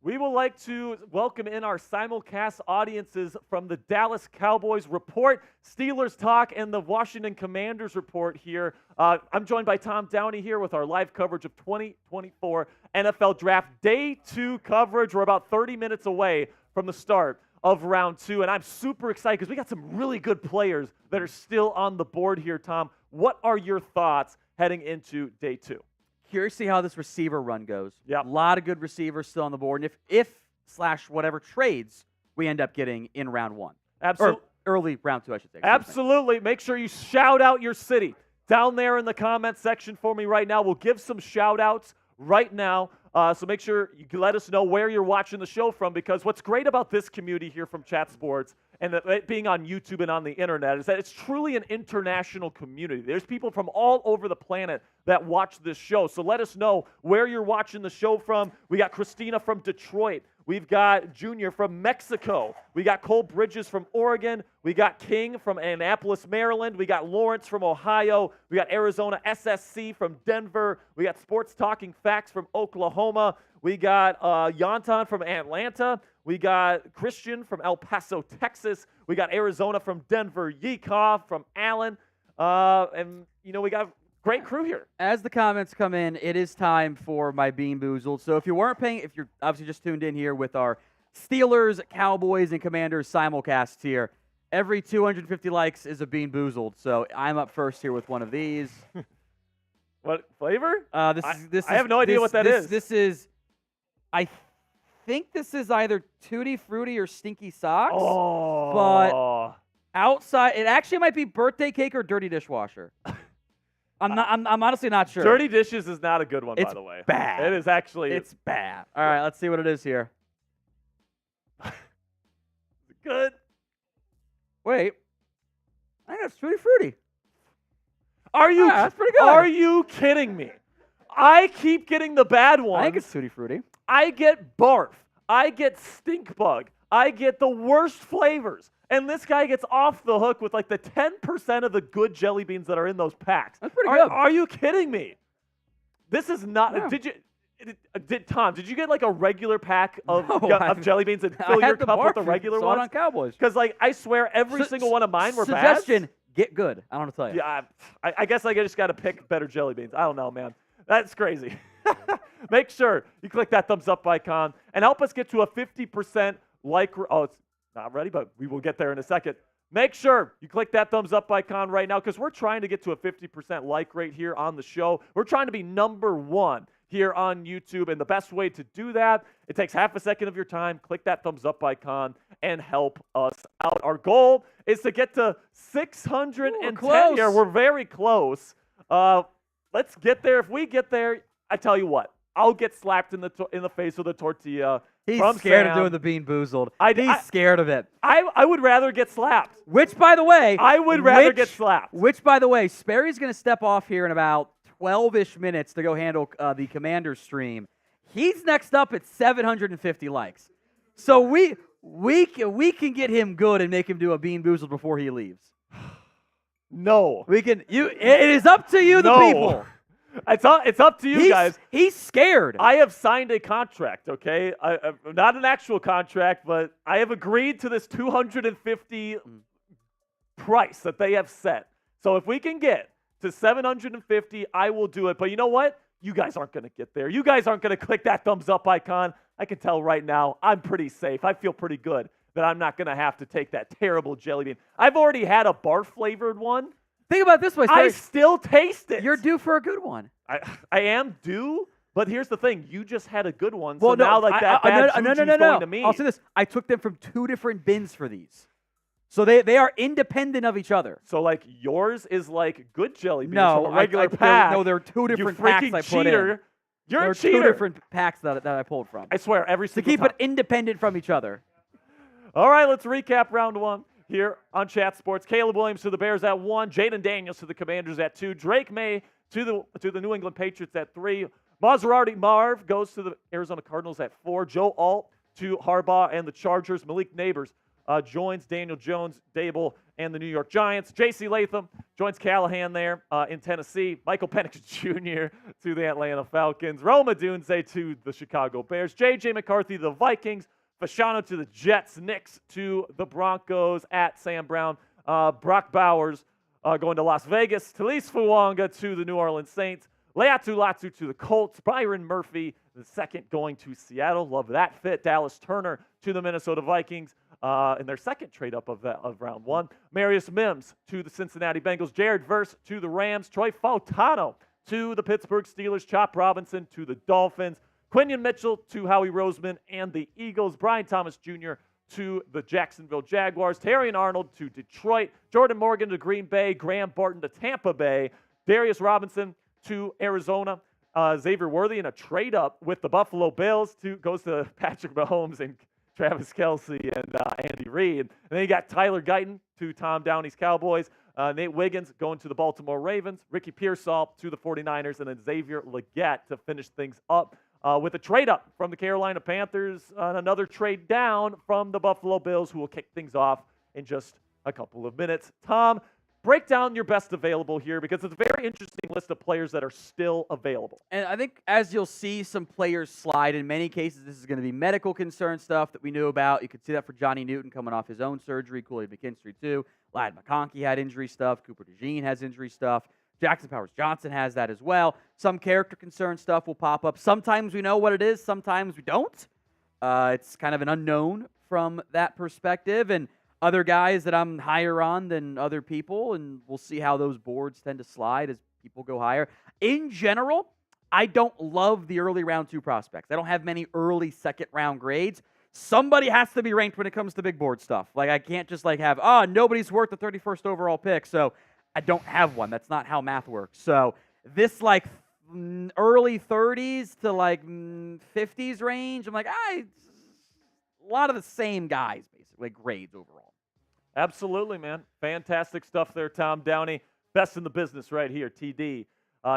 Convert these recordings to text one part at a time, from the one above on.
We would like to welcome in our simulcast audiences from the Dallas Cowboys Report, Steelers Talk, and the Washington Commanders Report here. I'm joined by Tom Downey here with our live coverage of 2024 NFL Draft Day 2 coverage. We're about 30 minutes away from the start of round 2, and I'm super excited because we got some really good players that are still on the board here, Tom. What are your thoughts heading into Day 2? Curious to see how this receiver run goes. Yep. A lot of good receivers still on the board. And if whatever trades we end up getting in round 1. Absolutely. Or early round 2, I should say. Absolutely. Make sure you shout out your city down there in the comment section for me right now. We'll give some shout outs right now. So make sure you can let us know where you're watching the show from, because what's great about this community here from Chat Sports and it being on YouTube and on the internet is that it's truly an international community. There's people from all over the planet that watch this show. So let us know where you're watching the show from. We got Christina from Detroit. We've got Junior from Mexico. We got Cole Bridges from Oregon. We got King from Annapolis, Maryland. We got Lawrence from Ohio. We got Arizona SSC from Denver. We got Sports Talking Facts from Oklahoma. We got Yantan from Atlanta. We got Christian from El Paso, Texas. We got Arizona from Denver. Yeekov from Allen. And, we got a great crew here. As the comments come in, it is time for my Bean Boozled. So if you're obviously just tuned in here with our Steelers, Cowboys, and Commanders simulcasts here, every 250 likes is a Bean Boozled. So I'm up first here with one of these. What flavor? I have no idea what that is. This is, I think this is either Tutti Frutti or Stinky Socks. Oh. But outside, it actually might be birthday cake or dirty dishwasher. I'm honestly not sure. Dirty dishes is not a good one, by the way. It's bad. It is actually. It's bad. All right, let's see what it is here. Good. Wait. I think it's Tutti Frutti. Are you? Yeah, that's pretty good. Are you kidding me? I keep getting the bad ones. I think it's Tutti Frutti. I get barf. I get stink bug. I get the worst flavors. And this guy gets off the hook with like the 10% of the good jelly beans that are in those packs. That's pretty good. Are you kidding me? This is not. Yeah. Tom, did you get like a regular pack of jelly beans and I fill your had the cup with the barf. regular Saw it ones? on Cowboys. Because I swear every single one of mine were Suggestion, bad. get good. I don't know what to tell you. Yeah, I guess I just got to pick better jelly beans. I don't know, man. That's crazy. Make sure you click that thumbs up icon and help us get to a 50% like. Oh, it's not ready, but we will get there in a second. Make sure you click that thumbs up icon right now, because we're trying to get to a 50% like rate here on the show. We're trying to be #1 here on YouTube, and the best way to do that, it takes half a second of your time. Click that thumbs up icon and help us out. Our goal is to get to 610 here. We're very close. Let's get there. If we get there, I tell you what, I'll get slapped in the face with a tortilla. He's from scared Sam. of doing the Bean Boozled. He's scared of it. I would rather get slapped. Which, by the way, I would rather get slapped. Which, by the way, Sperry's going to step off here in about 12-ish minutes to go handle the Commanders stream. He's next up at 750 likes. So we can get him good and make him do a Bean Boozled before he leaves. No. We can. It is up to you, the people. It's up to you guys. He's scared. I have signed a contract, okay? Not an actual contract, but I have agreed to this 250 price that they have set. So if we can get to 750, I will do it. But you know what? You guys aren't going to get there. You guys aren't going to click that thumbs up icon. I can tell right now I'm pretty safe. I feel pretty good that I'm not going to have to take that terrible jelly bean. I've already had a barf-flavored one. Think about it this way, Sperry. I still taste it. You're due for a good one. I am due, but here's the thing. You just had a good one, well, so now that bad juju's going to me. I'll say this. I took them from 2 different bins for these. So they are independent of each other. So, like, yours is like good jelly beans from a regular pack. They're 2 different you packs freaking I put cheater. in. You're there a cheater. 2 different packs that I pulled from. I swear, every single To keep time. it independent from each other. All right, let's recap round 1 here on Chat Sports. Caleb Williams to the Bears at 1. Jaden Daniels to the Commanders at 2. Drake May to the New England Patriots at 3. Maserati Marv goes to the Arizona Cardinals at 4. Joe Alt to Harbaugh and the Chargers. Malik Neighbors joins Daniel Jones, Dable, and the New York Giants. J.C. Latham joins Callahan there in Tennessee. Michael Penix Jr. to the Atlanta Falcons. Roma Dunze to the Chicago Bears. J.J. McCarthy to the Vikings. Fautanu to the Jets. Knicks to the Broncos at Sam Brown. Brock Bowers going to Las Vegas. Talise Fuanga to the New Orleans Saints. Leatu Latu to the Colts. Byron Murphy, the second, going to Seattle. Love that fit. Dallas Turner to the Minnesota Vikings in their second trade-up of round one. Amarius Mims to the Cincinnati Bengals. Jared Verse to the Rams. Troy Fautanu to the Pittsburgh Steelers. Chop Robinson to the Dolphins. Quinion Mitchell to Howie Roseman and the Eagles. Brian Thomas Jr. to the Jacksonville Jaguars. Terrion Arnold to Detroit. Jordan Morgan to Green Bay. Graham Barton to Tampa Bay. Darius Robinson to Arizona. Xavier Worthy in a trade-up with the Buffalo Bills goes to Patrick Mahomes and Travis Kelce and Andy Reid. And then you got Tyler Guyton to Tom Downey's Cowboys. Nate Wiggins going to the Baltimore Ravens. Ricky Pearsall to the 49ers. And then Xavier Legette to finish things up with a trade-up from the Carolina Panthers and another trade down from the Buffalo Bills, who will kick things off in just a couple of minutes. Tom, break down your best available here, because it's a very interesting list of players that are still available. And I think as you'll see some players slide, in many cases this is going to be medical concern stuff that we knew about. You could see that for Johnny Newton coming off his own surgery. Cooley McKinstry too. Ladd McConkey had injury stuff. Cooper DeJean has injury stuff. Jackson Powers-Johnson has that as well. Some character concern stuff will pop up. Sometimes we know what it is. Sometimes we don't. It's kind of an unknown from that perspective. And other guys that I'm higher on than other people, and we'll see how those boards tend to slide as people go higher. In general, I don't love the early round 2 prospects. I don't have many early second-round grades. Somebody has to be ranked when it comes to big board stuff. Like, I can't just have, nobody's worth the 31st overall pick, so I don't have one. That's not how math works. So this early 30s to 50s range, I'm like, a lot of the same guys, basically, grades overall. Absolutely, man. Fantastic stuff there, Tom Downey. Best in the business right here, TD,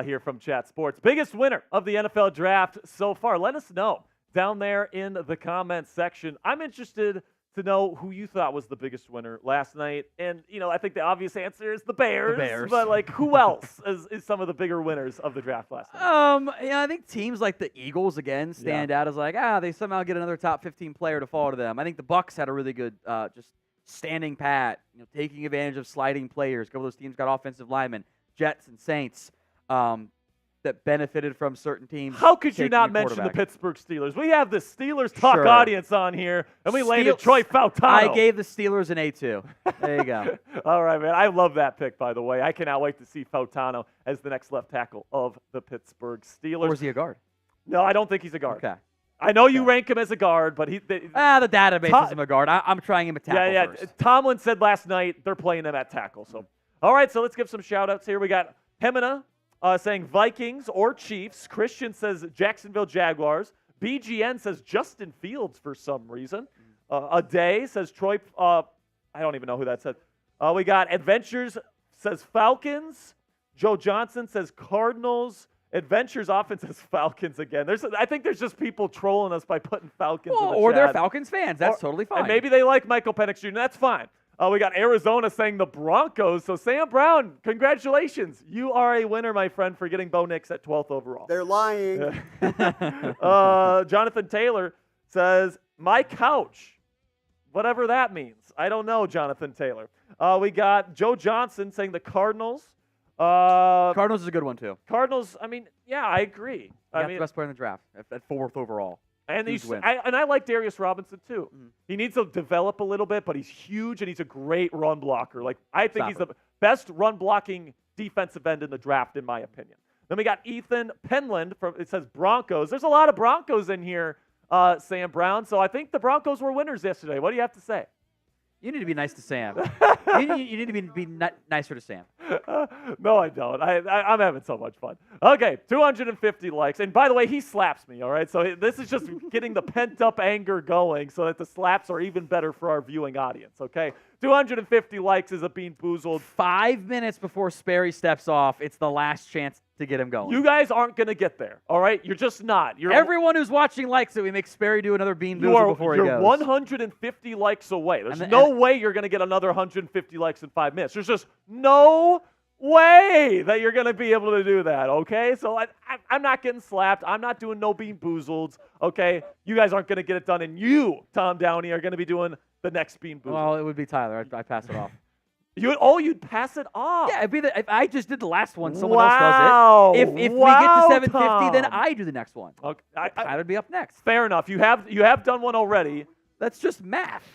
here from Chat Sports. Biggest winner of the NFL draft so far. Let us know down there in the comments section. I'm interested to know who you thought was the biggest winner last night. And, I think the obvious answer is the Bears. But, who else is some of the bigger winners of the draft last night? I think teams like the Eagles, again, stand out as they somehow get another top 15 player to fall to them. I think the Bucs had a really good just standing pat, taking advantage of sliding players. A couple of those teams got offensive linemen, Jets and Saints, that benefited from certain teams. How could you not mention the Pittsburgh Steelers? We have the Steelers Talk audience on here, and we landed Troy Fautanu. I gave the Steelers an A2. There you go. All right, man. I love that pick, by the way. I cannot wait to see Fautanu as the next left tackle of the Pittsburgh Steelers. Or is he a guard? No, I don't think he's a guard. Okay. I know you rank him as a guard, but the database is him a guard. I'm trying him at tackle first. Tomlin said last night they're playing him at tackle. So, all right, so let's give some shout-outs here. We got Hemina saying Vikings or Chiefs. Christian says Jacksonville Jaguars. BGN says Justin Fields for some reason. A Day says Troy. I don't even know who that said. We got Adventures says Falcons. Joe Johnson says Cardinals. Adventures often says Falcons again. I think there's just people trolling us by putting Falcons in the or chat. they're Falcons fans. That's totally fine. And maybe they like Michael Penix Jr. That's fine. We got Arizona saying the Broncos. So Sam Brown, congratulations. You are a winner, my friend, for getting Bo Nix at 12th overall. They're lying. Jonathan Taylor says, my couch. Whatever that means. I don't know, Jonathan Taylor. We got Joe Johnson saying the Cardinals. Cardinals is a good one, too. Cardinals, I agree. The best player in the draft at 4th overall. And I like Darius Robinson, too. Mm-hmm. He needs to develop a little bit, but he's huge, and he's a great run blocker. I think he's the best run-blocking defensive end in the draft, in my opinion. Then we got Ethan Penland. It says Broncos. There's a lot of Broncos in here, Sam Brown. So I think the Broncos were winners yesterday. What do you have to say? You need to be nice to Sam. you need to be nicer to Sam. No, I don't. I'm having so much fun. Okay, 250 likes. And by the way, he slaps me, all right? So this is just getting the pent-up anger going so that the slaps are even better for our viewing audience, okay? 250 likes is a Bean Boozled. 5 minutes before Sperry steps off, it's the last chance to get him going. You guys aren't going to get there, all right? You're just not. Everyone who's watching likes it. We make Sperry do another Bean Boozle before he goes. You're 150 likes away. There's no way you're going to get another 150 likes in 5 minutes. There's just no way that you're going to be able to do that, okay? So I'm not getting slapped. I'm not doing no Bean Boozleds, okay? You guys aren't going to get it done, and you, Tom Downey, are going to be doing the next Bean Boozled. Well, it would be Tyler. I pass it off. You'd pass it off. Yeah, if I just did the last one, someone else does it. If we get to 750, Tom. then I do the next one. Okay, Tyler'd be up next. Fair enough. You have done one already. That's just math.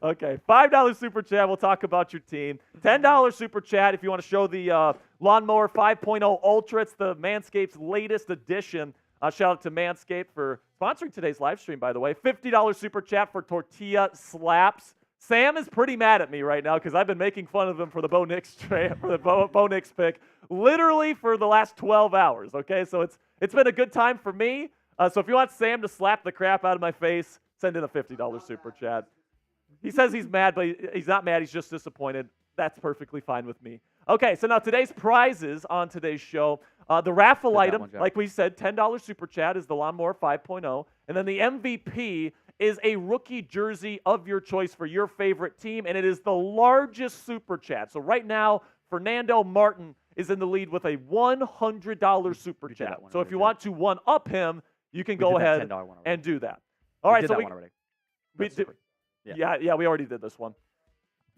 Okay, $5 super chat. We'll talk about your team. $10 super chat if you want to show the Lawnmower 5.0 Ultra. It's the Manscaped's latest edition. Shout out to Manscaped for sponsoring today's live stream, by the way. $50 super chat for Tortilla Slaps. Sam is pretty mad at me right now because I've been making fun of him for the Bo Nix Bo Nix pick literally for the last 12 hours. Okay, so it's been a good time for me. So if you want Sam to slap the crap out of my face, send in a $50 super chat. He says he's mad, but he's not mad. He's just disappointed. That's perfectly fine with me. Okay, so now today's prizes on today's show. The raffle item, like we said, $10 super chat is the Lawnmower 5.0. And then the MVP is a rookie jersey of your choice for your favorite team, and it is the largest super chat. So right now, Fernando Martin is in the lead with a $100 super chat. So if you want to one-up him, you can go ahead and do that. All right, so we already did this one.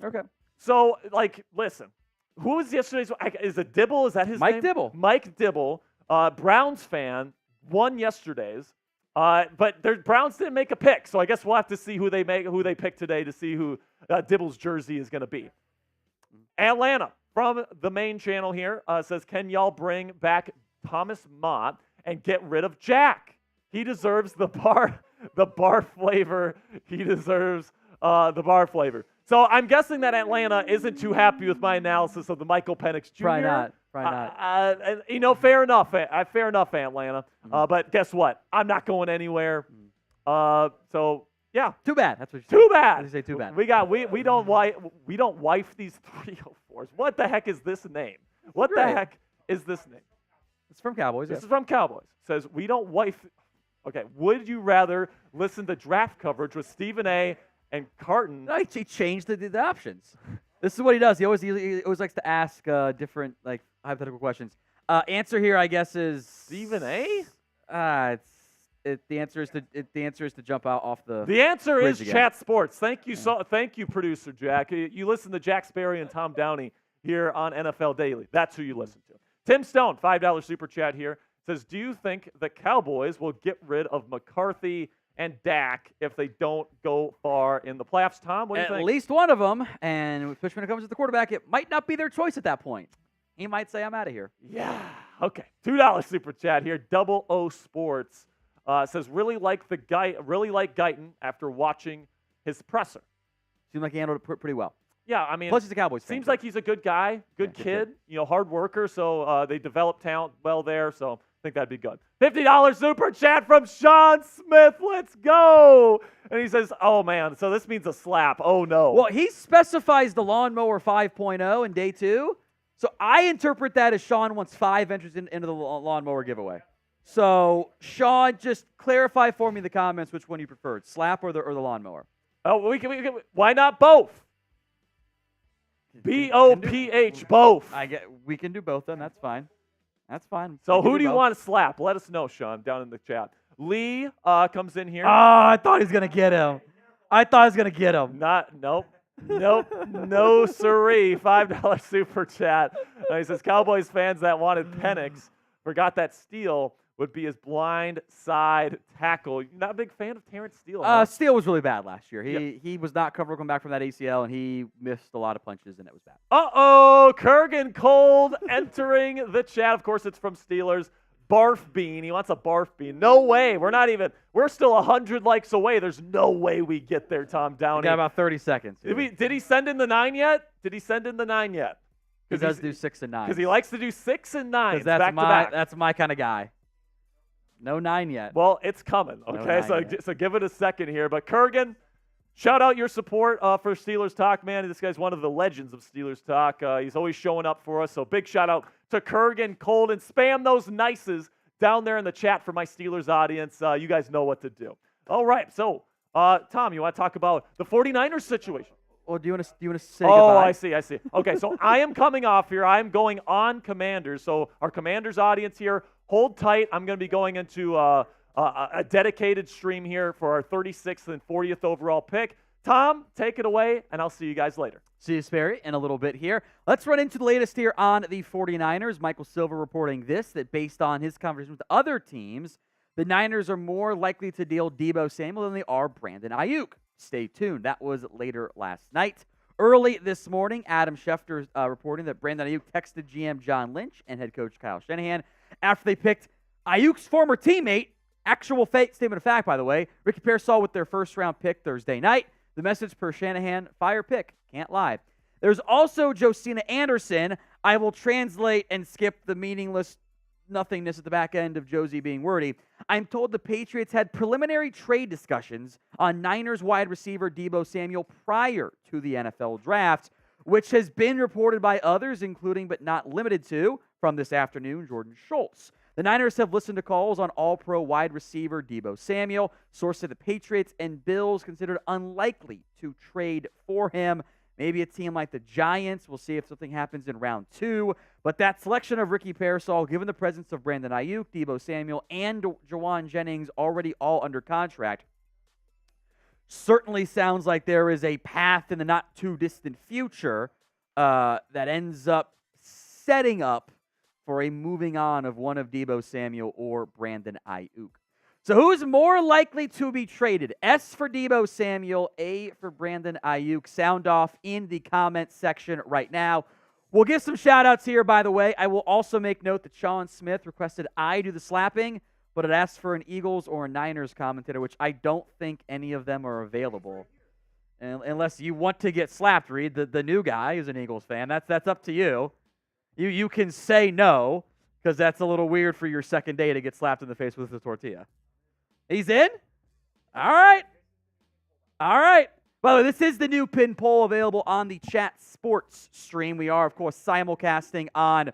Okay. So, listen, who was yesterday's? Is it Dibble? Is that his name? Mike Dibble. Mike Dibble, Browns fan, won yesterday's. But Browns didn't make a pick, so I guess we'll have to see who they pick today to see who Dibble's jersey is going to be. Atlanta from the main channel here says, "Can y'all bring back Thomas Mott and get rid of Jack? He deserves the bar flavor. He deserves the bar flavor." So I'm guessing that Atlanta isn't too happy with my analysis of the Michael Penix Jr. Probably not. Fair enough. Fair enough, Atlanta. But guess what? I'm not going anywhere. So yeah. Too bad. That's what you Too bad. You say too bad. We don't wife these 304s. What the heck is this name? What the heck is this name? It's from Cowboys. This is from Cowboys. It says we don't wife. Okay. Would you rather listen to draft coverage with Stephen A. and Carton? No, he changed the options. This is what he does. He always likes to ask different hypothetical questions. Answer here, I guess, is Stephen A. The answer is to jump out off the. The answer is again. Chat Sports. Thank you thank you, producer Jack. You listen to Jack Sperry and Tom Downey here on NFL Daily. That's who you listen to. Tim Stone, $5 super chat here, says, "Do you think the Cowboys will get rid of McCarthy and Dak if they don't go far in the playoffs?" Tom, what do you think? At least one of them, and especially when it comes to the quarterback, it might not be their choice at that point. He might say, "I'm out of here." Yeah. Okay. $2 super chat here. Double O Sports says, really like Guyton after watching his presser. Seemed like he handled it pretty well. Yeah, I mean, plus he's a Cowboys fan. Seems like he's a good guy, good kid, hard worker. So they develop talent well there. So I think that'd be good. $50 super chat from Sean Smith. Let's go. And he says, "Oh man, so this means a slap. Oh no." Well, he specifies the Lawnmower 5.0 in day 2. So I interpret that as Sean wants 5 entries into the Lawnmower giveaway. So Sean, just clarify for me in the comments which one you preferred, slap or the Lawnmower. Oh, we can why not both? BOPH, both. We can do both then. That's fine. That's fine. So who do you want to slap? Let us know, Sean, down in the chat. Lee comes in here. Oh, I thought he was gonna get him. Nope, no siree. $5 super chat. He says Cowboys fans that wanted Penix forgot that Steele would be his blind side tackle. You're not a big fan of Terrence Steele, huh? Steele was really bad last year. He was not comfortable coming back from that ACL, and he missed a lot of punches, and it was bad. Uh-oh, Kurgan Cold entering the chat. Of course, it's from Steelers. Barf bean. He wants a barf bean. No way. We're still 100 likes away. There's no way we get there, Tom Downey. We got about 30 seconds. Did he send in the 9 yet? He does do 6 and 9. Because he likes to do 6 and 9 back to back. That's my kind of guy. No 9 yet. Well, it's coming, okay? No 9 yet. So give it a second here. But Kurgan, Shout out your support for Steelers Talk, man. This guy's one of the legends of Steelers Talk. He's always showing up for us. So big shout out to Kurgan, Colden. Spam those nices down there in the chat for my Steelers audience. You guys know what to do. All right. So, Tom, you want to talk about the 49ers situation? Well, do you want to say goodbye? I see. Okay, so I am coming off here. I'm going on Commanders. So our Commanders audience here, hold tight. I'm going to be going into a dedicated stream here for our 36th and 40th overall pick. Tom, take it away, and I'll see you guys later. See you, Sperry, in a little bit here. Let's run into the latest here on the 49ers. Michael Silver reporting that based on his conversation with other teams, the Niners are more likely to deal Deebo Samuel than they are Brandon Ayuk. Stay tuned. That was later last night. Early this morning, Adam Schefter reporting that Brandon Ayuk texted GM John Lynch and head coach Kyle Shanahan after they picked Ayuk's former teammate, actual statement of fact, by the way, Ricky Pearsall with their first-round pick Thursday night. The message per Shanahan, fire pick. Can't lie. There's also Josina Anderson. I will translate and skip the meaningless nothingness at the back end of Josie being wordy. I'm told the Patriots had preliminary trade discussions on Niners wide receiver Deebo Samuel prior to the NFL draft, which has been reported by others, including but not limited to, from this afternoon, Jordan Schultz. The Niners have listened to calls on all-pro wide receiver Deebo Samuel. Source said the Patriots and Bills considered unlikely to trade for him. Maybe a team like the Giants. We'll see if something happens in round 2. But that selection of Ricky Pearsall, given the presence of Brandon Ayuk, Deebo Samuel, and Jawan Jennings already all under contract, certainly sounds like there is a path in the not-too-distant future that ends up setting up for a moving on of one of Deebo Samuel or Brandon Ayuk. So who's more likely to be traded? S for Deebo Samuel, A for Brandon Ayuk. Sound off in the comment section right now. We'll give some shout-outs here, by the way. I will also make note that Sean Smith requested I do the slapping, but it asks for an Eagles or a Niners commentator, which I don't think any of them are available. Unless you want to get slapped, Reed. The new guy is an Eagles fan. That's up to you. You can say no, because that's a little weird for your second day to get slapped in the face with a tortilla. He's in? All right. By the way, this is the new pin poll available on the Chat Sports stream. We are, of course, simulcasting on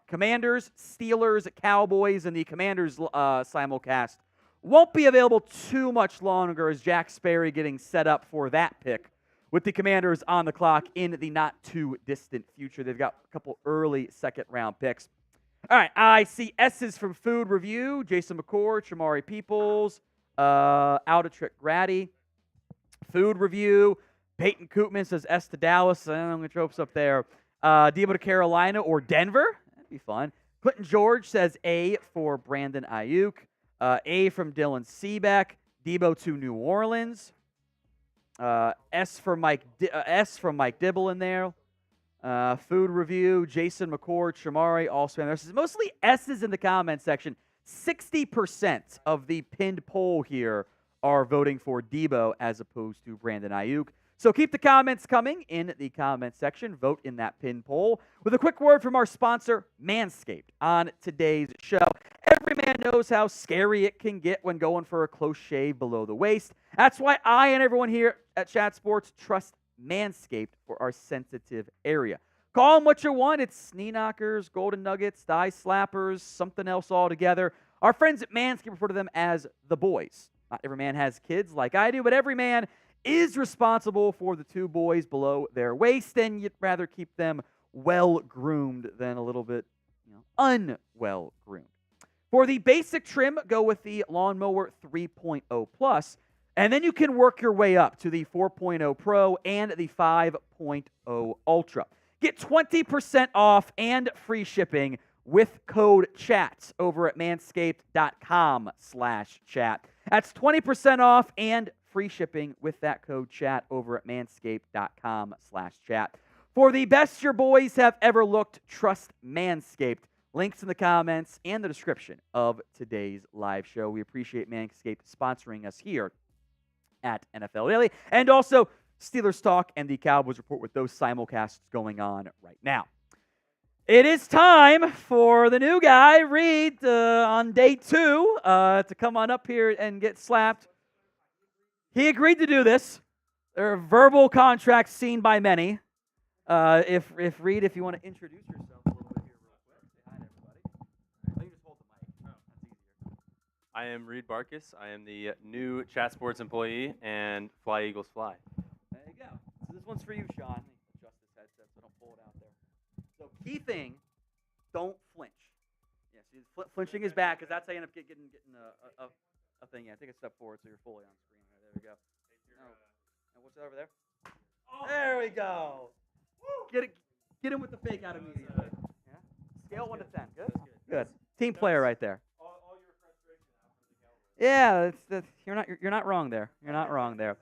Commanders, Steelers, Cowboys, and the Commanders simulcast won't be available too much longer as Jack Sperry getting set up for that pick with the Commanders on the clock in the not-too-distant future. They've got a couple early second-round picks. All right, I see S's from Food Review, Jason McCord, Shamari Peoples, Aldatrick Grady. Food Review, Peyton Koopman says S to Dallas. I'm going to throw up there. Deebo to Carolina or Denver. That'd be fun. Clinton George says A for Brandon Ayuk. A from Dylan Seebeck. Deebo to New Orleans. S from Mike Dibble in there. Food Review, Jason McCord, Shamari, all spam. There's mostly S's in the comment section. 60% of the pinned poll here are voting for Deebo as opposed to Brandon Ayuk. So keep the comments coming in the comment section. Vote in that pin poll. With a quick word from our sponsor, Manscaped, on today's show. Every man knows how scary it can get when going for a close shave below the waist. That's why I and everyone here at Chat Sports trust Manscaped for our sensitive area. Call them what you want. It's knee knockers, golden nuggets, thigh slappers, something else altogether. Our friends at Manscaped refer to them as the boys. Not every man has kids like I do, but every man is responsible for the two boys below their waist, and you'd rather keep them well-groomed than a little bit unwell-groomed. For the basic trim, go with the Lawnmower 3.0 Plus, and then you can work your way up to the 4.0 Pro and the 5.0 Ultra. Get 20% off and free shipping with code CHAT over at manscaped.com/chat. That's 20% off and free shipping with that code CHAT over at manscaped.com/chat. For the best your boys have ever looked, trust Manscaped. Links in the comments and the description of today's live show. We appreciate Manscaped sponsoring us here at NFL Daily. And also Steelers Talk and the Cowboys Report with those simulcasts going on right now. It is time for the new guy, Reed, on day 2, to come on up here and get slapped. He agreed to do this. There are verbal contracts seen by many. If Reed, if you want to introduce yourself a little bit here real quick. Say hi to everybody. Let me just hold the mic. Oh, that's easier. I am Reed Barkus. I am the new Chat Sports employee and Fly Eagles Fly. There you go. So this one's for you, Sean. Let me adjust this headset so I don't pull it out there. So key thing, don't flinch. Yeah, see, flinching is bad because that's how you end up getting a thing. Yeah, take a step forward so you're fully on screen. There we go. And what's that over there? Oh. There we go. Woo. Get him with the fake out immediately. Yeah. Scale 1 to 10. Good. Good. Team player right there. All your frustration out for the Yeah, you're not wrong there. You're not wrong there.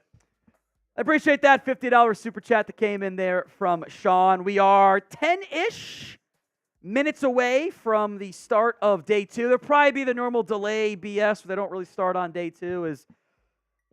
I appreciate that $50 super chat that came in there from Sean. We are 10-ish minutes away from the start of day 2. There'll probably be the normal delay BS where they don't really start on day 2 is,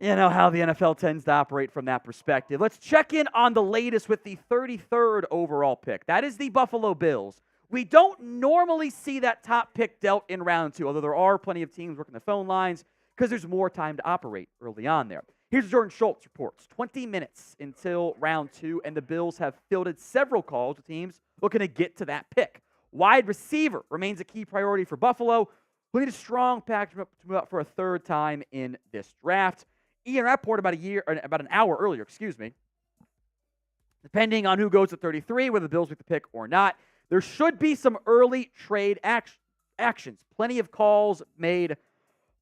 you know, how the NFL tends to operate from that perspective. Let's check in on the latest with the 33rd overall pick. That is the Buffalo Bills. We don't normally see that top pick dealt in round 2, although there are plenty of teams working the phone lines because there's more time to operate early on there. Here's Jordan Schultz reports. 20 minutes until round 2, and the Bills have fielded several calls with teams looking to get to that pick. Wide receiver remains a key priority for Buffalo, who need a strong package to move up for a third time in this draft. Ian Rappaport about an hour earlier, depending on who goes at 33, whether the Bills make the pick or not, there should be some early trade actions. Plenty of calls made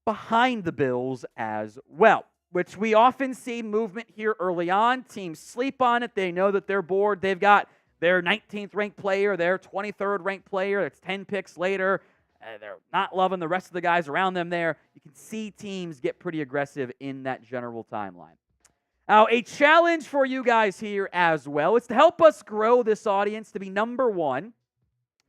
behind the Bills as well, which we often see movement here early on. Teams sleep on it. They know that they're bored. They've got their 19th ranked player, their 23rd ranked player. That's 10 picks later. They're not loving the rest of the guys around them there. You can see teams get pretty aggressive in that general timeline. Now, a challenge for you guys here as well is to help us grow this audience to be number 1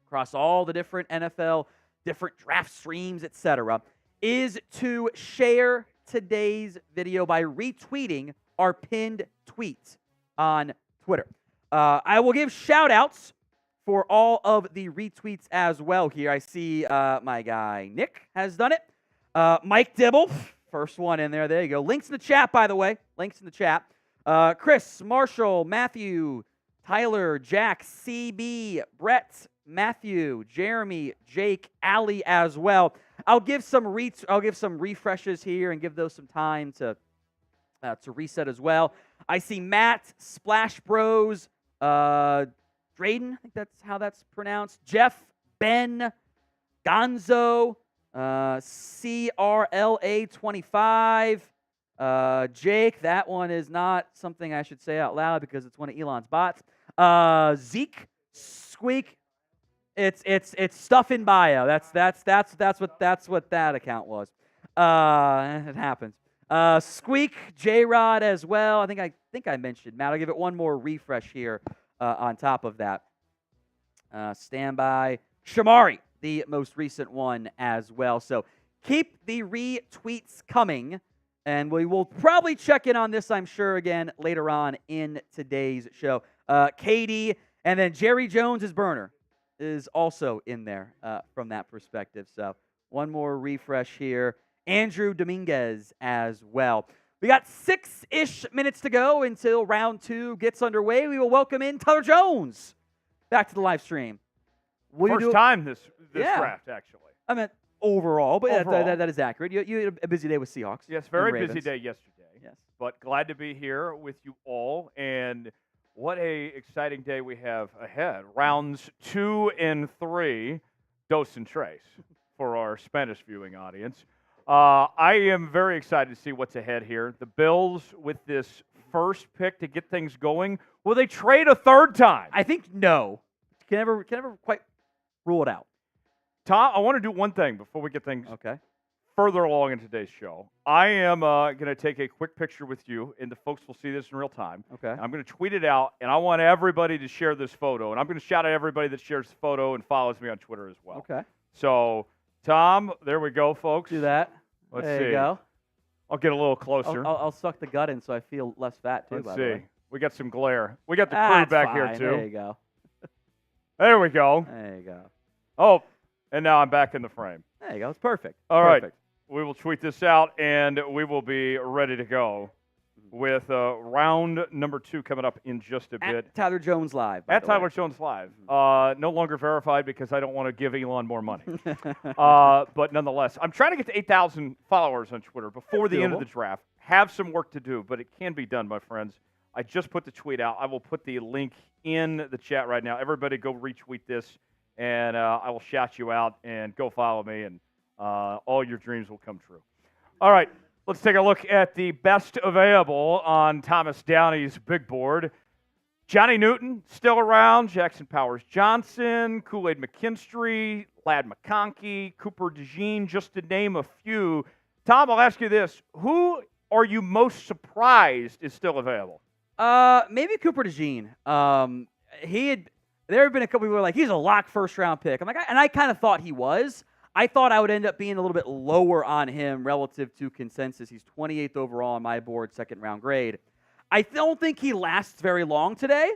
across all the different NFL, different draft streams, etc., is to share today's video by retweeting our pinned tweet on Twitter. I will give shout-outs for all of the retweets as well here. I see my guy Nick has done it. Mike Dibble, first one in there. There you go. Links in the chat, by the way. Links in the chat. Chris, Marshall, Matthew, Tyler, Jack, CB, Brett, Matthew, Jeremy, Jake, Ali as well. I'll give some refreshes here and give those some time to reset as well. I see Matt, Splash Bros, Drayden, I think that's how that's pronounced. Jeff, Ben, Gonzo, CRLA25, Jake, that one is not something I should say out loud because it's one of Elon's bots. Zeke, Squeak, it's stuff in bio. That's what that account was. It happens. Squeak, J-Rod as well. I think I mentioned Matt. I'll give it one more refresh here on top of that. Standby. Shamari, the most recent one as well. So keep the retweets coming, and we will probably check in on this, I'm sure, again later on in today's show. Katie, and then Jerry Jones's burner is also in there from that perspective. So one more refresh here. Andrew Dominguez as well. We got 6-ish minutes to go until round 2 gets underway. We will welcome in Tyler Jones back to the live stream. First time this draft, actually. I meant overall, but overall. That is accurate. You had a busy day with Seahawks. Yes, very busy day yesterday. Yes. But glad to be here with you all, and what a exciting day we have ahead. Rounds 2 and 3, dos and tres for our Spanish viewing audience. I am very excited to see what's ahead here. The Bills, with this first pick to get things going, will they trade a third time? I think no. Can never quite rule it out. Tom, I want to do one thing before we get things further along in today's show. I am going to take a quick picture with you, and the folks will see this in real time. Okay. I'm going to tweet it out, and I want everybody to share this photo. And I'm going to shout out everybody that shares the photo and follows me on Twitter as well. Okay. So, Tom, there we go, folks. Do that. Let's there see. You go. I'll get a little closer. I'll suck the gut in so I feel less fat, too, Let's by see. the way. We got some glare. We got the crew back here, too. There you go. There we go. There you go. Oh, and now I'm back in the frame. There you go. It's perfect. All right. Perfect. We will tweet this out, and we will be ready to go. with round number 2 coming up in just a bit. At Tyler Jones Live. At Tyler Jones Live. No longer verified because I don't want to give Elon more money. But nonetheless, I'm trying to get to 8,000 followers on Twitter before the end of the draft. Have some work to do, but it can be done, my friends. I just put the tweet out. I will put the link in the chat right now. Everybody go retweet this, and I will shout you out, and go follow me, and all your dreams will come true. All right, let's take a look at the best available on Thomas Downey's big board. Johnny Newton, still around. Jackson Powers-Johnson, Kool-Aid McKinstry, Ladd McConkey, Cooper DeJean, just to name a few. Tom, I'll ask you this. Who are you most surprised is still available? Maybe Cooper DeJean. There have been a couple people who were like, he's a lock first-round pick. I'm like, and I kind of thought he was. I thought I would end up being a little bit lower on him relative to consensus. He's 28th overall on my board, second-round grade. I don't think he lasts very long today.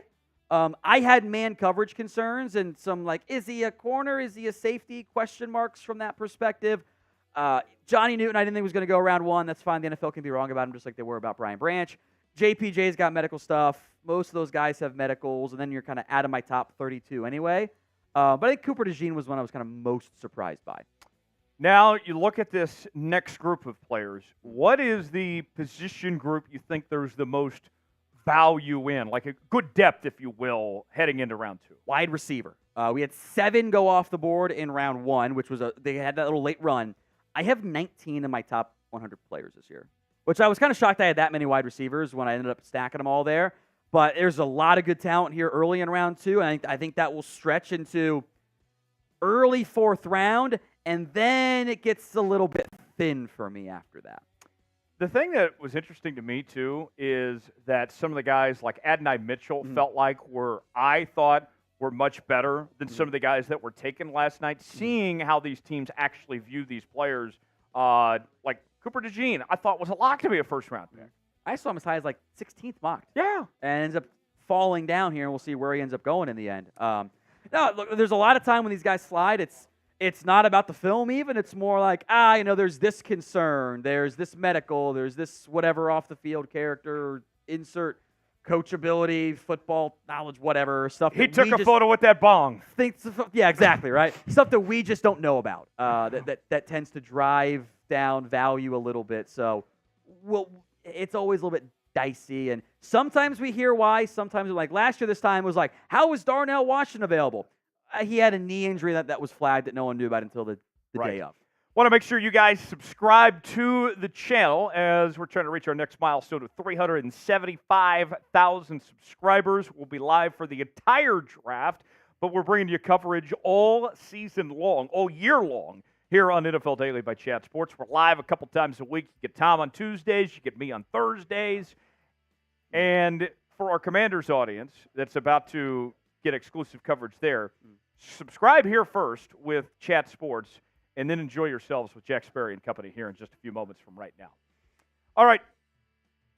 I had man coverage concerns and some like, is he a corner? Is he a safety? Question marks from that perspective. Johnny Newton, I didn't think was going to go round 1. That's fine. The NFL can be wrong about him just like they were about Brian Branch. JPJ's got medical stuff. Most of those guys have medicals, and then you're kind of out of my top 32 anyway. But I think Cooper DeJean was one I was kind of most surprised by. Now, you look at this next group of players. What is the position group you think there's the most value in, like a good depth, if you will, heading into round 2? Wide receiver. We had 7 go off the board in round 1, which was they had that little late run. I have 19 in my top 100 players this year, which I was kind of shocked I had that many wide receivers when I ended up stacking them all there. But there's a lot of good talent here early in round 2, and I think that will stretch into early 4th round, and then it gets a little bit thin for me after that. The thing that was interesting to me, too, is that some of the guys like Adonai Mitchell felt like I thought were much better than some of the guys that were taken last night. Seeing how these teams actually view these players, like Cooper DeJean, I thought was a lock to be a first-round pick. I saw him as high as like 16th mocked. Yeah. And ends up falling down here, and we'll see where he ends up going in the end. No, look, there's a lot of time when these guys slide. It's not about the film even. It's more like, there's this concern, there's this medical, there's this whatever off-the-field character, insert coachability, football knowledge, whatever stuff. He took a photo with that bong. Yeah, exactly, right? Stuff that we just don't know about. That tends to drive down value a little bit. So, it's always a little bit dicey, and sometimes we hear why. Sometimes, like last year, this time it was like, how was Darnell Washington available? He had a knee injury that was flagged that no one knew about until the day of. Want to make sure you guys subscribe to the channel as we're trying to reach our next milestone of 375,000 subscribers. We'll be live for the entire draft, but we're bringing you coverage all season long, all year long, here on NFL Daily by Chat Sports. We're live a couple times a week. You get Tom on Tuesdays. You get me on Thursdays. And for our Commanders audience that's about to get exclusive coverage there, subscribe here first with Chat Sports, and then enjoy yourselves with Jack Sperry and company here in just a few moments from right now. All right.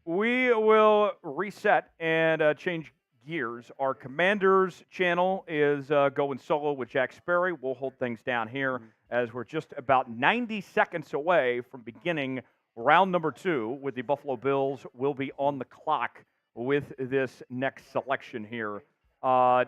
We will reset and change gears. Our Commanders channel is going solo with Jack Sperry. We'll hold things down here as we're just about 90 seconds away from beginning round number 2 with the Buffalo Bills. Will be on the clock with this next selection here. All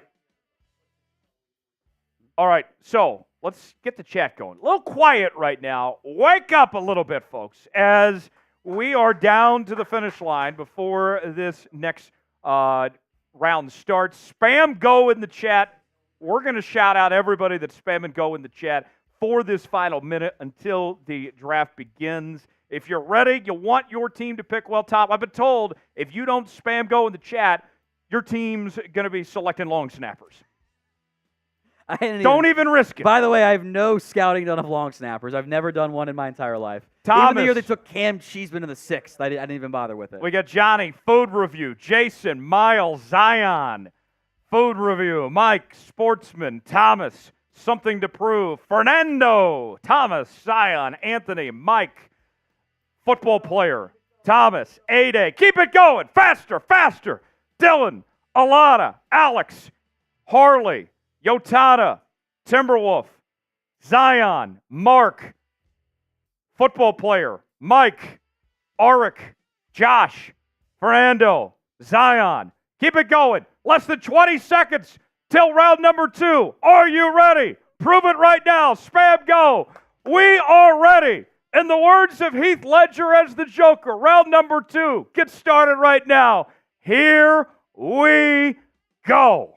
right, so let's get the chat going. A little quiet right now. Wake up a little bit, folks, as we are down to the finish line before this next round starts. Spam go in the chat. We're going to shout out everybody that's spam and go in the chat for this final minute until the draft begins. If you're ready, you want your team to pick well top. I've been told if you don't spam go in the chat, your team's going to be selecting long snappers. Don't even risk it. By the way, I have no scouting done of long snappers. I've never done one in my entire life. Thomas. Even the year they took Cam Cheeseman in the 6th, I didn't even bother with it. We got Johnny, Food Review, Jason, Miles, Zion, Food Review, Mike, Sportsman, Thomas, Something to Prove, Fernando, Thomas, Zion, Anthony, Mike, Football Player, Thomas, A-Day. Keep it going. Faster, faster. Dylan, Alana, Alex, Harley, Yotada, Timberwolf, Zion, Mark, Football Player, Mike, Arik, Josh, Fernando, Zion. Keep it going. Less than 20 seconds till round number 2. Are you ready? Prove it right now. Spam go. We are ready. In the words of Heath Ledger as the Joker, round number 2 gets started right now. Here we go.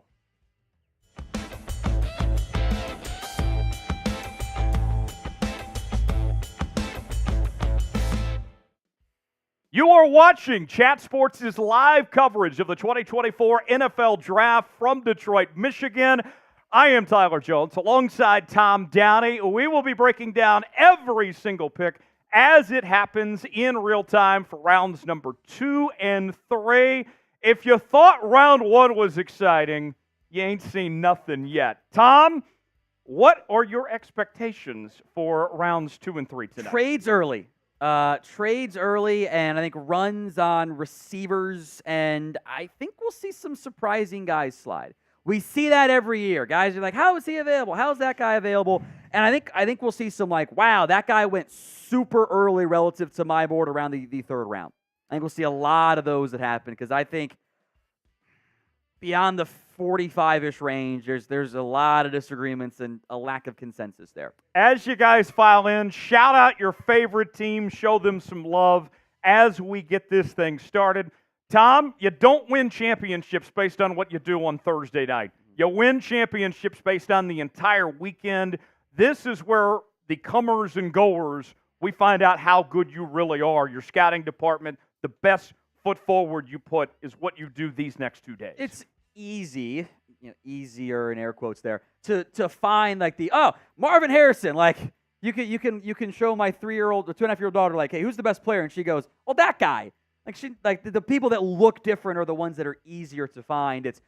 You are watching Chat Sports' live coverage of the 2024 NFL Draft from Detroit, Michigan. I am Tyler Jones alongside Tom Downey. We will be breaking down every single pick as it happens in real time for rounds number 2 and 3. If you thought round 1 was exciting, you ain't seen nothing yet. Tom, what are your expectations for rounds 2 and 3 tonight? Trades early, and I think runs on receivers, and I think we'll see some surprising guys slide. We see that every year. Guys are like, how is he available? How is that guy available? And I think we'll see some like, wow, that guy went super early relative to my board around the third round. I think we'll see a lot of those that happen because I think beyond the 45-ish range, there's a lot of disagreements and a lack of consensus there. As you guys file in, shout out your favorite team, show them some love as we get this thing started. Tom, you don't win championships based on what you do on Thursday night. You win championships based on the entire weekend. This is where the comers and goers, we find out how good you really are. Your scouting department, the best foot forward you put is what you do these next 2 days. It's easy, easier in air quotes there, to find like Marvin Harrison. Like you can show my 3-year-old or 2.5-year-old daughter like, hey, who's the best player? And she goes, well, that guy. Like the people that look different are the ones that are easier to find. It's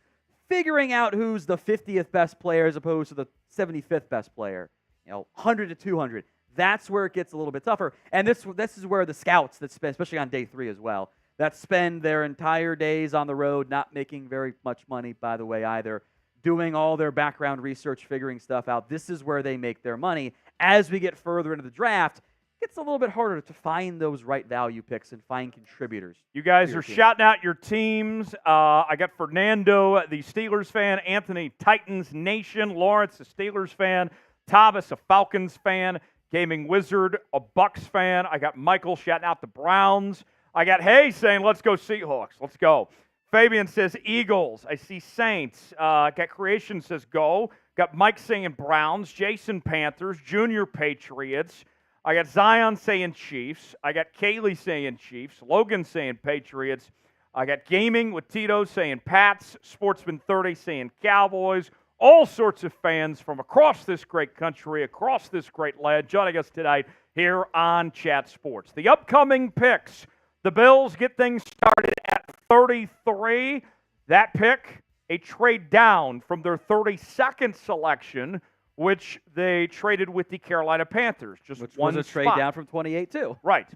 figuring out who's the 50th best player as opposed to the 75th best player. 100 to 200. That's where it gets a little bit tougher. And this is where the scouts that spend, especially on day 3 as well, that spend their entire days on the road, not making very much money, by the way, either, doing all their background research, figuring stuff out. This is where they make their money. As we get further into the draft, it's a little bit harder to find those right value picks and find contributors. You guys are shouting out your teams. I got Fernando, the Steelers fan, Anthony, Titans Nation, Lawrence, a Steelers fan, Thomas, a Falcons fan, Gaming Wizard, a Bucks fan. I got Michael shouting out the Browns. I got Hay saying, let's go Seahawks. Let's go. Fabian says Eagles. I see Saints. Got Creation says go. Got Mike saying Browns. Jason Panthers. Junior Patriots. I got Zion saying Chiefs. I got Kaylee saying Chiefs. Logan saying Patriots. I got Gaming with Tito saying Pats. Sportsman 30 saying Cowboys. All sorts of fans from across this great country, across this great land, joining us tonight here on Chat Sports. The upcoming picks. The Bills get things started at 33. That pick, a trade down from their 32nd selection, which they traded with the Carolina Panthers. Which was a trade down from 28, too. Right.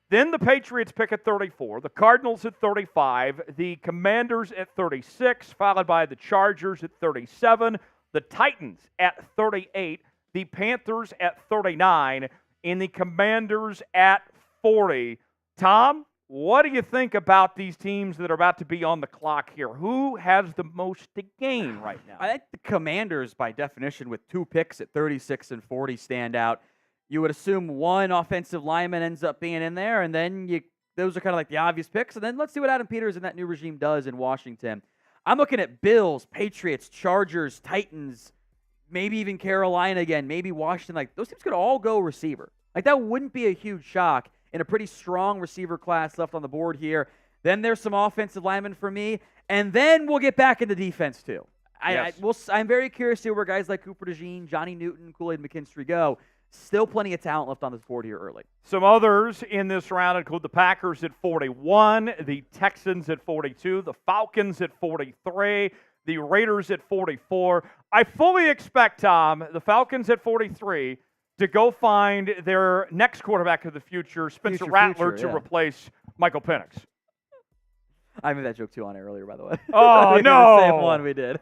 Then the Patriots pick at 34, the Cardinals at 35, the Commanders at 36, followed by the Chargers at 37, the Titans at 38, the Panthers at 39, and the Commanders at 40. Tom, what do you think about these teams that are about to be on the clock here? Who has the most to gain right now? I think the Commanders, by definition, with 2 picks at 36 and 40 stand out. You would assume one offensive lineman ends up being in there, and then those are kind of like the obvious picks. And then let's see what Adam Peters and that new regime does in Washington. I'm looking at Bills, Patriots, Chargers, Titans, maybe even Carolina again, maybe Washington. Like those teams could all go receiver. Like that wouldn't be a huge shock in a pretty strong receiver class left on the board here. Then there's some offensive linemen for me, and then we'll get back into defense too. Yes. I'm very curious to see where guys like Cooper DeJean, Johnny Newton, Kool-Aid McKinstry go. Still plenty of talent left on this board here early. Some others in this round include the Packers at 41, the Texans at 42, the Falcons at 43, the Raiders at 44. I fully expect, Tom, the Falcons at 43 to go find their next quarterback of the future, Spencer Rattler, to replace Michael Penix. I made that joke too on air earlier, by the way. Oh, no. The same one we did.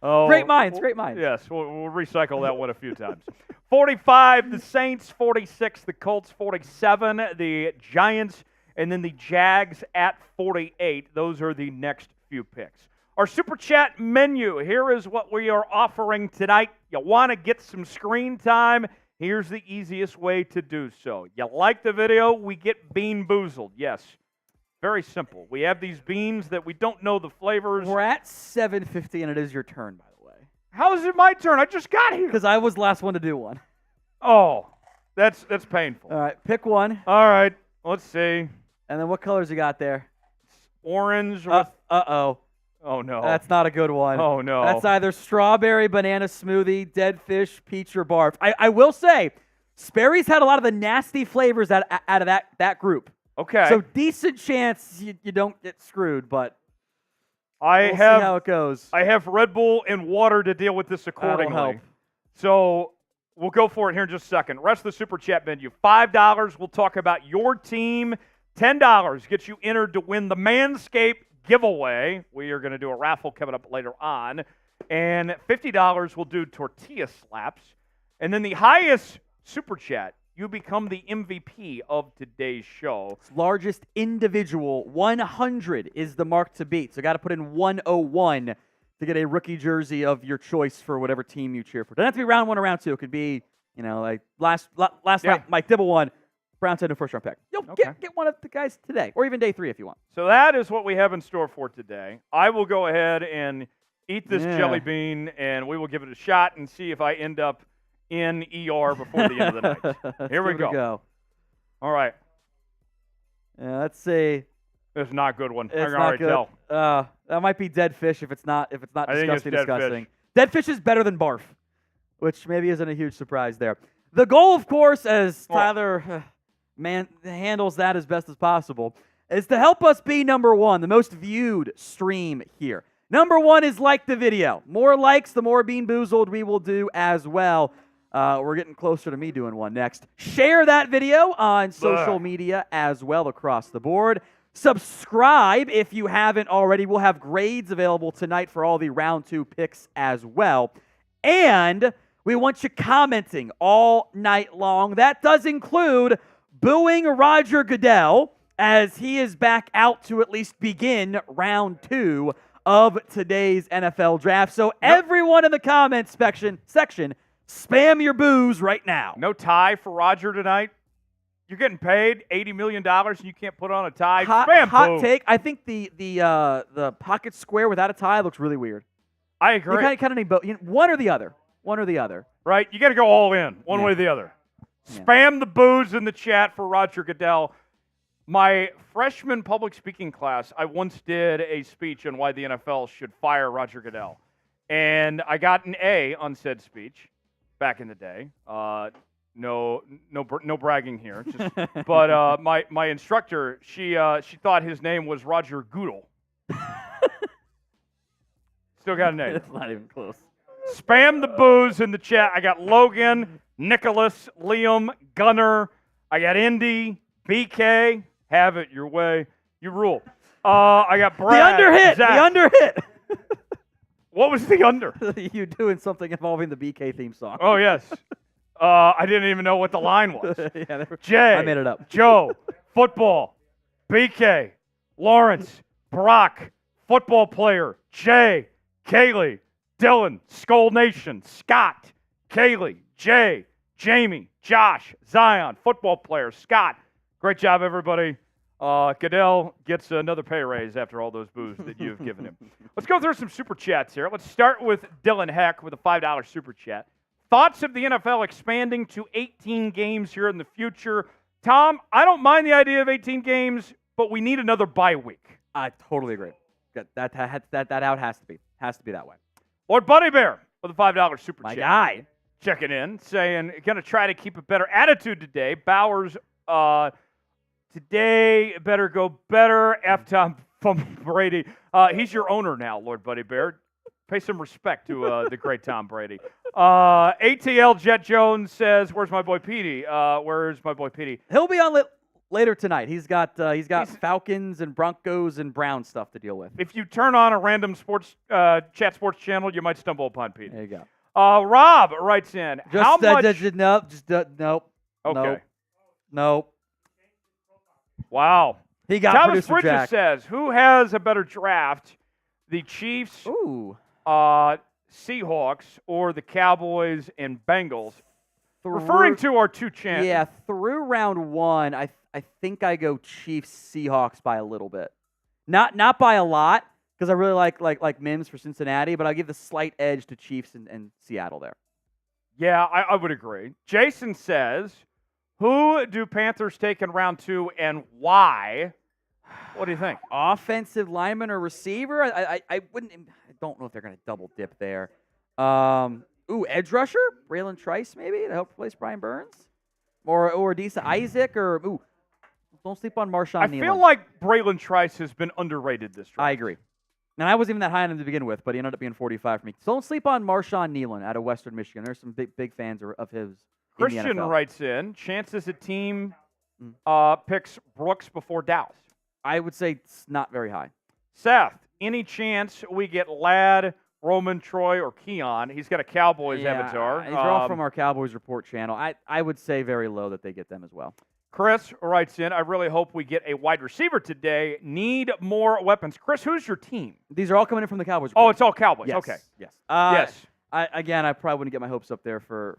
Oh, great minds, great minds. Yes, we'll recycle that one a few times. 45, the Saints. 46, the Colts. 47, the Giants. and then the Jags at 48. Those are the next few picks. Our Super Chat menu, here is what we are offering tonight. You want to get some screen time? Here's the easiest way to do so. You like the video? We get Bean Boozled. Yes. Very simple. We have these beans that we don't know the flavors. We're at 7:50, and it is your turn, by the way. How is it my turn? I just got here. Because I was the last one to do one. Oh, that's painful. All right, pick one. All right, let's see. And then what colors you got there? Orange with... Uh-oh. Oh, no. That's not a good one. Oh, no. That's either strawberry, banana smoothie, dead fish, peach, or barf. I will say, Sperry's had a lot of the nasty flavors out of that group. Okay. So decent chance you don't get screwed, but we'll see how it goes. I have Red Bull and water to deal with this accordingly. That'll help. So we'll go for it here in just a second. Rest of the Super Chat menu. $5, we'll talk about your team. $10 gets you entered to win the Manscaped giveaway. We are going to do a raffle coming up later on. And $50 will do tortilla slaps. And then the highest Super Chat, you become the MVP of today's show. Largest individual, 100 is the mark to beat. So got to put in 101 to get a rookie jersey of your choice for whatever team you cheer for. Doesn't have to be round 1 or round 2. It could be, like last night, Mike Dibble won. Browns had a first-round pick. You'll get one of the guys today, or even day 3 if you want. So that is what we have in store for today. I will go ahead and eat this jelly bean, and we will give it a shot and see if I end up in ER before the end of the night. Here we go. All right. Yeah, let's see. It's not a good one. I It's can not already good. tell. That might be dead fish if it's not I think it's disgusting. dead fish. Dead fish is better than barf, which maybe isn't a huge surprise there. The goal, of course, as Tyler handles that as best as possible, is to help us be number 1, the most viewed stream here. Number 1 is like the video. More likes, the more Bean Boozled we will do as well. We're getting closer to me doing one next. Share that video on social media as well across the board. Subscribe if you haven't already. We'll have grades available tonight for all the round 2 picks as well. And we want you commenting all night long. That does include booing Roger Goodell as he is back out to at least begin round 2 of today's NFL draft. So everyone in the comments section, spam your boos right now. No tie for Roger tonight. You're getting paid $80 million and you can't put on a tie. Hot take. I think the pocket square without a tie looks really weird. I agree. You kind of need both. One or the other. One or the other. Right? You got to go all in, one way or the other. Spam the boos in the chat for Roger Goodell. My freshman public speaking class, I once did a speech on why the NFL should fire Roger Goodell. And I got an A on said speech back in the day. No bragging here. But my instructor, she thought his name was Roger Goodell. Still got an A. It's not even close. Spam the boos in the chat. I got Logan, Nicholas, Liam, Gunner. I got Indy, BK. Have it your way. You rule. I got Brad. The under hit. Zach. The under hit. What was the under? You doing something involving the BK theme song. Oh, yes. I didn't even know what the line was. Jay. I made it up. Joe. Football. BK. Lawrence. Brock. Football player. Jay. Kaylee. Dylan. Skull Nation. Scott. Kaylee. Jay. Jamie. Josh. Zion. Football player. Scott. Great job, everybody. Goodell gets another pay raise after all those boos that you've given him. Let's go through some super chats here. Let's start with Dylan Heck with a $5 super chat. Thoughts of the NFL expanding to 18 games here in the future? Tom, I don't mind the idea of 18 games, but we need another bye week. I totally agree. That out has to be. Has to be that way. Lord Buddy Bear with a $5 super My chat. guy. Checking in, saying, going to try to keep a better attitude today. Bowers, today better go better. F-Tom from Brady. He's your owner now, Lord Buddy Bear. Pay some respect to the great Tom Brady. ATL Jet Jones says, "Where's my boy Petey? Where's my boy Petey? He'll be on later tonight. He's got Falcons and Broncos and Browns stuff to deal with. If you turn on a random sports chat sports channel, you might stumble upon Petey. There you go. Rob writes in, how much? Nope. Okay. Nope. Wow. He got Thomas producer Bridges Jack. says, who has a better draft, the Chiefs, Ooh. Seahawks, or the Cowboys and Bengals? Referring to our two champs. Yeah, through round one, I think I go Chiefs Seahawks by a little bit. Not by a lot, because I really like Mims for Cincinnati, but I'll give the slight edge to Chiefs and Seattle there. Yeah, I would agree. Jason says, who do Panthers take in round 2 and why? What do you think? Offensive lineman or receiver? I don't know if they're going to double dip there. Edge rusher? Braylon Trice maybe to help replace Brian Burns? Or Adisa Isaac? Or don't sleep on Marshawn Nealon. I feel like Braylon Trice has been underrated this draft. I agree. And I wasn't even that high on him to begin with, but he ended up being 45 for me. So don't sleep on Marshawn Nealon out of Western Michigan. There's some big fans of his. Christian writes in, chances a team picks Brooks before Dallas. I would say it's not very high. Seth, any chance we get Ladd, Roman, Troy, or Keon? He's got a Cowboys avatar. These are all from our Cowboys Report channel. I would say very low that they get them as well. Chris writes in, I really hope we get a wide receiver today. Need more weapons. Chris, who's your team? These are all coming in from the Cowboys Oh, Report. it's all Cowboys. Yes. Okay. Yes. Yes. I probably wouldn't get my hopes up there for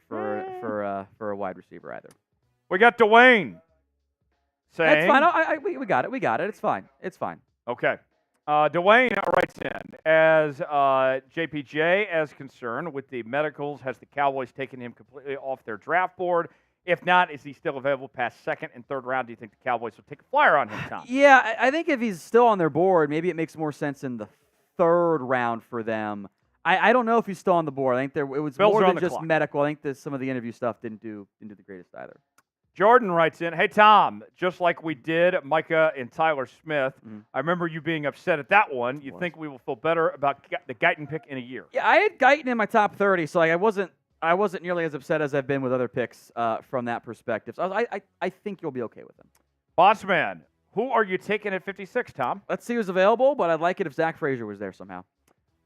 a wide receiver either. We got Dwayne saying. That's fine. We got it. We got it. It's fine. It's fine. Okay. Dwayne writes in, as JPJ is concerned with the medicals, has the Cowboys taken him completely off their draft board? If not, is he still available past second and third round? Do you think the Cowboys will take a flyer on him, Tom? Yeah, I think if he's still on their board, maybe it makes more sense in the third round for them. I don't know if he's still on the board. I think it was Bills more are on than the just clock. medical. I think some of the interview stuff didn't do the greatest either. Jordan writes in, hey, Tom, just like we did Micah and Tyler Smith, I remember you being upset at that one. You think we will feel better about the Guyton pick in a year? Yeah, I had Guyton in my top 30, so I wasn't nearly as upset as I've been with other picks from that perspective. So I think you'll be okay with him. Bossman, who are you taking at 56, Tom? Let's see who's available, but I'd like it if Zach Frazier was there somehow.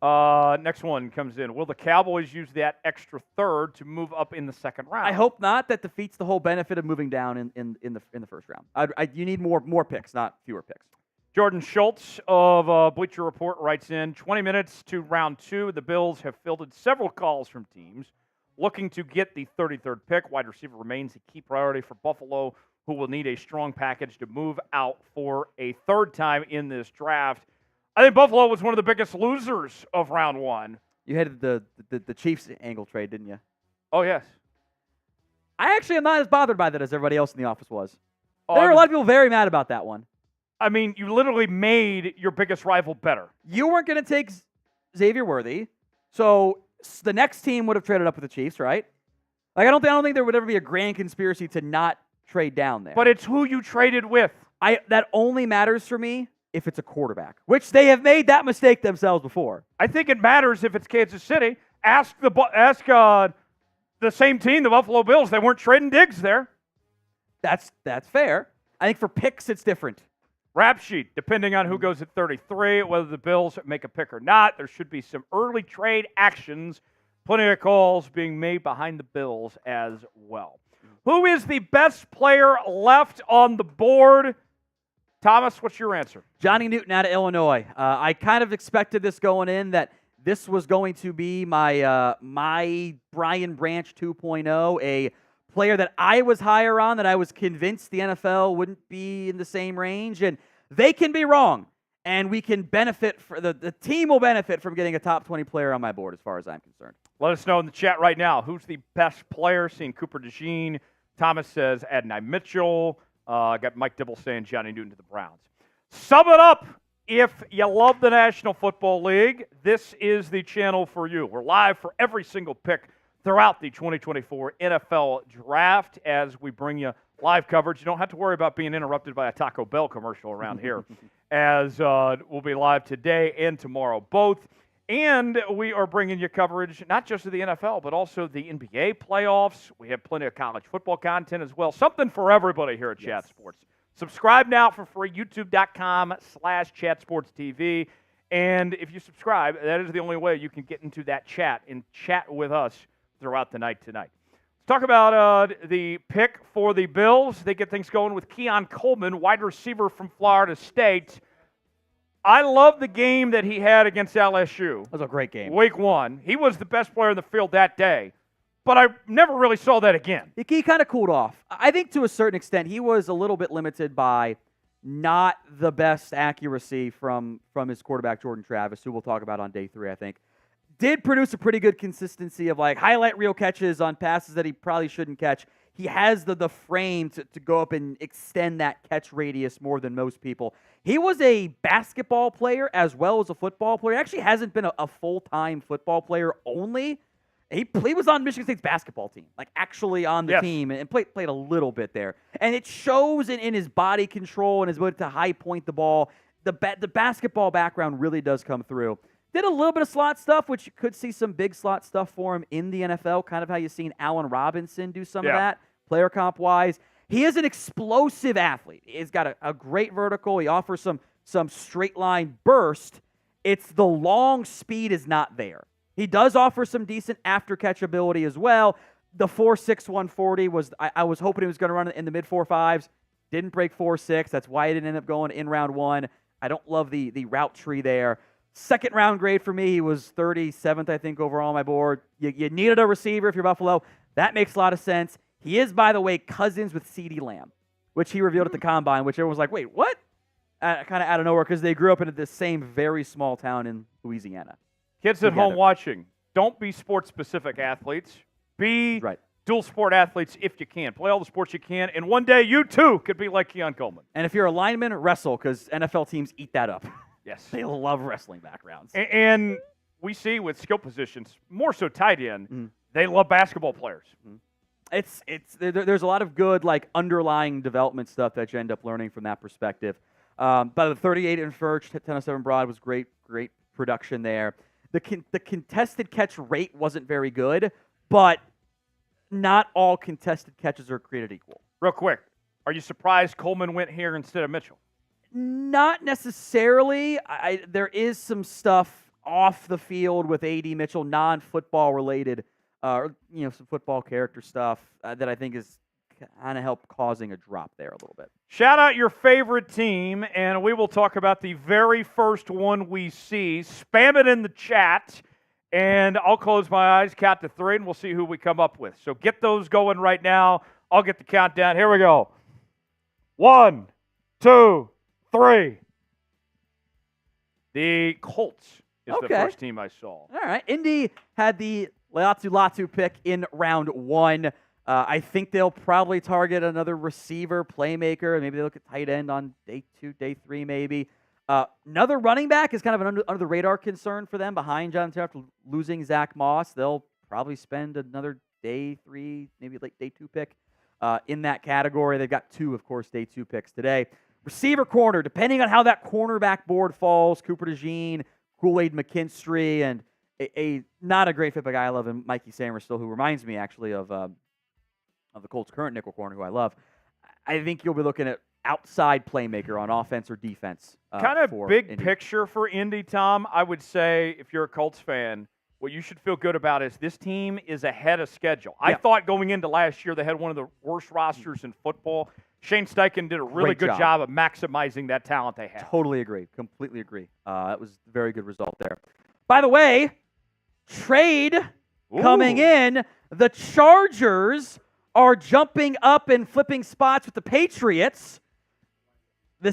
Next one comes in. Will the Cowboys use that extra third to move up in the second round? I hope not. That defeats the whole benefit of moving down in the first round. You need more picks, not fewer picks. Jordan Schultz of Bleacher Report writes in, 20 minutes to round 2. The Bills have fielded several calls from teams looking to get the 33rd pick. Wide receiver remains a key priority for Buffalo, who will need a strong package to move out for a third time in this draft. I think Buffalo was one of the biggest losers of round 1. You hated the Chiefs angle trade, didn't you? Oh, yes. I actually am not as bothered by that as everybody else in the office was. Oh, There were a lot of people very mad about that one. I mean, you literally made your biggest rival better. You weren't going to take Xavier Worthy, so the next team would have traded up with the Chiefs, right? Like I don't think there would ever be a grand conspiracy to not trade down there. But it's who you traded with. That only matters for me if it's a quarterback, which they have made that mistake themselves before. I think it matters if it's Kansas City. Ask the same team, the Buffalo Bills. They weren't trading Diggs there. That's fair. I think for picks, it's different. Rap sheet, depending on who goes at 33, whether the Bills make a pick or not, there should be some early trade actions. Plenty of calls being made behind the Bills as well. Who is the best player left on the board? Thomas, what's your answer? Johnny Newton out of Illinois. I kind of expected this going in, that this was going to be my Brian Branch 2.0, a player that I was higher on, that I was convinced the NFL wouldn't be in the same range. And they can be wrong. And we can benefit, the team will benefit from getting a top 20 player on my board as far as I'm concerned. Let us know in the chat right now. Who's the best player? Seeing Cooper DeJean. Thomas says Adonai Mitchell. Got Mike Dibble saying Johnny Newton to the Browns. Sum it up. If you love the National Football League, this is the channel for you. We're live for every single pick throughout the 2024 NFL Draft as we bring you live coverage. You don't have to worry about being interrupted by a Taco Bell commercial around here, as we'll be live today and tomorrow both. And we are bringing you coverage not just of the NFL, but also the NBA playoffs. We have plenty of college football content as well. Something for everybody here at Chat Sports. Subscribe now for free, youtube.com/ChatSportsTV. And if you subscribe, that is the only way you can get into that chat and chat with us throughout the night tonight. Let's talk about the pick for the Bills. They get things going with Keon Coleman, wide receiver from Florida State. I love the game that he had against LSU. That was a great game. Week 1. He was the best player in the field that day, but I never really saw that again. He kind of cooled off. I think to a certain extent he was a little bit limited by not the best accuracy from his quarterback, Jordan Travis, who we'll talk about on day 3, I think. Did produce a pretty good consistency of like highlight reel catches on passes that he probably shouldn't catch. He has the frame to go up and extend that catch radius more than most people. He was a basketball player as well as a football player. He actually hasn't been a full-time football player only. He was on Michigan State's basketball team, like actually on the team, and played a little bit there. And it shows in his body control and his ability to high point the ball. The basketball background really does come through. Did a little bit of slot stuff, which you could see some big slot stuff for him in the NFL, kind of how you've seen Allen Robinson do some of that, player comp-wise. He is an explosive athlete. He's got a great vertical. He offers some straight-line burst. It's the long speed is not there. He does offer some decent after-catch ability as well. The 4.6 140 was, I was hoping he was going to run in the mid-4.5s. Didn't break 4.6. That's why he didn't end up going in round 1. I don't love the route tree there. Second round grade for me, he was 37th, I think, overall on my board. You needed a receiver if you're Buffalo. That makes a lot of sense. He is, by the way, cousins with CeeDee Lamb, which he revealed at the Combine, which everyone was like, wait, what? Kind of out of nowhere because they grew up in the same very small town in Louisiana. Kids at home watching, don't be sports-specific athletes. Be dual sport athletes if you can. Play all the sports you can, and one day you, too, could be like Keon Coleman. And if you're a lineman, wrestle because NFL teams eat that up. Yes. They love wrestling backgrounds. And we see with skill positions, more so tight end, they love basketball players. There's a lot of good like underlying development stuff that you end up learning from that perspective. But the 38 in Furch, 10.07 broad was great production there. The contested catch rate wasn't very good, but not all contested catches are created equal. Real quick, are you surprised Coleman went here instead of Mitchell? Not necessarily. There is some stuff off the field with A.D. Mitchell, non-football related, some football character stuff that I think is kind of help causing a drop there a little bit. Shout out your favorite team, and we will talk about the very first one we see. Spam it in the chat, and I'll close my eyes, count to 3, and we'll see who we come up with. So get those going right now. I'll get the countdown. Here we go. 1, 2, 3. The Colts is the first team I saw. All right. Indy had the Latu pick in round 1. I think they'll probably target another receiver, playmaker. Maybe they look at tight end on day 2, day 3 maybe. Another running back is kind of an under-the-radar concern for them behind Jonathan after losing Zach Moss. They'll probably spend another day 3, maybe late day 2 pick in that category. They've got 2, of course, day 2 picks today. Receiver corner, depending on how that cornerback board falls, Cooper DeJean, Kool-Aid McKinstry, and a not a great fit, but guy I love, and Mikey Samerstill, who reminds me actually of the Colts' current nickel corner, who I love. I think you'll be looking at outside playmaker on offense or defense. Kind of big Indy. picture for Indy, Tom. I would say if you're a Colts fan, what you should feel good about is this team is ahead of schedule. Yeah. I thought going into last year they had one of the worst rosters in football. Shane Steichen did a really good job of maximizing that talent they had. Totally agree. Completely agree. That was a very good result there. By the way, trade coming in. The Chargers are jumping up and flipping spots with the Patriots.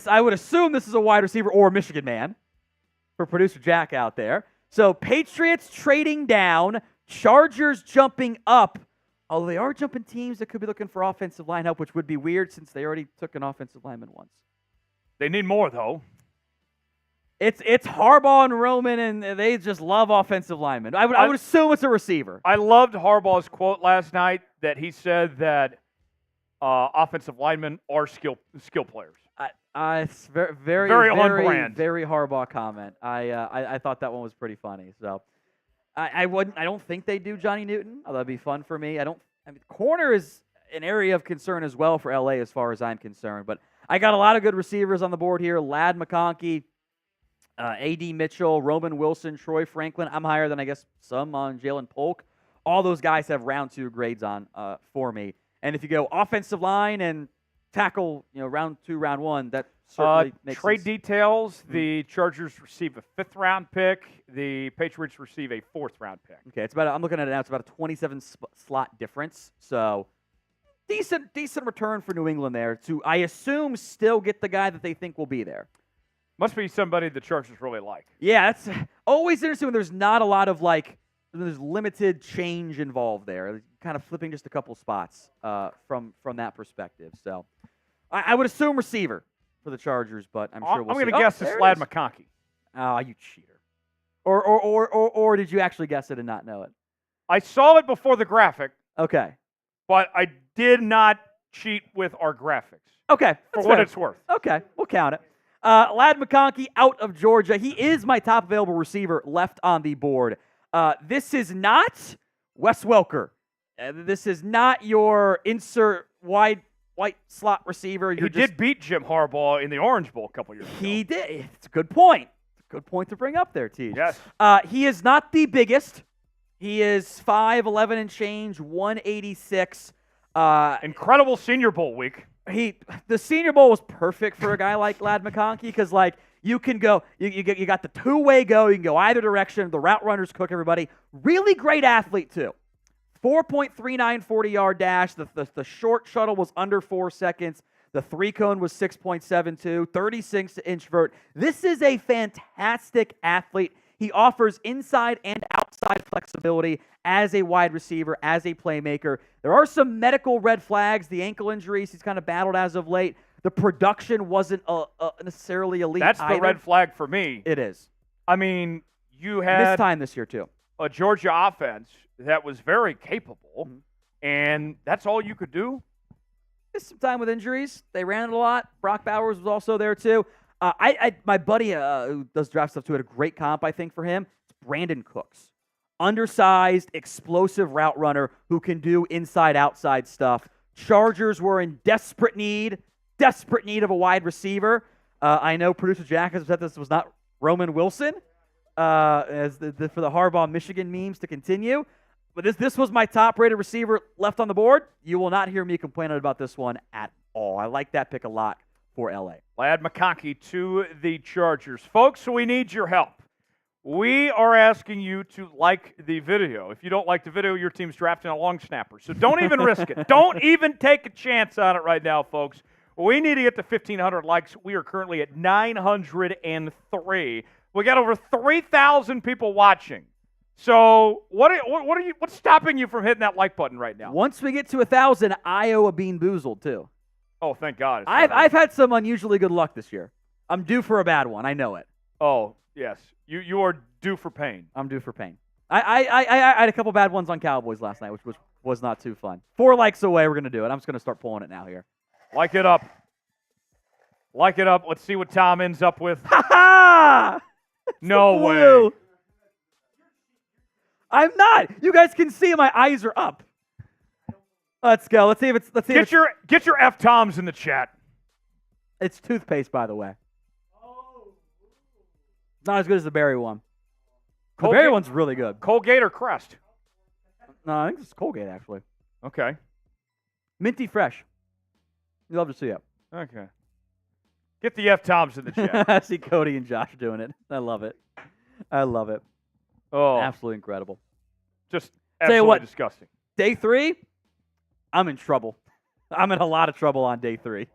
I would assume this is a wide receiver or a Michigan man for producer Jack out there. So Patriots trading down, Chargers jumping up. Although they are jumping teams that could be looking for offensive line help, which would be weird since they already took an offensive lineman once. They need more, though. It's Harbaugh and Roman, and they just love offensive linemen. I would assume it's a receiver. I loved Harbaugh's quote last night that he said that offensive linemen are skill players. It's very on brand. Very Harbaugh comment. I thought that one was pretty funny. So I don't think they do Johnny Newton. Although that'd be fun for me. Corner is an area of concern as well for LA as far as I'm concerned. But I got a lot of good receivers on the board here. Ladd McConkey, A.D. Mitchell, Roman Wilson, Troy Franklin. I'm higher than I guess some on Jalen Polk. all those guys have round 2 grades on for me. And if you go offensive line and tackle, round 2, round 1, that certainly makes trade sense. details, the Chargers receive a 5th-round pick. The Patriots receive a 4th-round pick. Okay, I'm looking at it now. It's about a 27 slot difference. So decent return for New England there to, I assume, still get the guy that they think will be there. Must be somebody the Chargers really like. Yeah, it's always interesting when there's not a lot of there's limited change involved there. Kind of flipping just a couple spots from that perspective. So I would assume receiver for the Chargers, but I'm sure we'll see. I'm going to guess it's Slad McConkey. Oh, you cheater. Or did you actually guess it and not know it? I saw it before the graphic, Okay. but I did not cheat with our graphics. Okay. For that's what fair. it's worth. Okay, we'll count it. Lad McConkey out of Georgia. He is my top available receiver left on the board. This is not Wes Welker. This is not your insert white slot receiver. He did beat Jim Harbaugh in the Orange Bowl a couple years ago. He did. It's a good point. It's a good point to bring up there, T. Yes. He is not the biggest. He is 5'11" and change, 186. Incredible Senior Bowl week. The Senior Bowl was perfect for a guy like Lad McConkey because, you can go, you got the two-way go. You can go either direction. The route runners cook everybody. Really great athlete, too. 4.39 40-yard dash. The short shuttle was under 4 seconds. The 3-cone was 6.72, 36-inch vert. This is a fantastic athlete. He offers inside and outside flexibility as a wide receiver, as a playmaker. There are some medical red flags, the ankle injuries he's kind of battled as of late. The production wasn't necessarily elite That's either. the red flag for me. It is. I mean, you This had time this year, too. a Georgia offense that was very capable, and that's all you could do? Missed some time with injuries. They ran it a lot. Brock Bowers was also there, too. My buddy who does draft stuff, too, had a great comp, I think, for him. It's Brandon Cooks. Undersized, explosive route runner who can do inside-outside stuff. Chargers were in desperate need of a wide receiver. I know producer Jack has said this was not Roman Wilson as for the Harbaugh Michigan memes to continue. But this was my top-rated receiver left on the board. You will not hear me complaining about this one at all. I like that pick a lot for LA. Lad McConkey to the Chargers. Folks, we need your help. We are asking you to like the video. If you don't like the video, your team's drafting a long snapper. So don't even risk it. Don't even take a chance on it right now, folks. We need to get to 1,500 likes. We are currently at 903. We got over 3,000 people watching. So what's stopping you from hitting that like button right now? Once we get to 1,000, I owe a Bean Boozled, too. Oh, thank God. I've had some unusually good luck this year. I'm due for a bad one. I know it. Oh, yes. You are due for pain. I'm due for pain. I had a couple bad ones on Cowboys last night, which was not too fun. 4 likes away, we're going to do it. I'm just going to start pulling it now here. Like it up. Like it up. Let's see what Tom ends up with. Ha-ha! No way. I'm not. You guys can see my eyes are up. Let's go. Let's see if it's. Get your F Toms in the chat. It's toothpaste, by the way. Not as good as the berry one. The berry one's really good. Colgate or Crest? No, I think it's Colgate actually. Okay. Minty fresh. You love to see it. Okay. Get the F Toms in the chat. I see Cody and Josh doing it. I love it. I love it. Oh, Absolutely incredible. just Tell you absolutely what. disgusting. Day 3, I'm in trouble. I'm in a lot of trouble on day 3.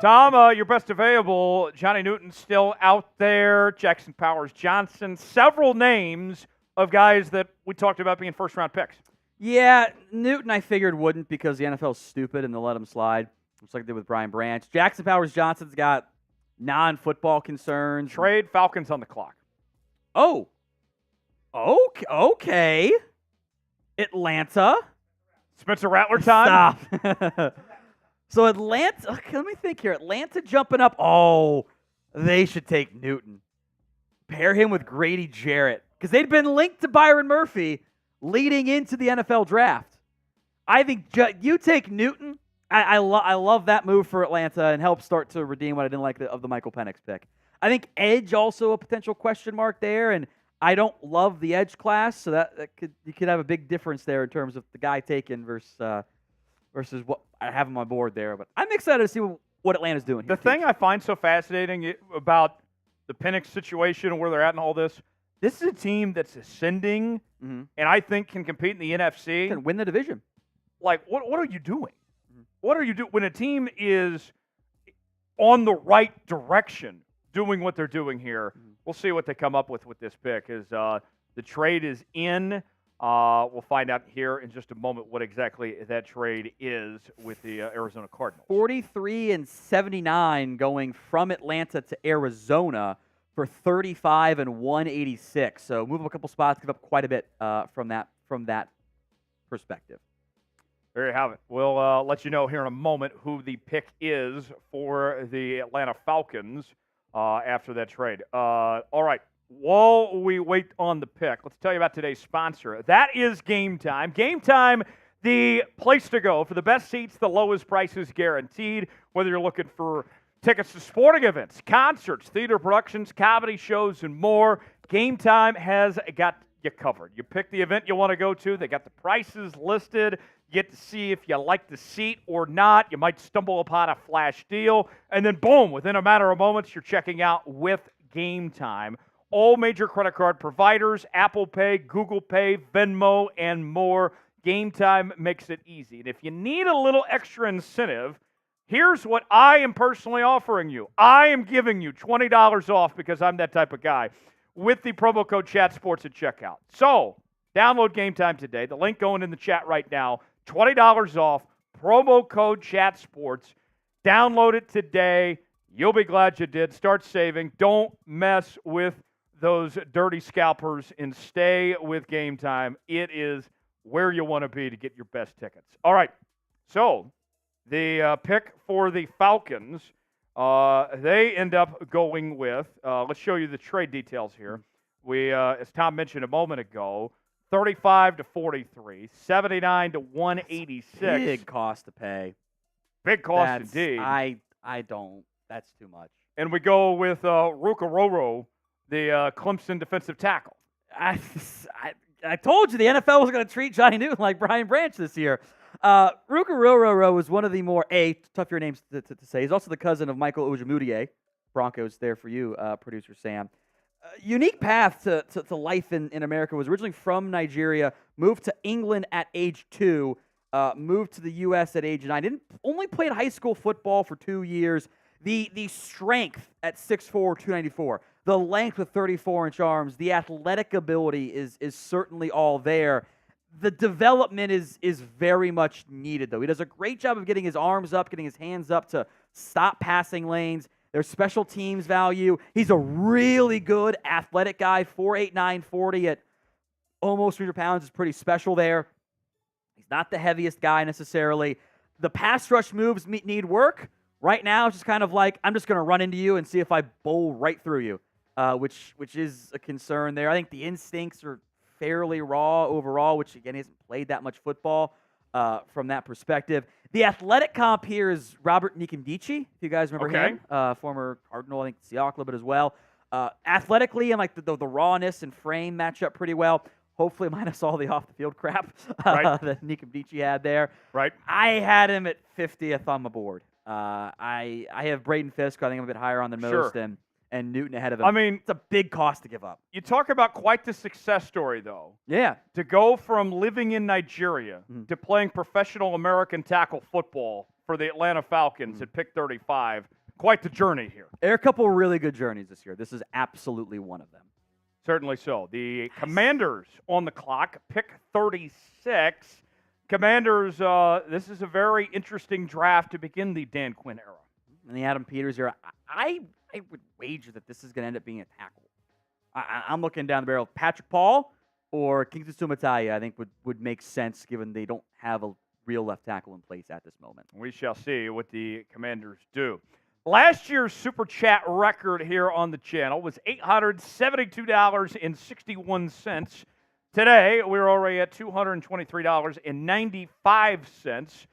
Tom, your best available. Johnny Newton's still out there. Jackson Powers Johnson. Several names of guys that we talked about being first-round picks. Yeah, Newton I figured wouldn't because the NFL's stupid and they'll let him slide. Just like they did with Brian Branch. Jackson Powers Johnson's got non-football concerns. Trade Falcons on the clock. Oh. Okay. Atlanta. Spencer Rattler time. Stop. So Atlanta, okay, let me think here. Atlanta jumping up. Oh, they should take Newton. Pair him with Grady Jarrett because they'd been linked to Byron Murphy leading into the NFL draft. I think you take Newton. I love that move for Atlanta and help start to redeem what I didn't like of the Michael Penix pick. I think edge also a potential question mark there, and I don't love the edge class, so you could have a big difference there in terms of the guy taken versus what I have on my board there. But I'm excited to see what Atlanta's doing. The thing I find so fascinating about the Penix situation and where they're at in all this is a team that's ascending and I think can compete in the NFC. Can win the division. Like, what are you doing? What are you doing when a team is on the right direction doing what they're doing here? We'll see what they come up with this pick. The trade is in. We'll find out here in just a moment what exactly that trade is with the Arizona Cardinals. 43-79 going from Atlanta to Arizona for 35 and 186. So move up a couple spots, give up quite a bit from that perspective. There you have it. We'll let you know here in a moment who the pick is for the Atlanta Falcons after that trade. All right. While we wait on the pick, let's tell you about today's sponsor. That is Game Time. Game Time, the place to go for the best seats, the lowest prices guaranteed. Whether you're looking for tickets to sporting events, concerts, theater productions, comedy shows, and more, Game Time has got you covered. You pick the event you want to go to. They got the prices listed. You get to see if you like the seat or not. You might stumble upon a flash deal. And then, boom, within a matter of moments, you're checking out with Game Time. All major credit card providers, Apple Pay, Google Pay, Venmo, and more. Game Time makes it easy. And if you need a little extra incentive, here's what I am personally offering you. I am giving you $20 off because I'm that type of guy with the promo code ChatSports at checkout. So, download Game Time today. The link going in the chat right now. $20 off. Promo code ChatSports. Download it today. You'll be glad you did. Start saving. Don't mess with those dirty scalpers and stay with Game Time. It is where you want to be to get your best tickets. All right. So, the pick for the Falcons, they end up going with, let's show you the trade details here. We, as Tom mentioned a moment ago, 35-43, 79-186. Big cost to pay. Big cost indeed. I don't. That's too much. And we go with Rukaroro, the Clemson defensive tackle. I told you the NFL was going to treat Johnny Newton like Brian Branch this year. Rukaroro was one of the more tougher names to say. He's also the cousin of Michael Ojemudia. Broncos there for you, producer Sam. Unique path to life in America. Was originally from Nigeria, moved to England at age 2, moved to the U.S. at age 9. Only played high school football for 2 years. The strength at 6'4", 294, the length with 34-inch arms, the athletic ability is certainly all there. The development is very much needed, though. He does a great job of getting his arms up, getting his hands up to stop passing lanes. There's special teams value. He's a really good athletic guy, 4'8", 940 at almost 300 pounds is pretty special there. He's not the heaviest guy necessarily. The pass rush moves need work. Right now, it's just kind of like, I'm just going to run into you and see if I bowl right through you, which is a concern there. I think the instincts are fairly raw overall, which, again, he hasn't played that much football from that perspective. The athletic comp here is Robert Nkemdiche, if you guys remember him, former Cardinal, I think Seahawks a little bit as well. Athletically and like the rawness and frame match up pretty well. Hopefully minus all the off-the-field crap that Nkemdiche had there. Right. I had him at 50th on my board. I have Braden Fisk. I think I'm a bit higher on than most, and Newton ahead of him. I mean, it's a big cost to give up. You talk about quite the success story, though. Yeah. To go from living in Nigeria to playing professional American tackle football for the Atlanta Falcons at pick 35, quite the journey here. There are a couple of really good journeys this year. This is absolutely one of them. Certainly so. The Commanders on the clock, pick 36. Commanders, this is a very interesting draft to begin the Dan Quinn era. In the Adam Peters era, I would wager that this is going to end up being a tackle. I'm looking down the barrel. Patrick Paul or Kingston Sumataya, I think, would make sense given they don't have a real left tackle in place at this moment. We shall see what the Commanders do. Last year's Super Chat record here on the channel was $872.61. Today, we're already at $223.95.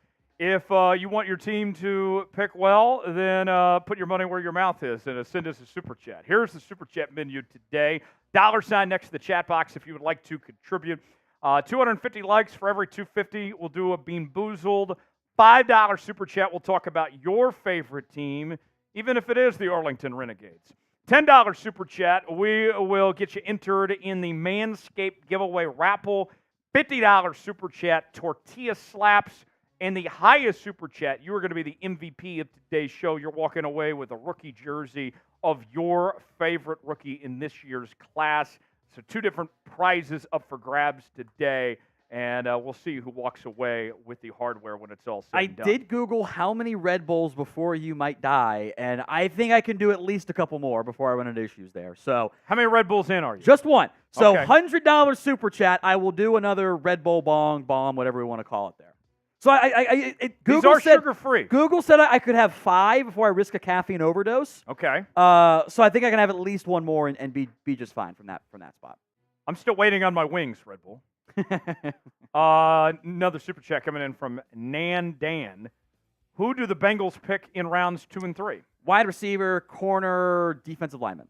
If you want your team to pick well, then put your money where your mouth is and send us a Super Chat. Here's the Super Chat menu today. $ next to the chat box if you would like to contribute. 250 likes for every 250. We'll do a Bean Boozled. $5 Super Chat. We'll talk about your favorite team, even if it is the Arlington Renegades. $10 Super Chat. We will get you entered in the Manscaped giveaway raffle. $50 Super Chat. Tortilla slaps. And the highest Super Chat, you are going to be the MVP of today's show. You're walking away with a rookie jersey of your favorite rookie in this year's class. So 2 different prizes up for grabs today, and we'll see who walks away with the hardware when it's all said and done. I did Google how many Red Bulls before you might die, and I think I can do at least a couple more before I run into issues there. So how many Red Bulls in are you? Just one. So okay. $100 Super Chat, I will do another Red Bull bomb, whatever we want to call it there. So These are sugar-free. Google said I could have 5 before I risk a caffeine overdose. Okay. So I think I can have at least one more and be just fine from that spot. I'm still waiting on my wings, Red Bull. Another Super Chat coming in from Nan Dan. Who do the Bengals pick in rounds 2 and 3? Wide receiver, corner, defensive lineman.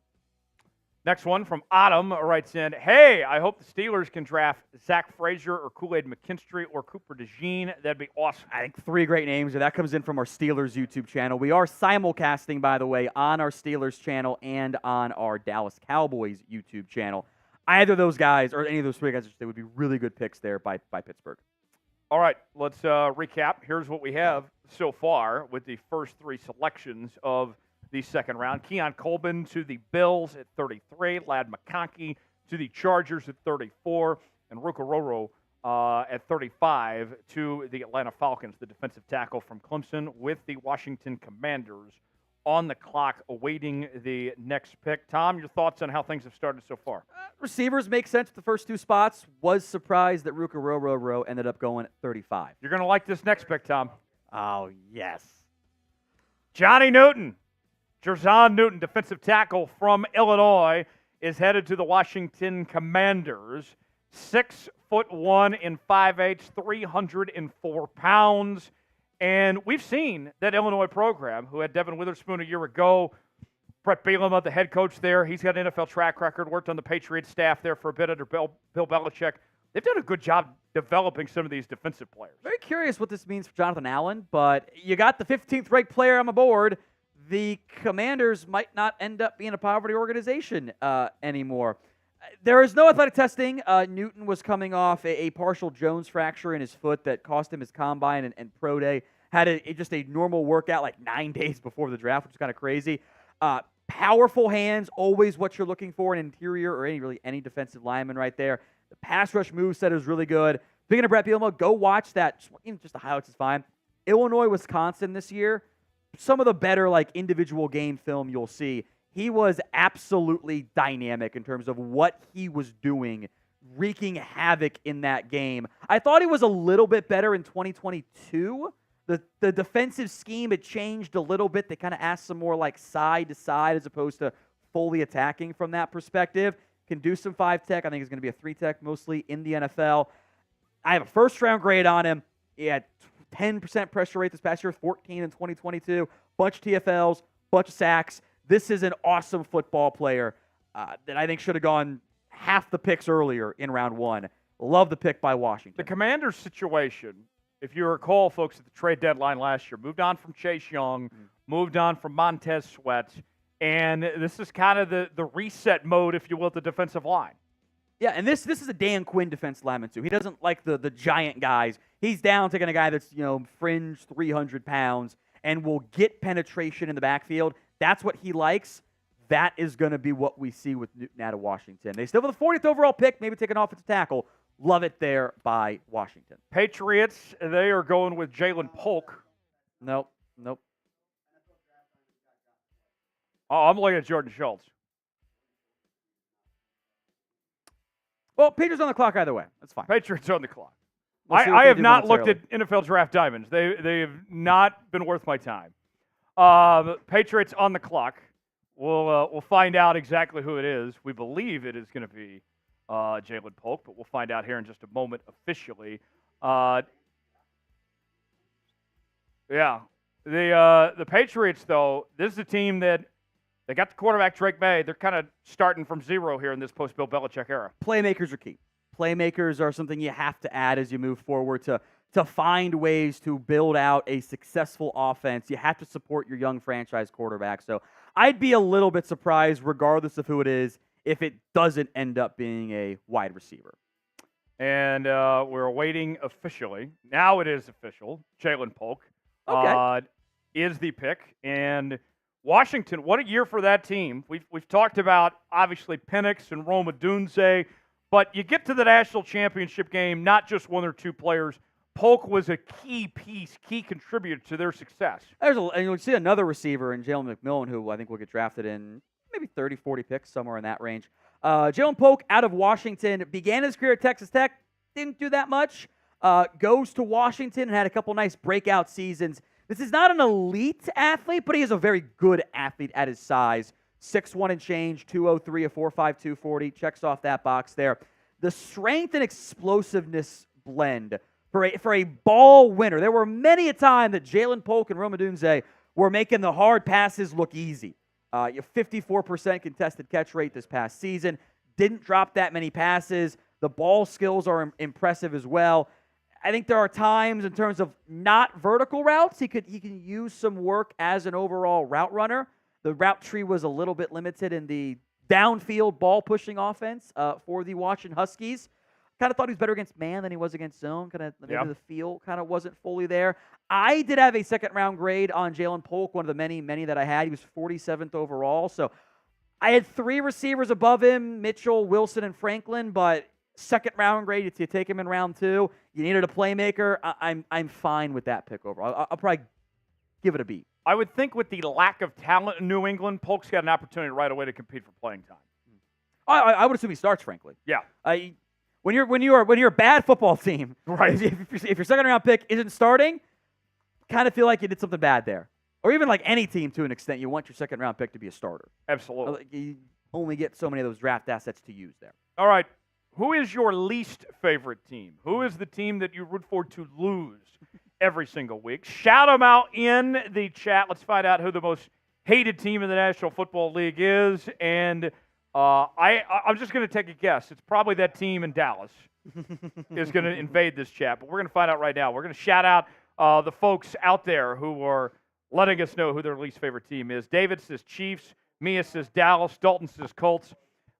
Next one from Autumn writes in, hey, I hope the Steelers can draft Zach Frazier or Kool-Aid McKinstry or Cooper DeJean. That'd be awesome. I think 3 great names. That comes in from our Steelers YouTube channel. We are simulcasting, by the way, on our Steelers channel and on our Dallas Cowboys YouTube channel. Either of those guys, or any of those 3 guys, they would be really good picks there by Pittsburgh. All right, let's recap. Here's what we have so far with the first 3 selections of the second round. Keon Colbin to the Bills at 33, Ladd McConkey to the Chargers at 34, and Rukaroro at 35 to the Atlanta Falcons, the defensive tackle from Clemson, with the Washington Commanders on the clock awaiting the next pick. Tom, your thoughts on how things have started so far? Receivers make sense at the first 2 spots. Was surprised that Rukaroro ended up going at 35. You're going to like this next pick, Tom. Oh, yes. Johnny Newton. Jerzon Newton, defensive tackle from Illinois, is headed to the Washington Commanders. 6'1" and 5'8", 304 pounds. And we've seen that Illinois program, who had Devin Witherspoon a year ago, Brett Bielema, the head coach there, he's got an NFL track record, worked on the Patriots staff there for a bit under Bill Belichick. They've done a good job developing some of these defensive players. Very curious what this means for Jonathan Allen, but you got the 15th ranked player on the board. The Commanders might not end up being a poverty organization anymore. There is no athletic testing. Newton was coming off a partial Jones fracture in his foot that cost him his combine and pro day. Had just a normal workout like 9 days before the draft, which is kind of crazy. Powerful hands, always what you're looking for in interior or any defensive lineman right there. The pass rush moveset is really good. Speaking of Brett Bielema, go watch that. Just the highlights is fine. Illinois, Wisconsin this year. Some of the better individual game film you'll see. He was absolutely dynamic in terms of what he was doing, wreaking havoc in that game. I thought he was a little bit better in 2022. The defensive scheme had changed a little bit. They kind of asked some more side to side as opposed to fully attacking from that perspective. Can do some 5-tech. I think he's going to be a 3-tech mostly in the NFL. I have a first-round grade on him. He had 10% pressure rate this past year, 14 in 2022, bunch of TFLs, bunch of sacks. This is an awesome football player that I think should have gone half the picks earlier in round 1. Love the pick by Washington. The Commanders' situation, if you recall, folks, at the trade deadline last year, moved on from Chase Young, moved on from Montez Sweat, and this is kind of the reset mode, if you will, at the defensive line. Yeah, and this is a Dan Quinn defensive lineman, too. He doesn't like the giant guys. He's down taking a guy that's, fringe 300 pounds and will get penetration in the backfield. That's what he likes. That is going to be what we see with Newton out of Washington. They still have the 40th overall pick, maybe take an offensive tackle. Love it there by Washington. Patriots, they are going with Jalen Polk. Nope. Oh, I'm looking at Jordan Schultz. Well, Patriots on the clock either way. That's fine. Patriots on the clock. I have not looked at NFL Draft Diamonds. They have not been worth my time. Patriots on the clock. We'll find out exactly who it is. We believe it is going to be Jalen Polk, but we'll find out here in just a moment officially. Yeah. The Patriots, though, this is a team that they got the quarterback Drake May. They're kind of starting from zero here in this post-Bill Belichick era. Playmakers are key. Playmakers are something you have to add as you move forward to find ways to build out a successful offense. You have to support your young franchise quarterback. So I'd be a little bit surprised, regardless of who it is, if it doesn't end up being a wide receiver. And we're awaiting officially. Now it is official. Jalen Polk is the pick. And Washington, what a year for that team. We've talked about, obviously, Penix and Rome Odunze, but you get to the national championship game, not just one or two players. Polk was a key piece, key contributor to their success. And you'll see another receiver in Jalen McMillan, who I think will get drafted in maybe 30, 40 picks, somewhere in that range. Jalen Polk out of Washington, began his career at Texas Tech, didn't do that much, goes to Washington and had a couple nice breakout seasons. This is not an elite athlete, but he is a very good athlete at his size. 6'1" and change, 203, a 4.5, 240, checks off that box there. The strength and explosiveness blend for a ball winner. There were many a time that Jalen Polk and Rome Odunze were making the hard passes look easy. 54% contested catch rate this past season. Didn't drop that many passes. The ball skills are impressive as well. I think there are times in terms of not vertical routes, he can use some work as an overall route runner. The route tree was a little bit limited in the downfield ball pushing offense for the Washington Huskies. Kind of thought he was better against man than he was against zone. Kind of maybe the feel kind of wasn't fully there. I did have a second-round grade on Jalen Polk, one of the many that I had. He was 47th overall. So I had three receivers above him, Mitchell, Wilson, and Franklin, but second-round grade, if you take him in round 2, you needed a playmaker. I'm fine with that pick overall. I'll probably give it a B. I would think with the lack of talent in New England, Polk's got an opportunity right away to compete for playing time. I would assume he starts, frankly. Yeah. When you're a bad football team, right? If your second round pick isn't starting, kind of feel like you did something bad there. Or even like any team to an extent, you want your second round pick to be a starter. Absolutely. You only get so many of those draft assets to use there. All right. Who is your least favorite team? Who is the team that you root for to lose every single week? Shout them out in the chat. Let's find out who the most hated team in the National Football League is. And I'm just going to take a guess. It's probably that team in Dallas is going to invade this chat. But we're going to find out right now. We're going to shout out the folks out there who are letting us know who their least favorite team is. David says Chiefs. Mia says Dallas. Dalton says Colts.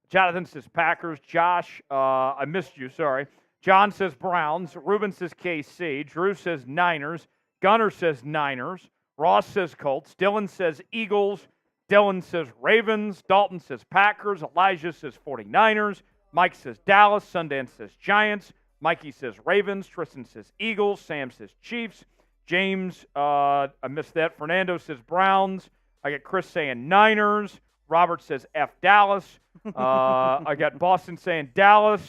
Jonathan says Packers. Josh, I missed you, sorry. John says Browns. Ruben says KC. Drew says Niners. Gunner says Niners. Ross says Colts. Dylan says Eagles. Dylan says Ravens. Dalton says Packers. Elijah says 49ers. Mike says Dallas. Sundance says Giants. Mikey says Ravens. Tristan says Eagles. Sam says Chiefs. James, I missed that. Fernando says Browns. I get Chris saying Niners. Robert says F Dallas. I got Boston saying Dallas.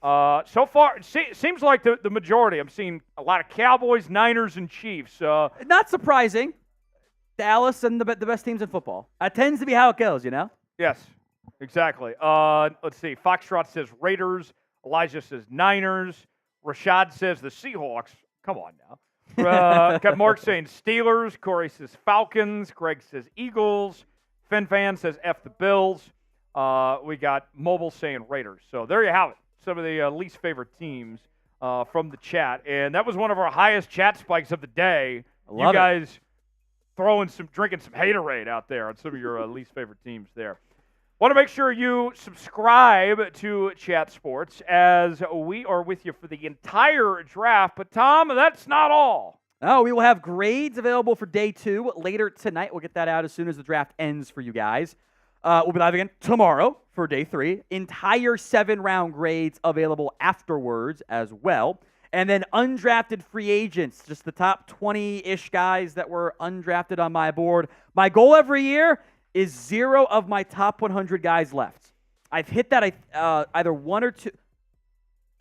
So far, it seems like the majority. I'm seeing a lot of Cowboys, Niners, and Chiefs. Not surprising. Dallas and the best teams in football. That tends to be how it goes, you know? Yes, exactly. Let's see. Foxtrot says Raiders. Elijah says Niners. Rashad says the Seahawks. Come on now. Got Mark saying Steelers. Corey says Falcons. Greg says Eagles. FinFan says F the Bills. We got Mobile saying Raiders. So there you have it. Some of the least favorite teams from the chat. And that was one of our highest chat spikes of the day. You guys drinking some haterade out there on some of your least favorite teams there. Want to make sure you subscribe to Chat Sports as we are with you for the entire draft. But, Tom, that's not all. Oh, we will have grades available for day 2 later tonight. We'll get that out as soon as the draft ends for you guys. We'll be live again tomorrow for day 3. Entire 7-round grades available afterwards as well. And then undrafted free agents, just the top 20-ish guys that were undrafted on my board. My goal every year is 0 of my top 100 guys left. I've hit that either 1 or 2.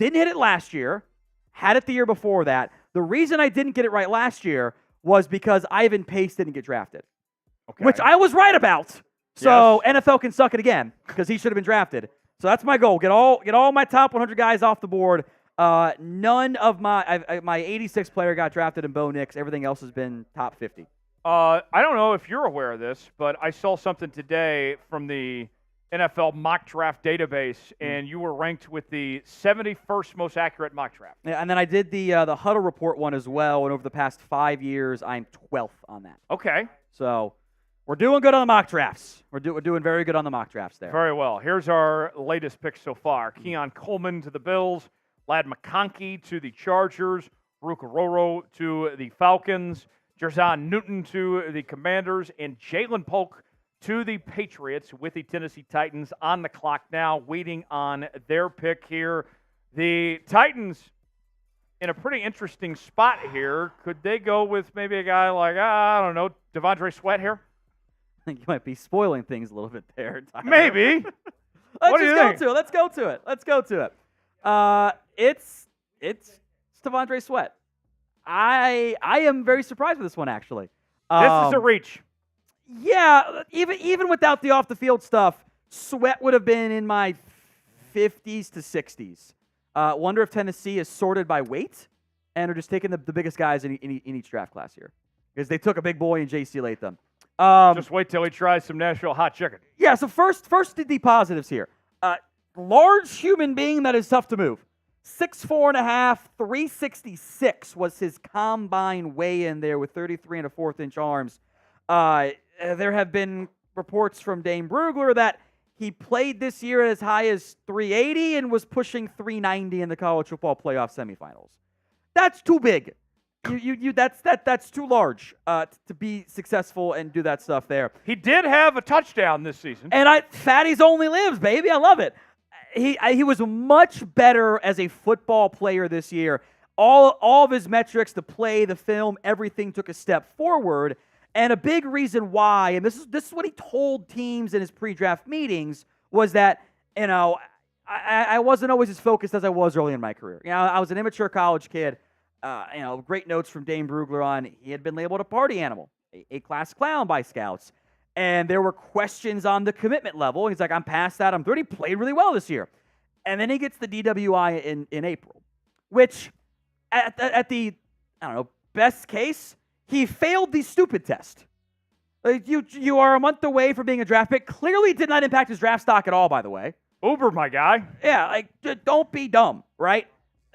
Didn't hit it last year. Had it the year before that. The reason I didn't get it right last year was because Ivan Pace didn't get drafted, which I was right about. So NFL can suck it again because he should have been drafted. So that's my goal. Get all my top 100 guys off the board. None of my 86 player got drafted in Bo Nix. Everything else has been top 50. I don't know if you're aware of this, but I saw something today from the NFL mock draft database, and you were ranked with the 71st most accurate mock draft. Yeah, and then I did the Huddle Report one as well, and over the past 5 years, I'm 12th on that. Okay. So we're doing good on the mock drafts. We're doing very good on the mock drafts there. Very well. Here's our latest pick so far. Keon Coleman to the Bills, Lad McConkey to the Chargers, Rukaroro to the Falcons, Jerzon Newton to the Commanders, and Jalen Polk to the Patriots with the Tennessee Titans on the clock now, waiting on their pick here. The Titans in a pretty interesting spot here. Could they go with maybe a guy like, I don't know, Devondre Sweat here? I think you might be spoiling things a little bit there, Tyler. Maybe. What do you think? Let's go to it. It's Devondre Sweat. I am very surprised with this one, actually. This is a reach. Yeah, even without the off the field stuff, Sweat would have been in my 50s to 60s. Wonder if Tennessee is sorted by weight and are just taking the biggest guys in each draft class here, because they took a big boy in J.C. Latham. Just wait till he tries some Nashville hot chicken. Yeah. So first the positives here. Large human being that is tough to move. 6'4.5", 366 was his combine weigh-in there with 33 1/4 inch arms. There have been reports from Dane Brugler that he played this year as high as 380 and was pushing 390 in the college football playoff semifinals. That's too big. That's too large to be successful and do that stuff there. He did have a touchdown this season. And Fatty's only lives, baby. I love it. He was much better as a football player this year. All of his metrics, the play, the film, everything took a step forward. And a big reason why, and this is what he told teams in his pre-draft meetings, was that, I wasn't always as focused as I was early in my career. I was an immature college kid. Great notes from Dane Brugler on he had been labeled a party animal, a class clown by scouts. And there were questions on the commitment level. He's like, I'm past that. I'm 30. Played really well this year. And then he gets the DWI in April, which at the, best case, he failed the stupid test. Like you are a month away from being a draft pick. Clearly did not impact his draft stock at all, by the way. Uber, my guy. Yeah, don't be dumb, right?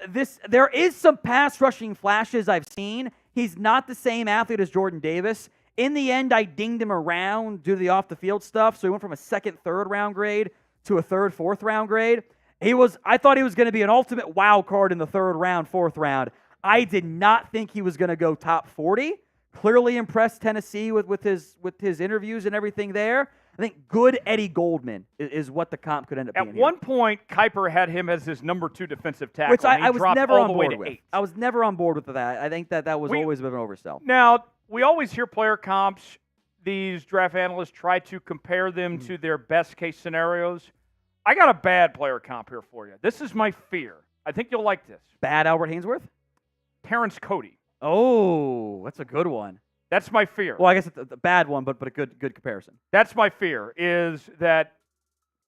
There is some pass rushing flashes I've seen. He's not the same athlete as Jordan Davis. In the end, I dinged him around due to the off-the-field stuff, so he went from a second, third round grade to a third, fourth round grade. I thought he was going to be an ultimate wild card in the third round, fourth round. I did not think he was going to go top 40. Clearly impressed Tennessee with his interviews and everything there. I think good Eddie Goldman is what the comp could end up being. At one point, Kuiper had him as his number 2 defensive tackle. Which I was never on board with. 8. I was never on board with that. I think that was always a bit of an oversell. Now, we always hear player comps. These draft analysts try to compare them to their best case scenarios. I got a bad player comp here for you. This is my fear. I think you'll like this. Bad Albert Hainsworth? Terrence Cody. Oh, that's a good one. That's my fear. Well, I guess it's a bad one, but a good comparison. That's my fear, is that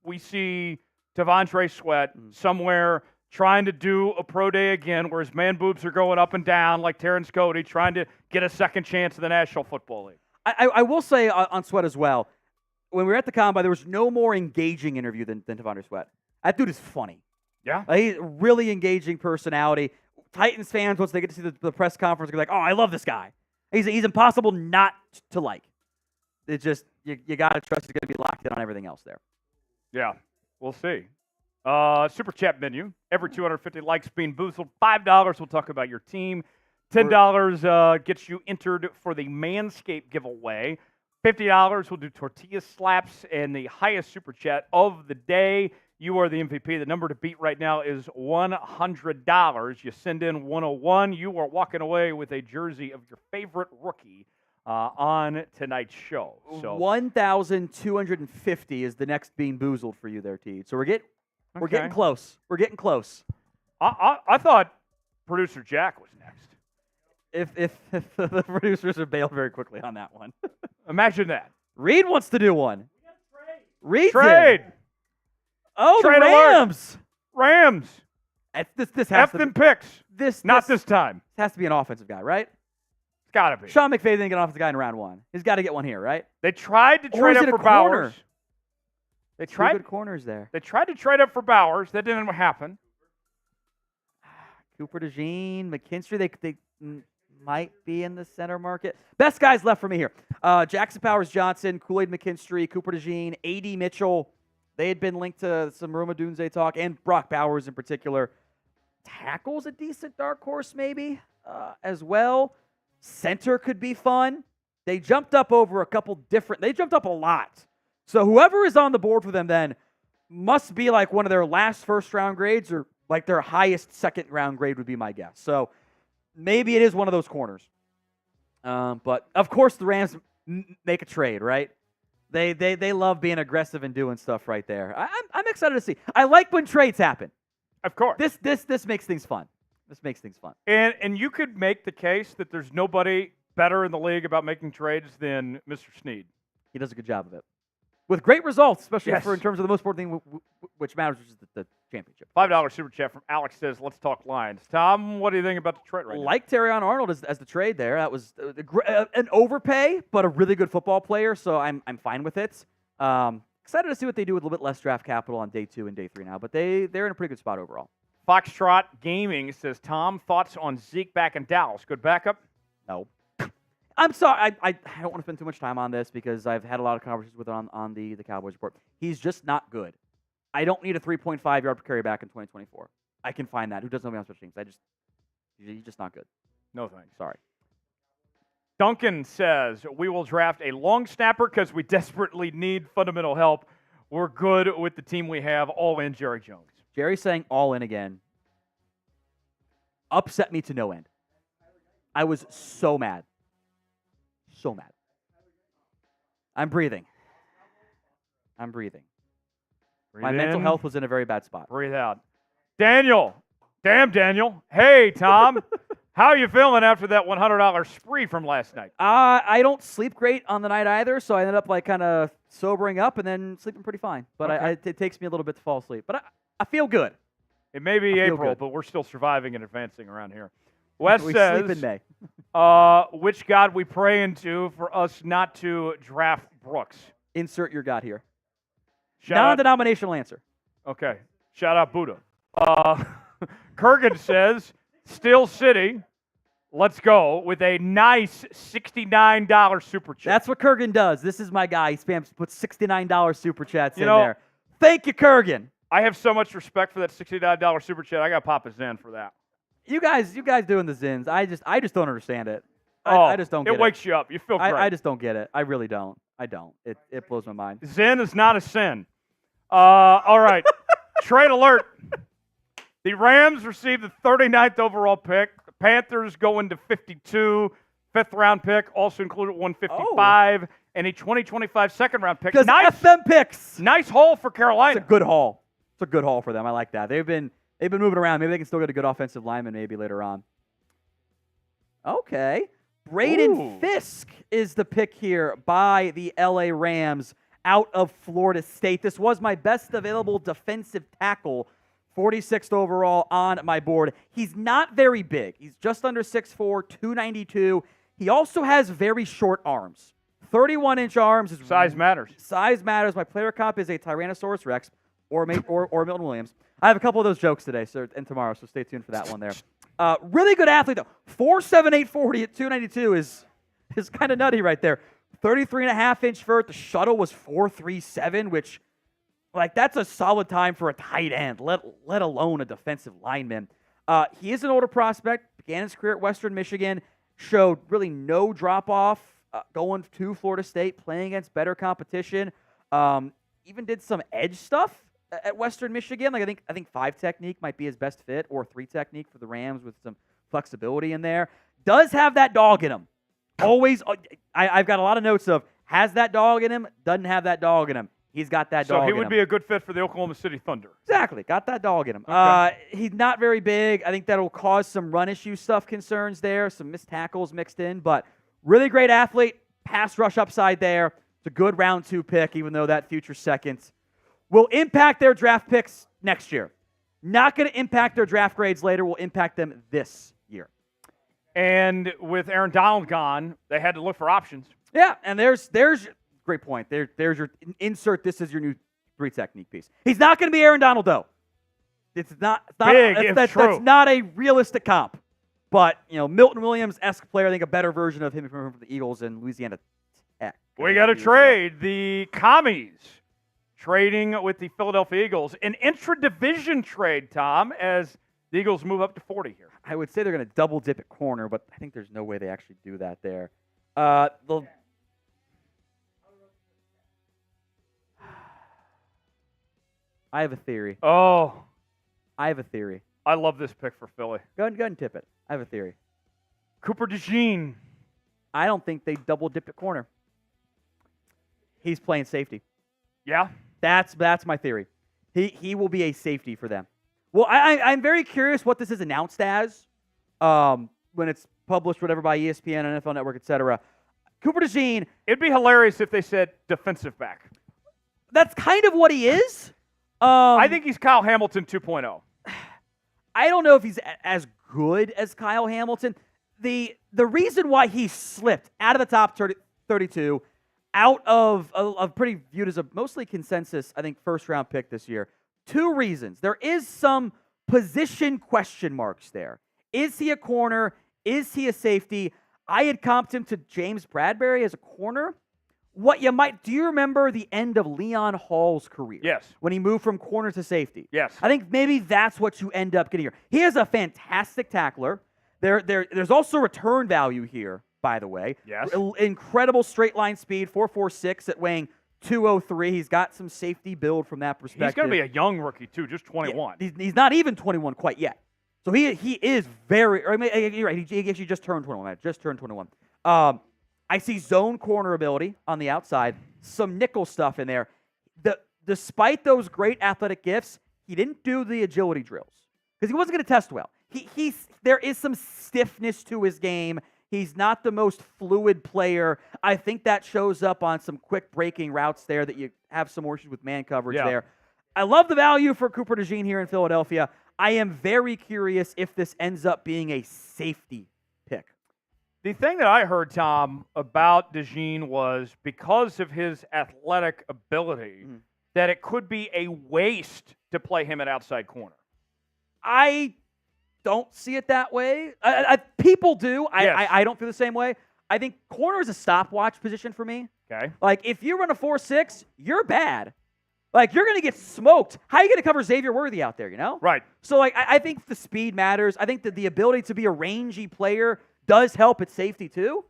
we see Devondre Sweat somewhere trying to do a pro day again where his man boobs are going up and down like Terrence Cody, trying to get a second chance in the National Football League. I will say on Sweat as well, when we were at the Combine, there was no more engaging interview than Devondre Sweat. That dude is funny. Yeah? He's a really engaging personality. Titans fans, once they get to see the press conference, are like, oh, I love this guy. He's impossible not to like. It's just, you got to trust he's going to be locked in on everything else there. Yeah, we'll see. Super chat menu. Every 250 likes being boozled. $5 will talk about your team. $10 gets you entered for the Manscaped giveaway. $50 will do tortilla slaps, and the highest super chat of the day. You are the MVP. The number to beat right now is $100. You send in 101. You are walking away with a jersey of your favorite rookie on tonight's show. So 1,250 is the next Bean Boozled for you there, Teed. So we're getting close. We're getting close. I thought producer Jack was next. If the producers are bailed very quickly on that one. Imagine that. Reed wants to do one. Reed Trade. Oh, Trade the Rams. Rams. This has F them picks. this Not this time. has to be an offensive guy, right? It's got to be. Sean McVay didn't get an offensive guy in round 1. He's got to get one here, right? They tried to Or trade is up it a for corner? Bowers. They Two tried. good corners there. They tried to trade up for Bowers. That didn't happen. Cooper DeJean, McKinstry, they might be in the center market. Best guys left for me here. Jackson Powers-Johnson, Kool-Aid McKinstry, Cooper DeJean, A.D. Mitchell. They had been linked to some Roma Dunze talk, and Brock Bowers in particular. Tackle's a decent dark horse maybe as well. Center could be fun. They jumped up over they jumped up a lot. So whoever is on the board for them then must be like one of their last first-round grades or like their highest second-round grade would be my guess. So maybe it is one of those corners. But, of course, the Rams make a trade, right? They love being aggressive and doing stuff right there. I'm excited to see. I like when trades happen. Of course. This makes things fun. This makes things fun. And you could make the case that there's nobody better in the league about making trades than Mr. Snead. He does a good job of it. With great results, especially Yes. for in terms of the most important thing which matters, which is the championship. $5 super chat from Alex says, let's talk Lions. Tom, what do you think about the trade right now? Like Terrion Arnold as the trade there. That was an overpay, but a really good football player, so I'm fine with it. Excited to see what they do with a little bit less draft capital on day 2 and day 3 now, but they're in a pretty good spot overall. Foxtrot Gaming says, Tom, thoughts on Zeke back in Dallas? Good backup? No. I'm sorry. I don't want to spend too much time on this because I've had a lot of conversations with him on the Cowboys report. He's just not good. I don't need a 3.5 yard per carry back in 2024. I can find that. Who doesn't know me on special teams? He's just not good. No thanks. Sorry. Duncan says, we will draft a long snapper because we desperately need fundamental help. We're good with the team we have, all in Jerry Jones. Jerry saying all in again upset me to no end. I was so mad. So mad. I'm breathing. Breathe My mental in, health was in a very bad spot. breathe out. Daniel. Damn, Daniel. Hey, Tom. How are you feeling after that $100 spree from last night? I don't sleep great on the night either, so I ended up like kind of sobering up and then sleeping pretty fine. But Okay. it takes me a little bit to fall asleep. But I feel good. It may be I feel April, good. but we're still surviving and advancing around here. Wes We says, sleep in May. which God we pray into for us not to draft Brooks? Insert your God here. Shout out, Non-denominational answer. okay. Shout out Buddha. Kurgan says, Steel City, let's go, with a nice $69 super chat. That's what Kurgan does. This is my guy. He puts $69 super chats You in know- there. Thank you, Kurgan. I have so much respect for that $69 super chat. I got to pop his in for that. You guys doing the Zins. I just don't understand it. I just don't get it. wakes you up. You feel great. I just don't get it. I really don't. I don't. It blows my mind. Zen is not a sin. All right. Trade alert. The Rams received the 39th overall pick. The Panthers go into 52. 5th round pick, also included 155, and a 2025 second round pick. Because Nice, F them picks. nice haul for Carolina. It's a good haul. It's a good haul for them. I like that. They've been moving around. Maybe they can still get a good offensive lineman maybe later on. Okay. Braden Ooh. Fisk is the pick here by the LA Rams out of Florida State. This was my best available defensive tackle, 46th overall on my board. He's not very big. He's just under 6'4", 292. He also has very short arms. 31-inch arms. Size matters. Size matters. My player comp is a Tyrannosaurus Rex or Milton Williams. I have a couple of those jokes today and tomorrow, so stay tuned for that one there. Really good athlete, though. 4'7", 840 at 292 is kind of nutty right there. 33.5-inch vert. The shuttle was 4.37, which, like, that's a solid time for a tight end, let alone a defensive lineman. He is an older prospect. Began his career at Western Michigan. Showed really no drop-off going to Florida State, playing against better competition. Even did some edge stuff at Western Michigan. Like I think 5 technique might be his best fit, or 3 technique for the Rams with some flexibility in there. Does have that dog in him. Always, I've got a lot of notes of has that dog in him, doesn't have that dog in him. He's got that dog in him. So he would be a good fit for the Oklahoma City Thunder. Exactly. Got that dog in him. Okay. He's not very big. I think that'll cause some run issue stuff concerns there, some missed tackles mixed in, but really great athlete, pass rush upside there. It's a good round 2 pick, even though that future second will impact their draft picks next year. Not going to impact their draft grades later. Will impact them this year. And with Aaron Donald gone, they had to look for options. Yeah, and there's great point. There's your insert. This is your new 3 technique piece. He's not going to be Aaron Donald though. It's not Big if that's true. not a realistic comp. But Milton Williams-esque player. I think a better version of him from the Eagles and Louisiana Tech. We got to trade the Commies. Trading with the Philadelphia Eagles. An intra-division trade, Tom, as the Eagles move up to 40 here. I would say they're going to double dip at corner, but I think there's no way they actually do that there. I have a theory. Oh, I have a theory. I love this pick for Philly. Go ahead and tip it. I have a theory. Cooper DeJean. I don't think they double dip at corner. He's playing safety. Yeah? That's my theory. He will be a safety for them. Well, I'm very curious what this is announced as when it's published, whatever, by ESPN, NFL Network, etc. Cooper DeJean. It'd be hilarious if they said defensive back. That's kind of what he is. I think he's Kyle Hamilton 2.0. I don't know if he's as good as Kyle Hamilton. The reason why he slipped out of the top 32, out of pretty viewed as a mostly consensus, I think, first-round pick this year. 2 reasons. There is some position question marks there. Is he a corner? Is he a safety? I had comped him to James Bradbury as a corner. Do you remember the end of Leon Hall's career? Yes. When he moved from corner to safety. Yes. I think maybe that's what you end up getting here. He is a fantastic tackler. There's also return value here, by the way. Yes. Incredible straight line speed, 4.46 at weighing 203. He's got some safety build from that perspective. He's going to be a young rookie, too, just 21. Yeah, he's not even 21 quite yet. So he is very, I mean, you're right, he actually just turned 21. Just turned 21. I see zone corner ability on the outside, some nickel stuff in there. Despite those great athletic gifts, he didn't do the agility drills because he wasn't going to test well. There is some stiffness to his game. He's not the most fluid player. I think that shows up on some quick breaking routes there that you have some more issues with man coverage there. I love the value for Cooper DeJean here in Philadelphia. I am very curious if this ends up being a safety pick. The thing that I heard, Tom, about DeJean was because of his athletic ability, that it could be a waste to play him at outside corner. I don't see it that way. People do. Yes. I don't feel the same way. I think corner is a stopwatch position for me. Okay. Like, if you run a 4.6, you're bad. Like, you're going to get smoked. How are you going to cover Xavier Worthy out there, you know? Right. So, like, I think the speed matters. I think that the ability to be a rangy player does help at safety, too.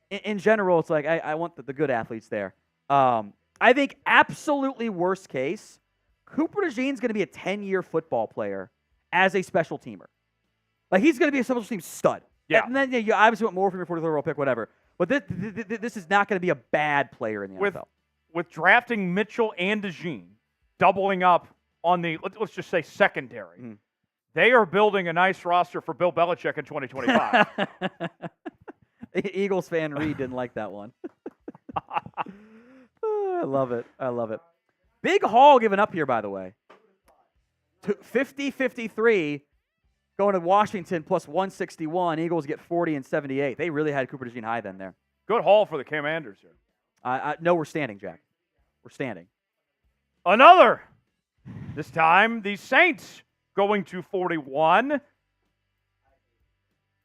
In general, it's like, I want the good athletes there. I think absolutely worst case, Cooper DeJean's going to be a 10-year football player as a special teamer. Like, he's going to be a special team stud. Yeah. And then you obviously want more from your 43rd overall pick, whatever. But this is not going to be a bad player in the NFL. With drafting Mitchell and DeJean, doubling up on the, let's just say, secondary, they are building a nice roster for Bill Belichick in 2025. Eagles fan Reed didn't like that one. I love it. I love it. Big haul given up here, by the way. 50-53 going to Washington plus 161. Eagles get 40 and 78. They really had Cooper DeJean high then there. Good haul for the Commanders here. No, we're standing, Jack. We're standing. Another. This time, the Saints going to 41.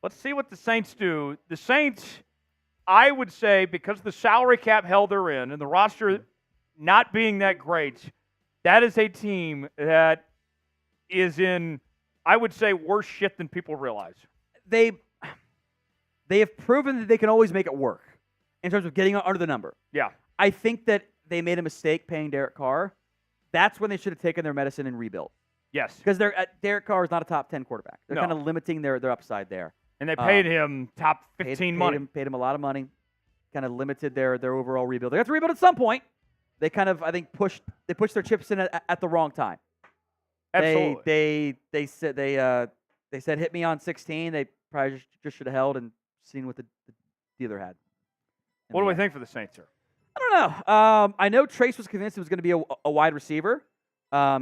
Let's see what the Saints do. The Saints, I would say, because the salary cap hell they're in and the roster not being that great, that is a team that is in, I would say, worse shit than people realize. They have proven that they can always make it work in terms of getting under the number. Yeah. I think that they made a mistake paying Derek Carr. That's when they should have taken their medicine and rebuilt. Yes. Because Derek Carr is not a top 10 quarterback. They're kind of limiting their upside there. And they paid him top 15 money. Paid him a lot of money. Kind of limited their overall rebuild. They have to rebuild at some point. They kind of, I think, pushed their chips in at the wrong time. Absolutely. They said hit me on 16. They probably just should have held and seen what the dealer had. What do we think for the Saints here? I don't know. I know Trace was convinced it was going to be a wide receiver.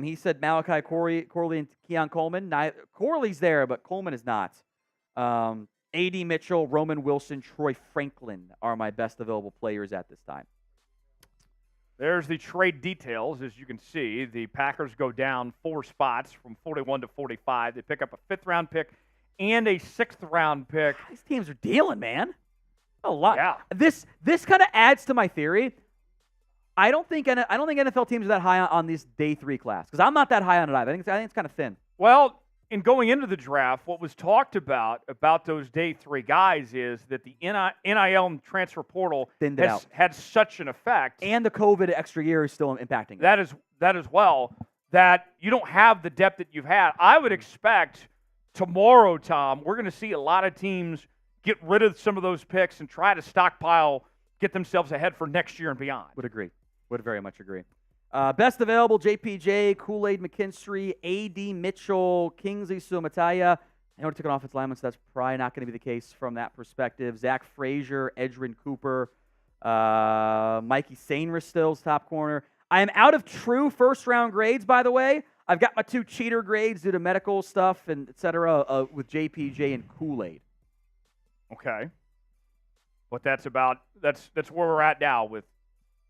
He said Malachi Corley, and Keon Coleman. Corley's there, but Coleman is not. A.D. Mitchell, Roman Wilson, Troy Franklin are my best available players at this time. There's the trade details. As you can see, the Packers go down 4 spots from 41 to 45. They pick up a 5th-round pick and a 6th-round pick. These teams are dealing, man. A lot. Yeah. This kind of adds to my theory. I don't think NFL teams are that high on this day 3 class because I'm not that high on it either. I think it's kind of thin. Well, in going into the draft, what was talked about those day 3 guys is that the NIL and transfer portal has had such an effect, and the COVID extra year is still impacting that as well, that you don't have the depth that you've had. I would expect tomorrow, Tom, we're going to see a lot of teams get rid of some of those picks and try to stockpile, get themselves ahead for next year and beyond. Would agree. Would very much agree. Best available, JPJ, Kool-Aid McKinstry, A.D. Mitchell, Kingsley Suamataia. I know it took an offensive lineman, so that's probably not going to be the case from that perspective. Zach Frazier, Edgerrin Cooper, Mikey Sainris still's top corner. I am out of true first-round grades, by the way. I've got my 2 cheater grades due to medical stuff and et cetera with JPJ and Kool-Aid. Okay. But that's where we're at now with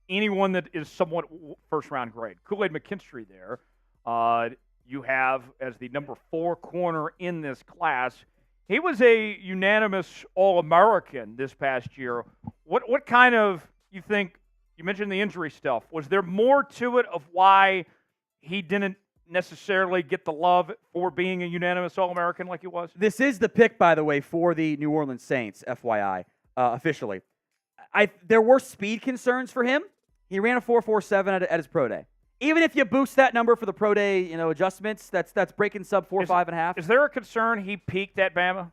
anyone that is somewhat first-round grade. Kool-Aid McKinstry there, you have as the number 4 corner in this class. He was a unanimous All-American this past year. What kind of, you think, you mentioned the injury stuff, was there more to it of why he didn't necessarily get the love for being a unanimous All-American like he was? This is the pick, by the way, for the New Orleans Saints, FYI, officially. There were speed concerns for him. He ran a 4.47 at his pro day. Even if you boost that number for the pro day, adjustments, that's breaking sub 4.5. Is there a concern he peaked at Bama?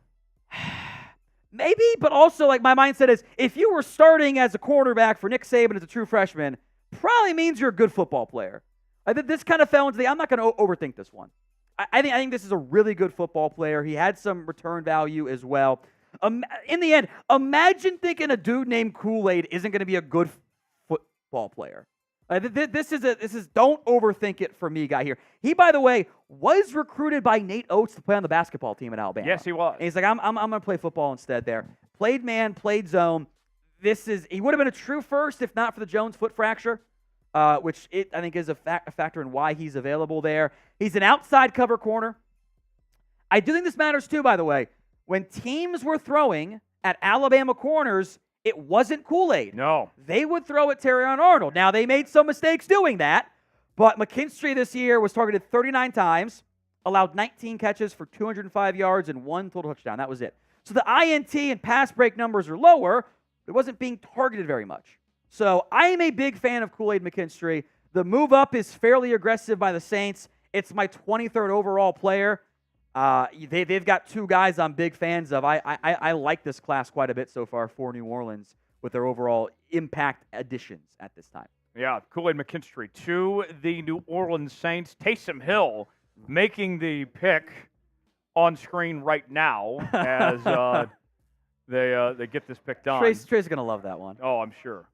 Maybe, but also like my mindset is if you were starting as a quarterback for Nick Saban as a true freshman, probably means you're a good football player. I think this kind of fell into I'm not going to overthink this one. I think this is a really good football player. He had some return value as well. In the end, imagine thinking a dude named Kool-Aid isn't going to be a good football player. This is don't overthink it for me, guy here. He, by the way, was recruited by Nate Oates to play on the basketball team in Alabama. Yes, he was. And he's like, I'm going to play football instead there. Played man, played zone. He would have been a true first if not for the Jones foot fracture, which I think is a factor in why he's available there. He's an outside cover corner. I do think this matters too, by the way. When teams were throwing at Alabama corners, it wasn't Kool-Aid. No. They would throw at Terrion Arnold. Now, they made some mistakes doing that, but McKinstry this year was targeted 39 times, allowed 19 catches for 205 yards and 1 total touchdown. That was it. So the INT and pass break numbers are lower, but it wasn't being targeted very much. So I am a big fan of Kool-Aid McKinstry. The move up is fairly aggressive by the Saints. It's my 23rd overall player. They've got 2 guys I'm big fans of. I like this class quite a bit so far for New Orleans with their overall impact additions at this time. Yeah, Kool-Aid McKinstry to the New Orleans Saints. Taysom Hill making the pick on screen right now as they get this pick done. Trey's going to love that one. Oh, I'm sure.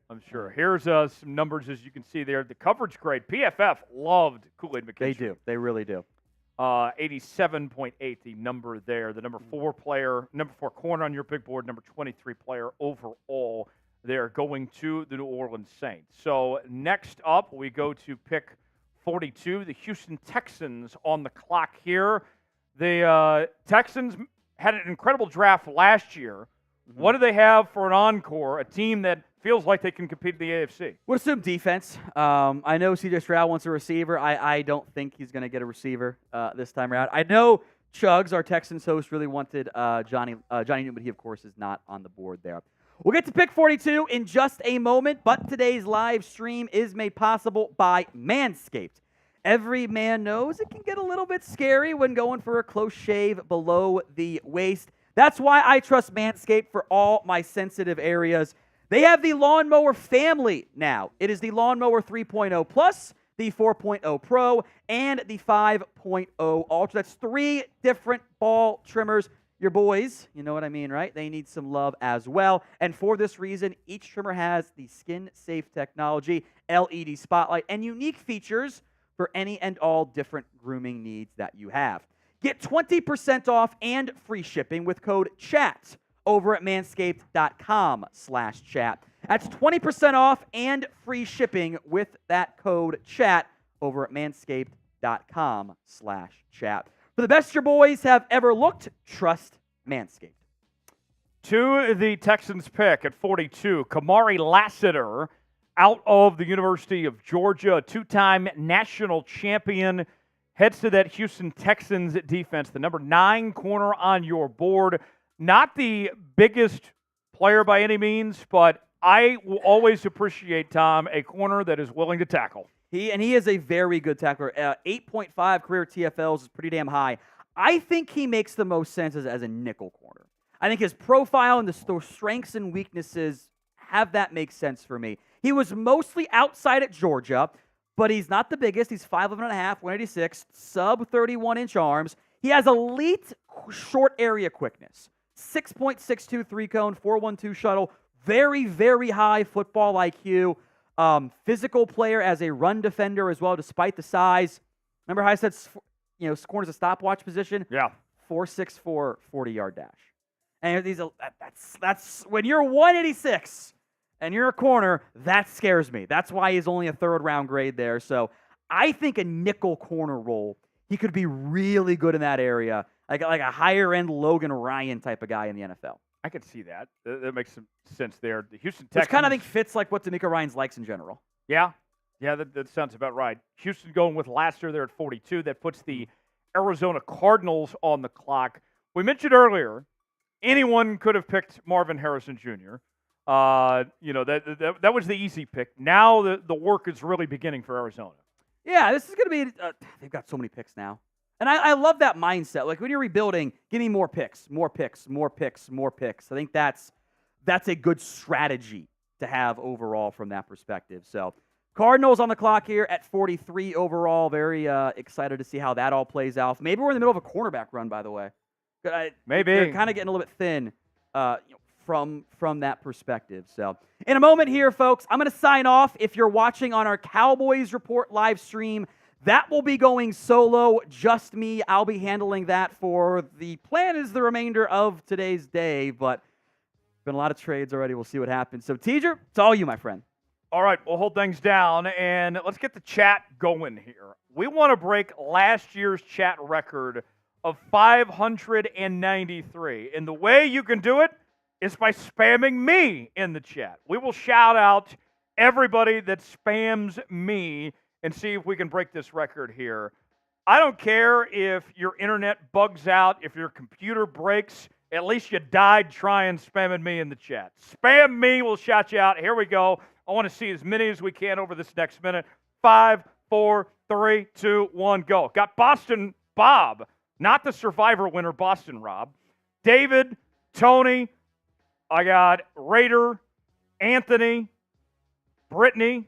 Here's some numbers as you can see there. The coverage grade. PFF loved Kool-Aid McKinstry. They do. They really do. 87.8, the number there. The number 4 corner on your big board, number 23 player overall there going to the New Orleans Saints. So next up, we go to pick 42, the Houston Texans on the clock here. The Texans had an incredible draft last year. Mm-hmm. What do they have for an encore, a team that feels like they can compete in the AFC? Would assume defense. I know C.J. Stroud wants a receiver. I don't think he's going to get a receiver this time around. I know Chugs, our Texans host, really wanted Johnny Newton, but he, of course, is not on the board there. We'll get to pick 42 in just a moment, but today's live stream is made possible by Manscaped. Every man knows it can get a little bit scary when going for a close shave below the waist. That's why I trust Manscaped for all my sensitive areas. They have the Lawnmower family now. It is the Lawnmower 3.0 Plus, the 4.0 Pro, and the 5.0 Ultra. That's 3 different ball trimmers. Your boys, you know what I mean, right? They need some love as well. And for this reason, each trimmer has the skin-safe technology, LED spotlight, and unique features for any and all different grooming needs that you have. Get 20% off and free shipping with code CHAT over at manscaped.com/chat. That's 20% off and free shipping with that code CHAT over at manscaped.com/chat. For the best your boys have ever looked, trust Manscaped. To the Texans pick at 42, Kamari Lassiter, out of the University of Georgia, two-time national champion, heads to that Houston Texans defense, the number 9 corner on your board. Not the biggest player by any means, but I will always appreciate, Tom, a corner that is willing to tackle. He is a very good tackler. 8.5 career TFLs is pretty damn high. I think he makes the most sense as a nickel corner. I think his profile and the strengths and weaknesses have that make sense for me. He was mostly outside at Georgia, but he's not the biggest. He's 5'11.5", 186, sub 31-inch arms. He has elite short area quickness. 6.62 3-cone, 4.12 shuttle. Very, very high football IQ. Physical player as a run defender as well, despite the size. Remember how I said, corner's a stopwatch position? Yeah. 4.64 40-yard dash. And that's when you're 186 and you're a corner, that scares me. That's why he's only a third-round grade there. So I think a nickel corner role, he could be really good in that area, like a higher-end Logan Ryan type of guy in the NFL. I could see that. That makes some sense there. The Houston Texans, which kind of think fits like what D'Amico Ryans likes in general. Yeah, that sounds about right. Houston going with Lassiter there at 42. That puts the Arizona Cardinals on the clock. We mentioned earlier, anyone could have picked Marvin Harrison Jr. That was the easy pick. Now the work is really beginning for Arizona. Yeah, this is going to be they've got so many picks now. And I love that mindset. Like when you're rebuilding, give me more picks, more picks, more picks, more picks. I think that's a good strategy to have overall from that perspective. So Cardinals on the clock here at 43 overall. Very excited to see how that all plays out. Maybe we're in the middle of a cornerback run, by the way. Maybe. They're kind of getting a little bit thin from that perspective. So in a moment here, folks, I'm going to sign off. If you're watching on our Cowboys Report live stream, that will be going solo, just me. I'll be handling that for the plan is the remainder of today's day, but been a lot of trades already. We'll see what happens. So, Teacher, it's all you, my friend. All right, we'll hold things down, and let's get the chat going here. We want to break last year's chat record of 593, and the way you can do it is by spamming me in the chat. We will shout out everybody that spams me and see if we can break this record here. I don't care if your internet bugs out, if your computer breaks, at least you died trying spamming me in the chat. Spam me, we'll shout you out. Here we go. I want to see as many as we can over this next minute. 5, 4, 3, 2, 1, go. Got Boston Bob, not the Survivor winner, Boston Rob. David, Tony, I got Raider, Anthony, Brittany,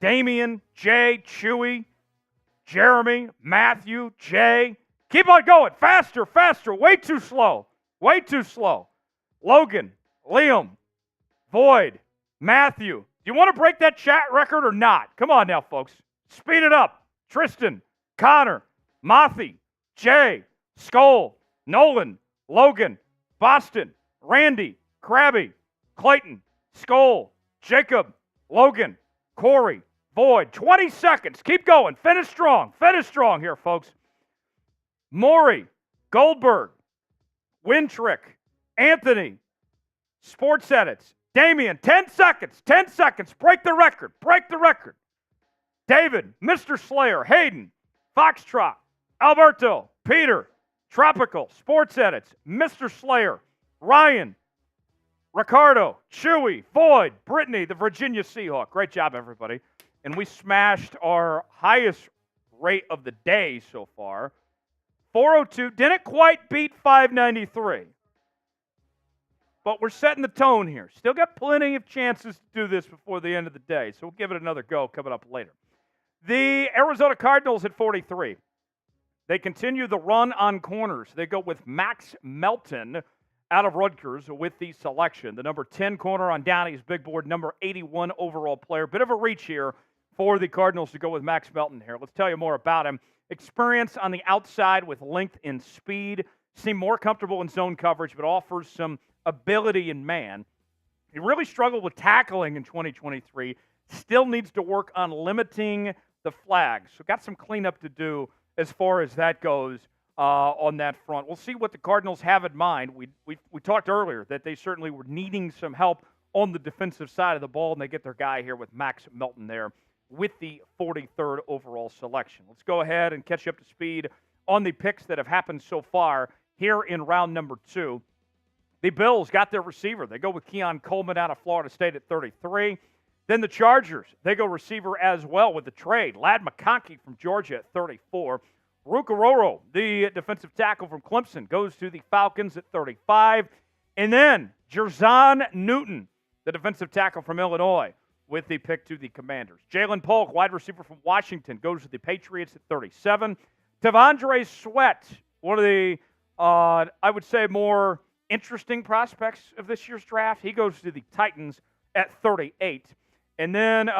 Damian, Jay, Chewy, Jeremy, Matthew, Jay. Keep on going. Faster, faster. Way too slow. Way too slow. Logan, Liam, Void, Matthew. Do you want to break that chat record or not? Come on now, folks. Speed it up. Tristan, Connor, Mothi, Jay, Skull, Nolan, Logan, Boston, Randy, Krabby, Clayton, Skull, Jacob, Logan, Corey, Void. 20 seconds. Keep going. Finish strong. Finish strong here, folks. Maury, Goldberg, Wintrick, Anthony, Sports Edits, Damian. 10 seconds. 10 seconds. Break the record. Break the record. David, Mr. Slayer, Hayden, Foxtrot, Alberto, Peter, Tropical, Sports Edits, Mr. Slayer, Ryan, Ricardo, Chewy, Void, Brittany, the Virginia Seahawk. Great job, everybody. And we smashed our highest rate of the day so far. 402. Didn't quite beat 593. But we're setting the tone here. Still got plenty of chances to do this before the end of the day. So we'll give it another go coming up later. The Arizona Cardinals at 43. They continue the run on corners. They go with Max Melton out of Rutgers with the selection. The number 10 corner on Downey's big board, number 81 overall player. Bit of a reach here for the Cardinals to go with Max Melton here. Let's tell you more about him. Experience on the outside with length and speed. Seemed more comfortable in zone coverage, but offers some ability in man. He really struggled with tackling in 2023. Still needs to work on limiting the flags. So got some cleanup to do as far as that goes on that front. We'll see what the Cardinals have in mind. We talked earlier that they certainly were needing some help on the defensive side of the ball, and they get their guy here with Max Melton there with the 43rd overall selection. Let's go ahead and catch you up to speed on the picks that have happened so far here in round number 2. The Bills got their receiver. They go with Keon Coleman out of Florida State at 33. Then the Chargers, they go receiver as well with the trade. Ladd McConkey from Georgia at 34. Rukaroro, the defensive tackle from Clemson, goes to the Falcons at 35. And then Jerzon Newton, the defensive tackle from Illinois, with the pick to the Commanders. Jalen Polk, wide receiver from Washington, goes to the Patriots at 37. T'Vondre Sweat, one of the, I would say, more interesting prospects of this year's draft. He goes to the Titans at 38. And then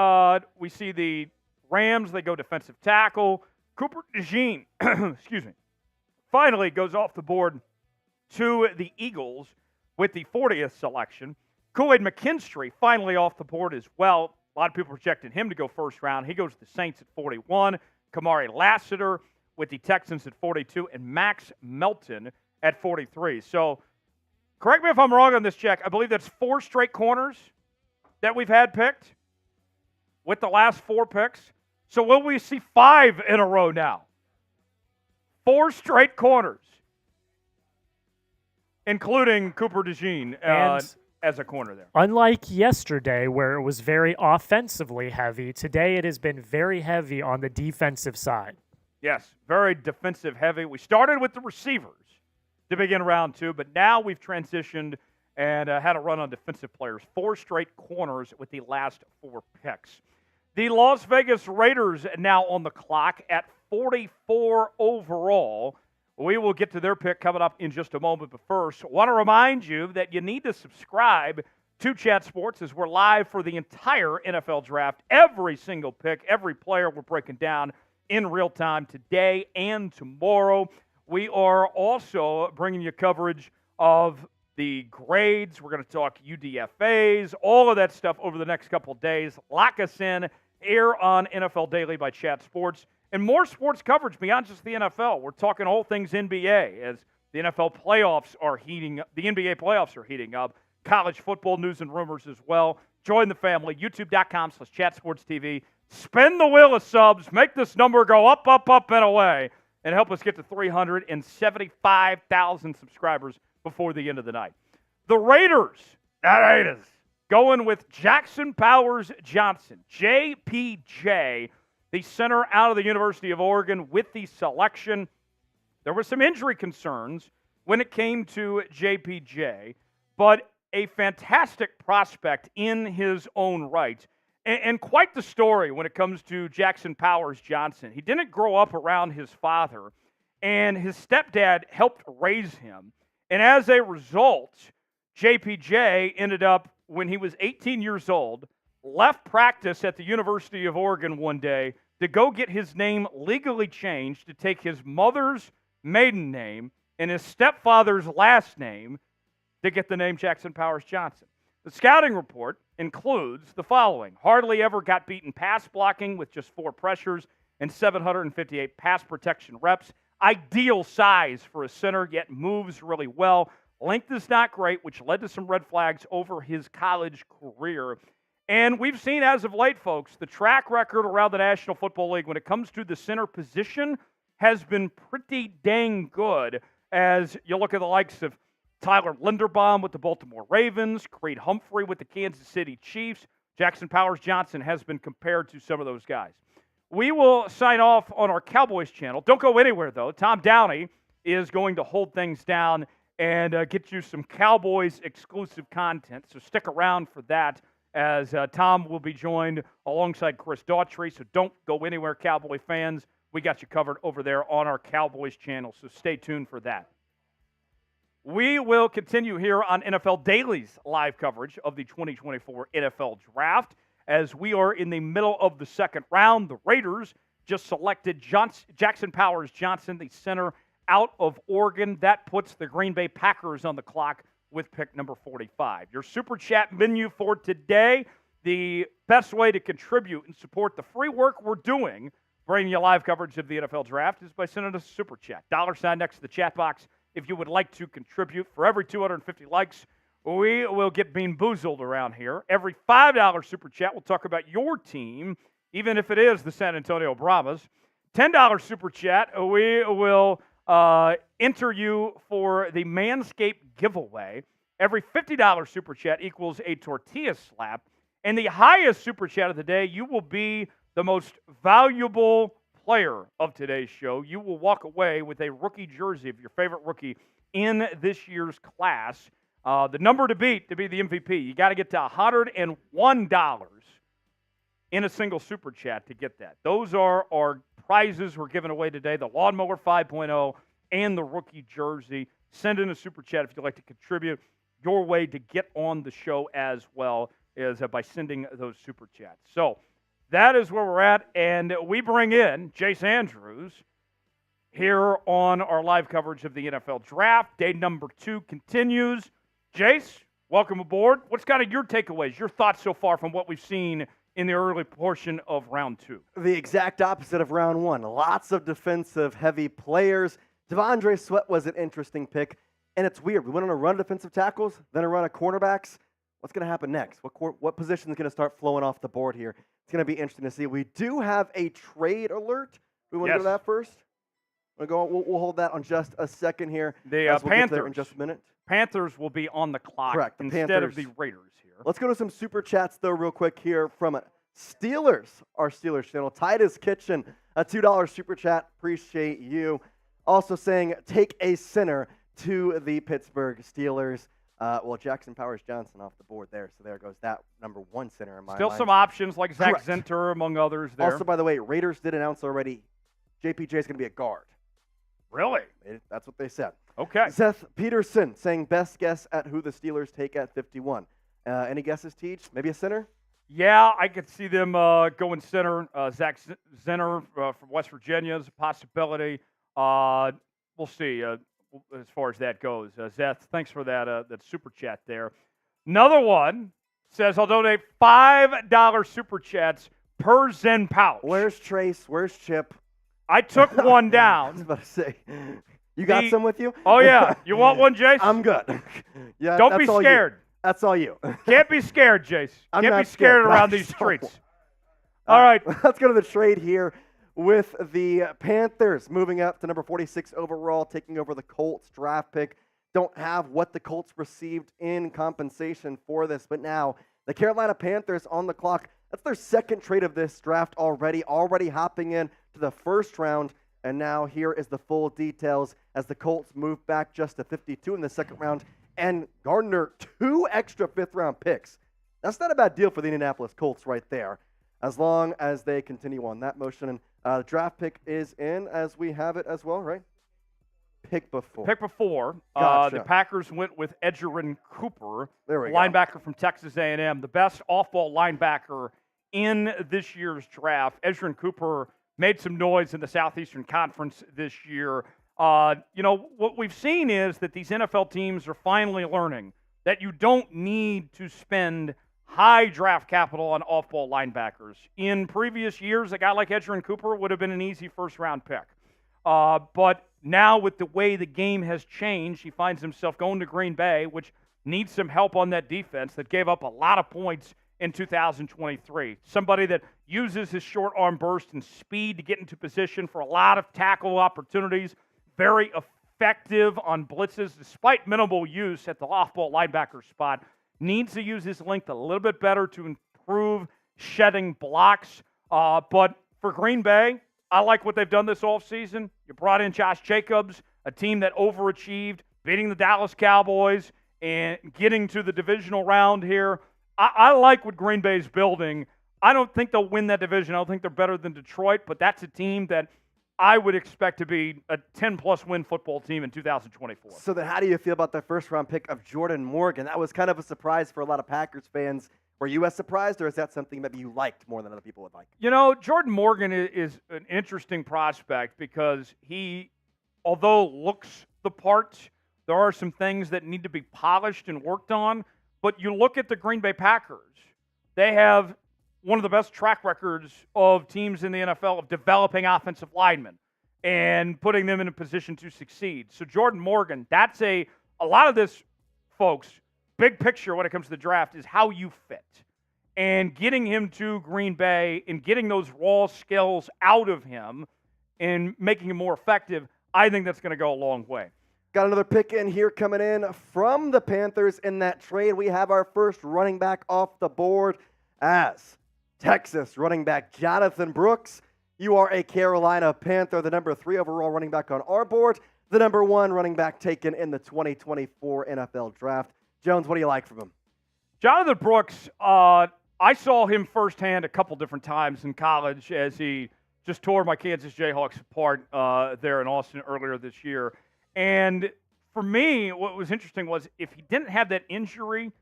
we see the Rams, they go defensive tackle. Cooper DeJean, excuse me, finally goes off the board to the Eagles with the 40th selection. Kool-Aid McKinstry finally off the board as well. A lot of people projected him to go first round. He goes to the Saints at 41. Kamari Lassiter with the Texans at 42. And Max Melton at 43. So, correct me if I'm wrong on this, Jack. I believe that's 4 straight corners that we've had picked with the last 4 picks. So will we see 5 in a row now? 4 straight corners, including Cooper DeJean as a corner there. Unlike yesterday, where it was very offensively heavy, today it has been very heavy on the defensive side. Yes, very defensive heavy. We started with the receivers to begin round 2, but now we've transitioned and had a run on defensive players. 4 straight corners with the last 4 picks. The Las Vegas Raiders now on the clock at 44 overall. We will get to their pick coming up in just a moment. But first, I want to remind you that you need to subscribe to Chat Sports as we're live for the entire NFL draft. Every single pick, every player we're breaking down in real time today and tomorrow. We are also bringing you coverage of the grades. We're going to talk UDFAs, all of that stuff over the next couple of days. Lock us in here on NFL Daily by Chat Sports. And more sports coverage beyond just the NFL. We're talking all things NBA as the NFL playoffs are heating up. The NBA playoffs are heating up. College football news and rumors as well. Join the family. YouTube.com/ChatSportsTV. Spin the wheel of subs. Make this number go up, up, up, and away. And help us get to 375,000 subscribers before the end of the night. The Raiders. Going with Jackson Powers Johnson. JPJ. The center out of the University of Oregon with the selection. There were some injury concerns when it came to JPJ, but a fantastic prospect in his own right. And quite the story when it comes to Jackson Powers Johnson. He didn't grow up around his father, and his stepdad helped raise him. And as a result, JPJ ended up, when he was 18 years old, left practice at the University of Oregon one day to go get his name legally changed to take his mother's maiden name and his stepfather's last name to get the name Jackson Powers Johnson. The scouting report includes the following. Hardly ever got beaten pass blocking with just 4 pressures and 758 pass protection reps. Ideal size for a center, yet moves really well. Length is not great, which led to some red flags over his college career. And we've seen as of late, folks, the track record around the National Football League when it comes to the center position has been pretty dang good. As you look at the likes of Tyler Linderbaum with the Baltimore Ravens, Creed Humphrey with the Kansas City Chiefs, Jackson Powers Johnson has been compared to some of those guys. We will sign off on our Cowboys channel. Don't go anywhere, though. Tom Downey is going to hold things down and get you some Cowboys exclusive content. So stick around for that, as Tom will be joined alongside Chris Daughtry. So don't go anywhere, Cowboy fans. We got you covered over there on our Cowboys channel, so stay tuned for that. We will continue here on NFL Daily's live coverage of the 2024 NFL Draft as we are in the middle of the second round. The Raiders just selected Jackson Powers Johnson, the center out of Oregon. That puts the Green Bay Packers on the clock with pick number 45. Your Super Chat menu for today, the best way to contribute and support the free work we're doing, bringing you live coverage of the NFL Draft, is by sending us a Super Chat. $sign next to the chat box if you would like to contribute. For every 250 likes, we will get bean boozled around here. Every $5 Super Chat, we'll talk about your team, even if it is the San Antonio Brahmas. $10 Super Chat, we will enter you for the Manscaped giveaway. Every $50 Super Chat equals a tortilla slap. And the highest Super Chat of the day, you will be the most valuable player of today's show. You will walk away with a rookie jersey of your favorite rookie in this year's class. The number to beat to be the MVP, you got to get to $101 in a single Super Chat to get that. Those are our prizes we're giving away today, the Lawnmower 5.0 and the rookie jersey. Send in a Super Chat if you'd like to contribute. Your way to get on the show as well is by sending those Super Chats. So that is where we're at, and we bring in Jace Andrews here on our live coverage of the NFL Draft. Day number 2 continues. Jace, welcome aboard. What's kind of your takeaways, your thoughts so far from what we've seen in the early portion of round 2? The exact opposite of round 1. Lots of defensive-heavy players. Devondre Sweat was an interesting pick, and it's weird. We went on a run of defensive tackles, then a run of cornerbacks. What's going to happen next? What position is going to start flowing off the board here? It's going to be interesting to see. We do have a trade alert. We want to go to that first? We'll hold that on just a second here. The Panthers in just a minute. Panthers will be on the clock Correct, instead Panthers. of the Raiders here. Let's go to some Super Chats, though, real quick here from Steelers, our Steelers channel. Titus Kitchen, a $2 Super Chat. Appreciate you. Also saying, take a center to the Pittsburgh Steelers. Jackson Powers Johnson off the board there. So there goes that number 1 center in my Still mind. some options like Zach Correct. Zenter, among others there. Also, by the way, Raiders did announce already JPJ is going to be a guard. Really? That's what they said. Okay. Seth Peterson saying best guess at who the Steelers take at 51. Any guesses, Teach? Maybe a center? Yeah, I could see them going center. Zach Zenter from West Virginia is a possibility. We'll see as far as that goes. Seth, thanks for that Super Chat there. Another one says, I'll donate $5 Super Chats per Zen pouch. Where's Trace? Where's Chip? I took one down. I was about to say, you got some with you? Oh, yeah. You want one, Jace? I'm good. Yeah. Don't be scared. That's all you. Can't be scared, Jace. I'm Can't not be scared scared, around Brock, these so- streets. All right. Let's go to the trade here with the Panthers moving up to number 46 overall, taking over the Colts draft pick. Don't have what the Colts received in compensation for this, but now the Carolina Panthers on the clock. That's their second trade of this draft already hopping in to the first round. And now here is the full details as the Colts move back just to 52 in the second round and garner 2 extra fifth-round picks. That's not a bad deal for the Indianapolis Colts right there, as long as they continue on that motion. And the draft pick is in as we have it as well, right? Pick before. The Packers went with Edgerrin Cooper, There we go. linebacker from Texas A&M, the best off-ball linebacker in this year's draft. Edgerrin Cooper made some noise in the Southeastern Conference this year. What we've seen is that these NFL teams are finally learning that you don't need to spend high draft capital on off-ball linebackers. In previous years, a guy like Edgerrin Cooper would have been an easy first-round pick. But now with the way the game has changed, he finds himself going to Green Bay, which needs some help on that defense that gave up a lot of points in 2023. Somebody that uses his short arm burst and speed to get into position for a lot of tackle opportunities. Very effective on blitzes despite minimal use at the off-ball linebacker spot. Needs to use his length a little bit better to improve shedding blocks. But for Green Bay, I like what they've done this offseason. You brought in Josh Jacobs, a team that overachieved, beating the Dallas Cowboys and getting to the divisional round here. I like what Green Bay's building. I don't think they'll win that division. I don't think they're better than Detroit, but that's a team that I would expect to be a 10-plus win football team in 2024. So then how do you feel about the first-round pick of Jordan Morgan? That was kind of a surprise for a lot of Packers fans Were you as surprised, or is that something maybe you liked more than other people would like? You know, Jordan Morgan is an interesting prospect because he, although looks the part, there are some things that need to be polished and worked on. But you look at the Green Bay Packers, they have one of the best track records of teams in the NFL of developing offensive linemen and putting them in a position to succeed. So Jordan Morgan, that's a lot of this, folks, big picture when it comes to the draft is how you fit. And getting him to Green Bay and getting those raw skills out of him and making him more effective, I think that's going to go a long way. Got another pick in here coming in from the Panthers in that trade. We have our first running back off the board as Texas running back Jonathan Brooks. You are a Carolina Panther, the number 3 overall running back on our board, the number 1 running back taken in the 2024 NFL Draft. Jones, what do you like from him? Jonathan Brooks, I saw him firsthand a couple different times in college as he just tore my Kansas Jayhawks apart there in Austin earlier this year. And for me, what was interesting was if he didn't have that injury,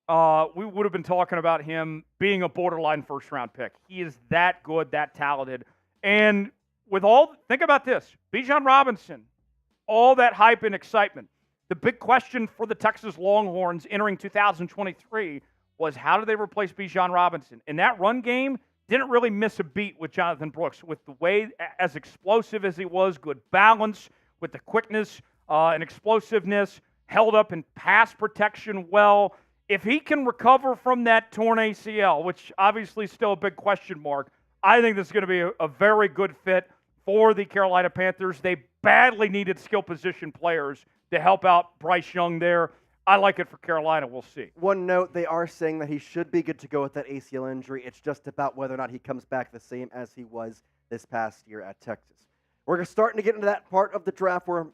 we would have been talking about him being a borderline first-round pick. He is that good, that talented. And think about this, Bijan Robinson, all that hype and excitement. The big question for the Texas Longhorns entering 2023 was how do they replace Bijan Robinson? And that run game didn't really miss a beat with Jonathan Brooks, with the way, as explosive as he was, good balance, with the quickness and explosiveness, held up in pass protection well. If he can recover from that torn ACL, which obviously is still a big question mark, I think this is going to be a very good fit for the Carolina Panthers. They badly needed skill position players to help out Bryce Young there. I like it for Carolina. We'll see. One note, they are saying that he should be good to go with that ACL injury. It's just about whether or not he comes back the same as he was this past year at Texas. We're starting to get into that part of the draft. We're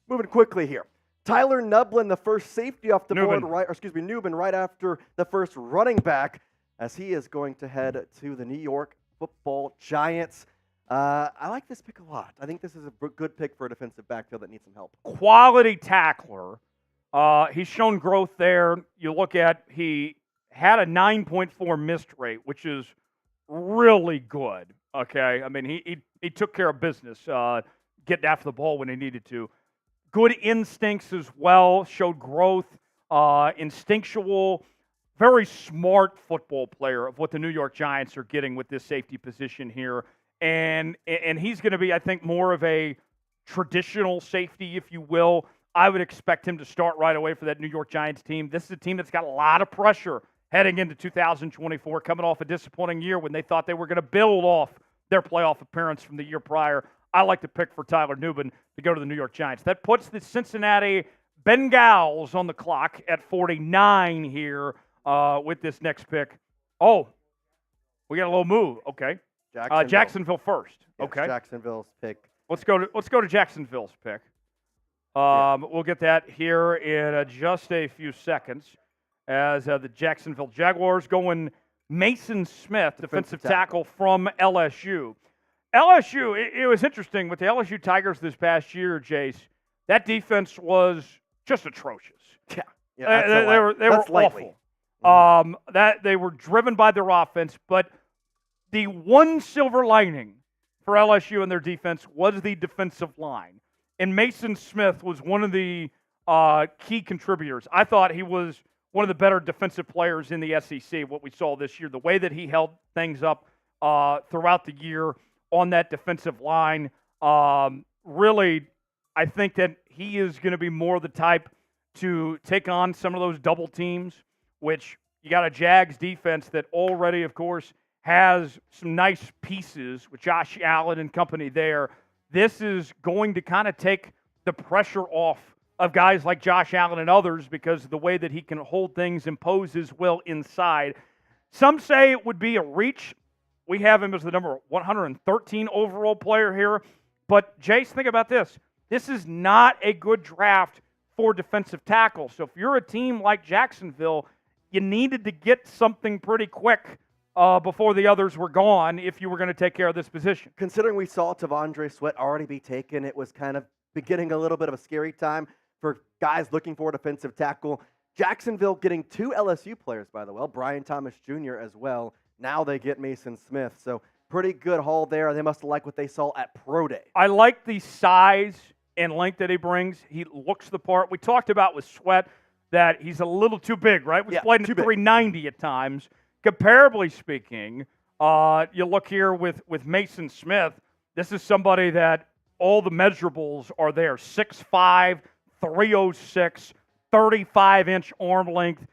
moving quickly here. Tyler Nublin, the first safety off the board, Nubin, right after the first running back, as he is going to head to the New York Football Giants. I like this pick a lot. I think this is a good pick for a defensive backfield that needs some help. Quality tackler. He's shown growth there. You look at, he had a 9.4 missed rate, which is really good. Okay, I mean, he took care of business, getting after the ball when he needed to. Good instincts as well, showed growth, instinctual, very smart football player of what the New York Giants are getting with this safety position here. And he's going to be, I think, more of a traditional safety, if you will. I would expect him to start right away for that New York Giants team. This is a team that's got a lot of pressure heading into 2024, coming off a disappointing year when they thought they were going to build off their playoff appearance from the year prior. I like to pick for Tyler Nubin to go to the New York Giants. That puts the Cincinnati Bengals on the clock at 49 here with this next pick. Oh, we got a little move. Okay. Jacksonville first. Yes, okay. Jacksonville's pick. Let's go to Jacksonville's pick. We'll get that here in just a few seconds as the Jacksonville Jaguars going Mason Smith, defensive tackle from LSU. LSU, it was interesting with the LSU Tigers this past year, Jace. That defense was just atrocious. Yeah, they were awful. That they were driven by their offense, but the one silver lining for LSU and their defense was the defensive line. And Mason Smith was one of the key contributors. I thought he was one of the better defensive players in the SEC, what we saw this year. The way that he held things up throughout the year on that defensive line, really, I think that he is going to be more the type to take on some of those double teams, which you got a Jags defense that already, of course, has some nice pieces with Josh Allen and company there. This is going to kind of take the pressure off of guys like Josh Allen and others because of the way that he can hold things, impose his will inside. Some say it would be a reach. We have him as the number 113 overall player here. But, Jace, think about this. This is not a good draft for defensive tackle. So if you're a team like Jacksonville, you needed to get something pretty quick before the others were gone if you were going to take care of this position. Considering we saw Tavondre Sweat already be taken, it was kind of beginning a little bit of a scary time for guys looking for a defensive tackle. Jacksonville getting 2 LSU players, by the way, Brian Thomas Jr. as well. Now they get Mason Smith. So pretty good haul there. They must have liked what they saw at Pro Day. I like the size and length that he brings. He looks the part. We talked about with Sweat that he's a little too big, right? Was playing at 390 at times. Comparably speaking, you look here with Mason Smith. This is somebody that all the measurables are there. 6'5", 306, 35-inch arm length,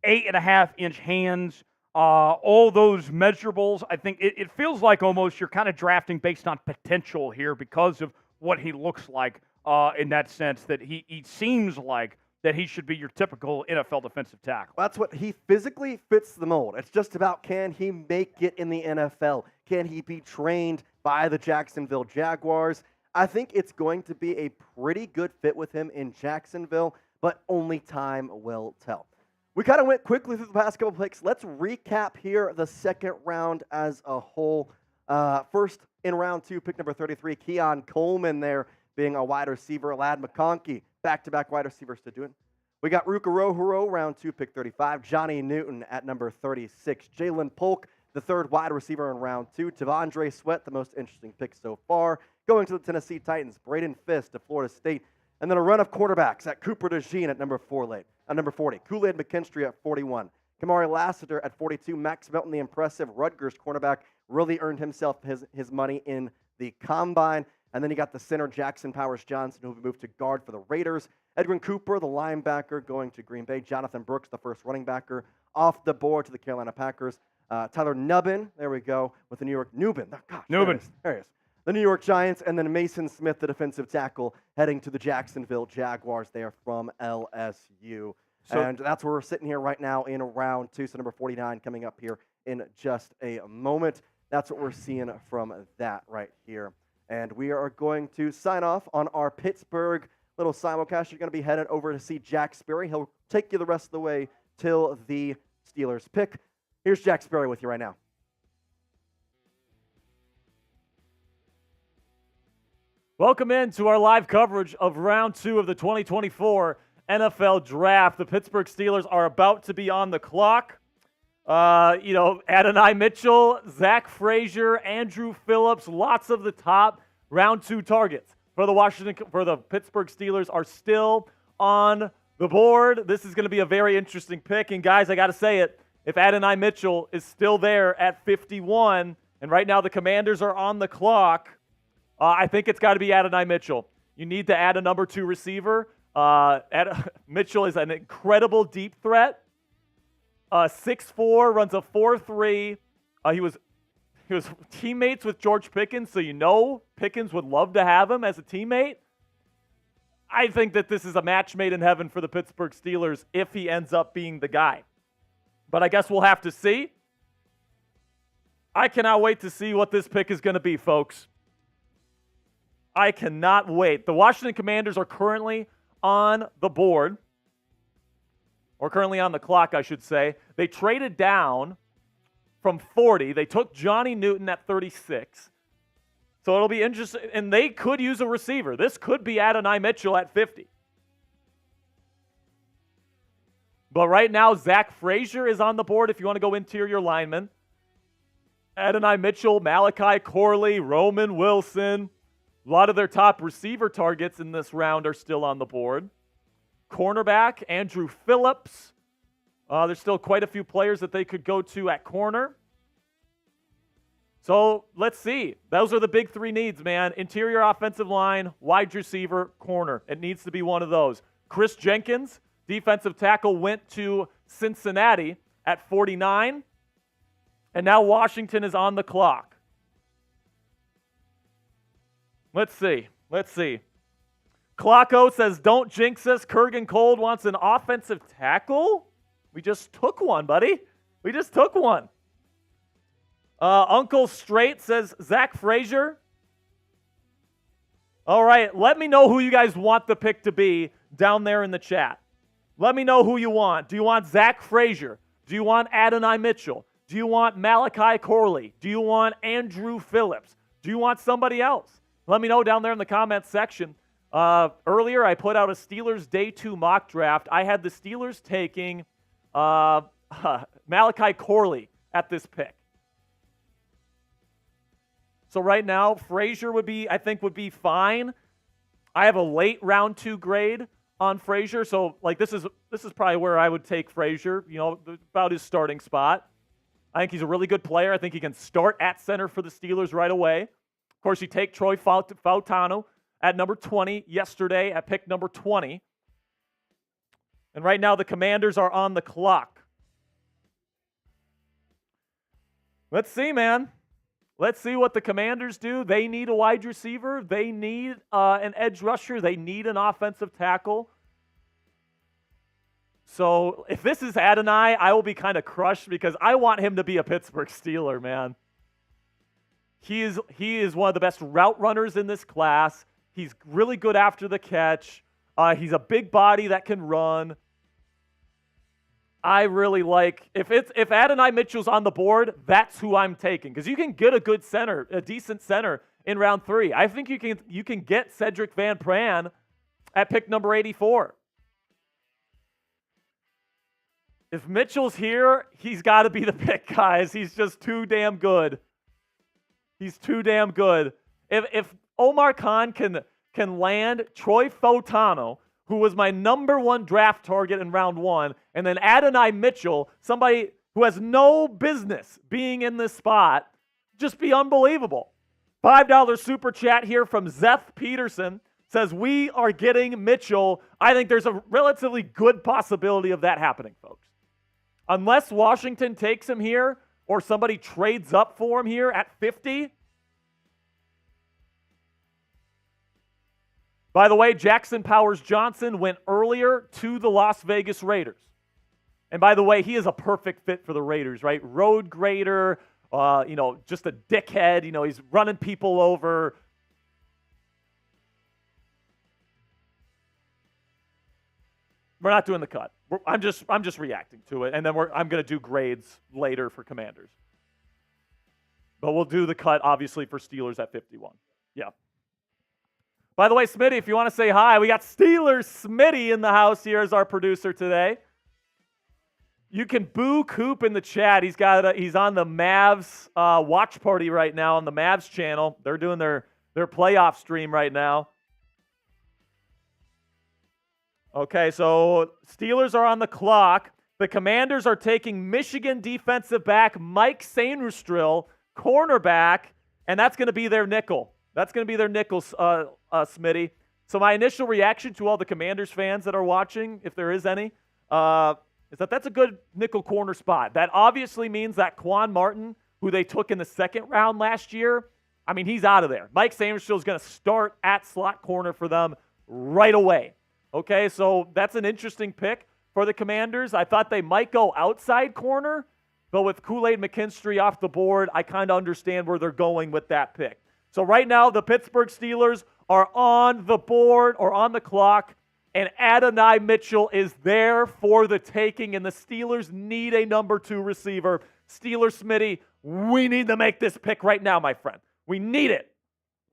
8.5-inch hands. All those measurables, I think it feels like almost you're kind of drafting based on potential here because of what he looks like in that sense, that he seems like that he should be your typical NFL defensive tackle. That's what he physically fits the mold. It's just about, can he make it in the NFL? Can he be trained by the Jacksonville Jaguars? I think it's going to be a pretty good fit with him in Jacksonville, but only time will tell. We kind of went quickly through the past couple picks. Let's recap here the second round as a whole. First, in round 2, pick number 33, Keon Coleman there being a wide receiver. Lad McConkey, back-to-back wide receivers to do it. We got Ruka Rohuro, round 2, pick 35. Johnny Newton at number 36. Jalen Polk, the third wide receiver in round 2. Tavondre Sweat, the most interesting pick so far, going to the Tennessee Titans. Braden Fisk to Florida State. And then a run of quarterbacks at Cooper DeJean at number 40. Kool-Aid McKinstry at 41. Kamari Lassiter at 42. Max Melton, the impressive Rutgers cornerback, really earned himself his money in the combine. And then you got the center, Jackson Powers Johnson, who moved to guard for the Raiders. Edwin Cooper, the linebacker, going to Green Bay. Jonathan Brooks, the first running backer, off the board to the Carolina Packers. Tyler Nubbin, there we go, with the New York Nubin. Oh, gosh, Nubin. There he is. The New York Giants, and then Mason Smith, the defensive tackle, heading to the Jacksonville Jaguars there from LSU. And that's where we're sitting here right now in round 2. So number 49 coming up here in just a moment. That's what we're seeing from that right here. And we are going to sign off on our Pittsburgh little simulcast. You're going to be headed over to see Jack Sperry. He'll take you the rest of the way till the Steelers pick. Here's Jack Sperry with you right now. Welcome in to our live coverage of round 2 of the 2024 NFL Draft. The Pittsburgh Steelers are about to be on the clock. Adonai Mitchell, Zach Frazier, Andrew Phillips, lots of the top round 2 targets for the Pittsburgh Steelers are still on the board. This is going to be a very interesting pick. And guys, I got to say it, if Adonai Mitchell is still there at 51, and right now the Commanders are on the clock, I think it's got to be Adonai Mitchell. You need to add a number 2 receiver. Mitchell is an incredible deep threat. 6'4", runs a 4.3. He was teammates with George Pickens, so Pickens would love to have him as a teammate. I think that this is a match made in heaven for the Pittsburgh Steelers if he ends up being the guy. But I guess we'll have to see. I cannot wait to see what this pick is going to be, folks. I cannot wait. The Washington Commanders are currently on the board. Or currently on the clock, I should say. They traded down from 40. They took Johnny Newton at 36. So it'll be interesting. And they could use a receiver. This could be Adonai Mitchell at 50. But right now, Zach Frazier is on the board if you want to go interior lineman. Adonai Mitchell, Malachi Corley, Roman Wilson. A lot of their top receiver targets in this round are still on the board. Cornerback, Andrew Phillips. There's still quite a few players that they could go to at corner. So let's see. Those are the big 3 needs, man. Interior offensive line, wide receiver, corner. It needs to be one of those. Chris Jenkins, defensive tackle, went to Cincinnati at 49. And now Washington is on the clock. Let's see. Klocko says, don't jinx us. Kurgan Cold wants an offensive tackle. We just took one, buddy. We just took one. Uncle Straight says, Zach Frazier. All right, let me know who you guys want the pick to be down there in the chat. Let me know who you want. Do you want Zach Frazier? Do you want Adonai Mitchell? Do you want Malachi Corley? Do you want Andrew Phillips? Do you want somebody else? Let me know down there in the comments section. Earlier, I put out a Steelers Day 2 mock draft. I had the Steelers taking Malachi Corley at this pick. So right now, Frazier would be fine. I have a late round 2 grade on Frazier, so like this is probably where I would take Frazier, about his starting spot. I think he's a really good player. I think he can start at center for the Steelers right away. Of course, you take Troy Fautanu at number 20 yesterday at pick number 20. And right now the Commanders are on the clock. Let's see, man. Let's see what the Commanders do. They need a wide receiver. They need an edge rusher. They need an offensive tackle. So if this is Adonai, I will be kind of crushed because I want him to be a Pittsburgh Steeler, man. He is one of the best route runners in this class. He's really good after the catch. He's a big body that can run. I really like if Adonai Mitchell's on the board, that's who I'm taking because you can get a good center, a decent center in round 3. I think you can get Cedric Van Pran at pick number 84. If Mitchell's here, he's got to be the pick, guys. He's just too damn good. He's too damn good. If Omar Khan can land Troy Fautanu, who was my number 1 draft target in round 1, and then Adonai Mitchell, somebody who has no business being in this spot, just be unbelievable. $5 super chat here from Zeth Peterson says, we are getting Mitchell. I think there's a relatively good possibility of that happening, folks. Unless Washington takes him here or somebody trades up for him here at 50. By the way, Jackson Powers Johnson went earlier to the Las Vegas Raiders. And by the way, he is a perfect fit for the Raiders, right? Road grader, just a dickhead. He's running people over. We're not doing the cut. I'm just reacting to it, and then I'm going to do grades later for Commanders. But we'll do the cut, obviously, for Steelers at 51. Yeah. By the way, Smitty, if you want to say hi, we got Steelers Smitty in the house here as our producer today. You can boo Coop in the chat. He's on the Mavs watch party right now on the Mavs channel. They're doing their playoff stream right now. Okay, so Steelers are on the clock. The Commanders are taking Michigan defensive back Mike Sainristil, cornerback, and that's going to be their nickel. That's going to be their nickel, Smitty. So my initial reaction to all the Commanders fans that are watching, if there is any, is that's a good nickel corner spot. That obviously means that Quan Martin, who they took in the 2nd round last year, he's out of there. Mike Sainristil is going to start at slot corner for them right away. Okay, so that's an interesting pick for the Commanders. I thought they might go outside corner, but with Kool-Aid McKinstry off the board, I kind of understand where they're going with that pick. So right now, the Pittsburgh Steelers are on the board or on the clock, and Adonai Mitchell is there for the taking, and the Steelers need a number 2 receiver. Steelers Smitty, we need to make this pick right now, my friend. We need it.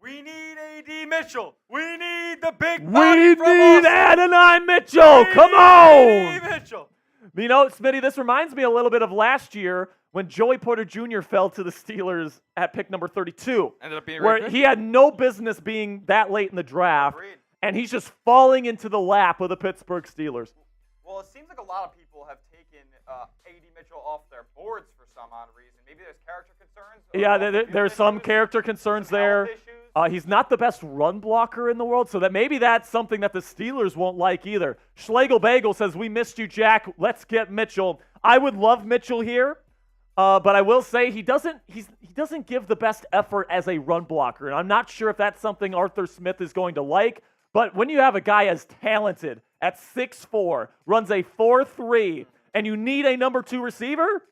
We need A.D. Mitchell. We need the big body from We need Austin. Adonai Mitchell. Come on. A.D. Mitchell. Smitty, this reminds me a little bit of last year when Joey Porter Jr. fell to the Steelers at pick number 32. Ended up being where he had no business being that late in the draft, Agreed. and he's just falling into the lap of the Pittsburgh Steelers. Well, it seems like a lot of people have taken A.D. Mitchell off their boards for some odd reason. Maybe there's character concerns. Yeah, there's some character concerns there. He's not the best run blocker in the world, so maybe that's something that the Steelers won't like either. Schlegel Bagel says, we missed you, Jack. Let's get Mitchell. I would love Mitchell here, but I will say he doesn't give the best effort as a run blocker, and I'm not sure if that's something Arthur Smith is going to like. But when you have a guy as talented at 6'4", runs a 4.3, and you need a number 2 receiver,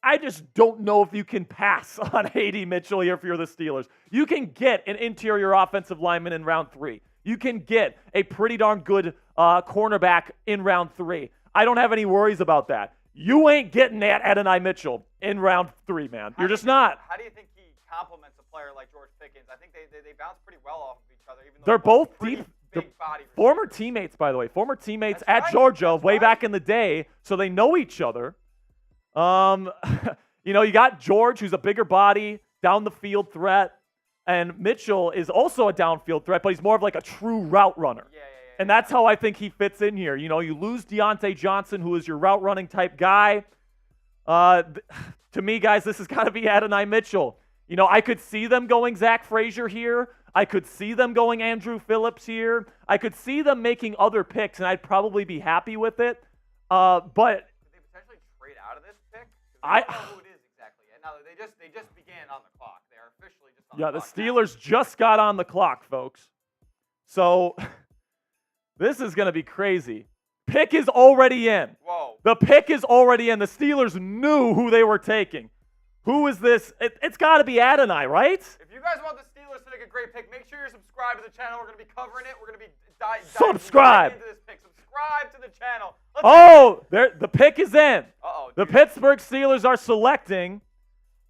I just don't know if you can pass on A.D. Mitchell here if you're the Steelers. You can get an interior offensive lineman in round 3. You can get a pretty darn good cornerback in round 3. I don't have any worries about that. You ain't getting that Adonai Mitchell in round 3, man. You're just not. How do you think he complements a player like George Pickens. I think they bounce pretty well off of each other. Even though They're both pretty deep. big body Former receivers. teammates, by the way. Former teammates That's at right. Georgia That's way right. back in the day, so they know each other. You got George, who's a bigger body, down the field threat, and Mitchell is also a downfield threat, but he's more of like a true route runner. Yeah. And that's how I think he fits in here. You lose Deontay Johnson, who is your route running type guy. To me, guys, this has got to be Adonai Mitchell. I could see them going Zach Frazier here. I could see them going Andrew Phillips here. I could see them making other picks, and I'd probably be happy with it. But Could they potentially trade out of this pick? 'Cause they don't know who it is exactly yet. Now they just began on the clock. They are officially just on yeah, the the clock now. Steelers just got on the clock, folks. So this is going to be crazy. Pick is already in. Whoa. The pick is already in. The Steelers knew who they were taking. Who is this? It's got to be Adonai, right? If you guys want the Steelers to make a great pick, make sure you're subscribed to the channel. We're going to be covering it. We're going to be diving Subscribe. into this pick. Subscribe to the channel. The pick is in. Uh-oh. The Pittsburgh Steelers are selecting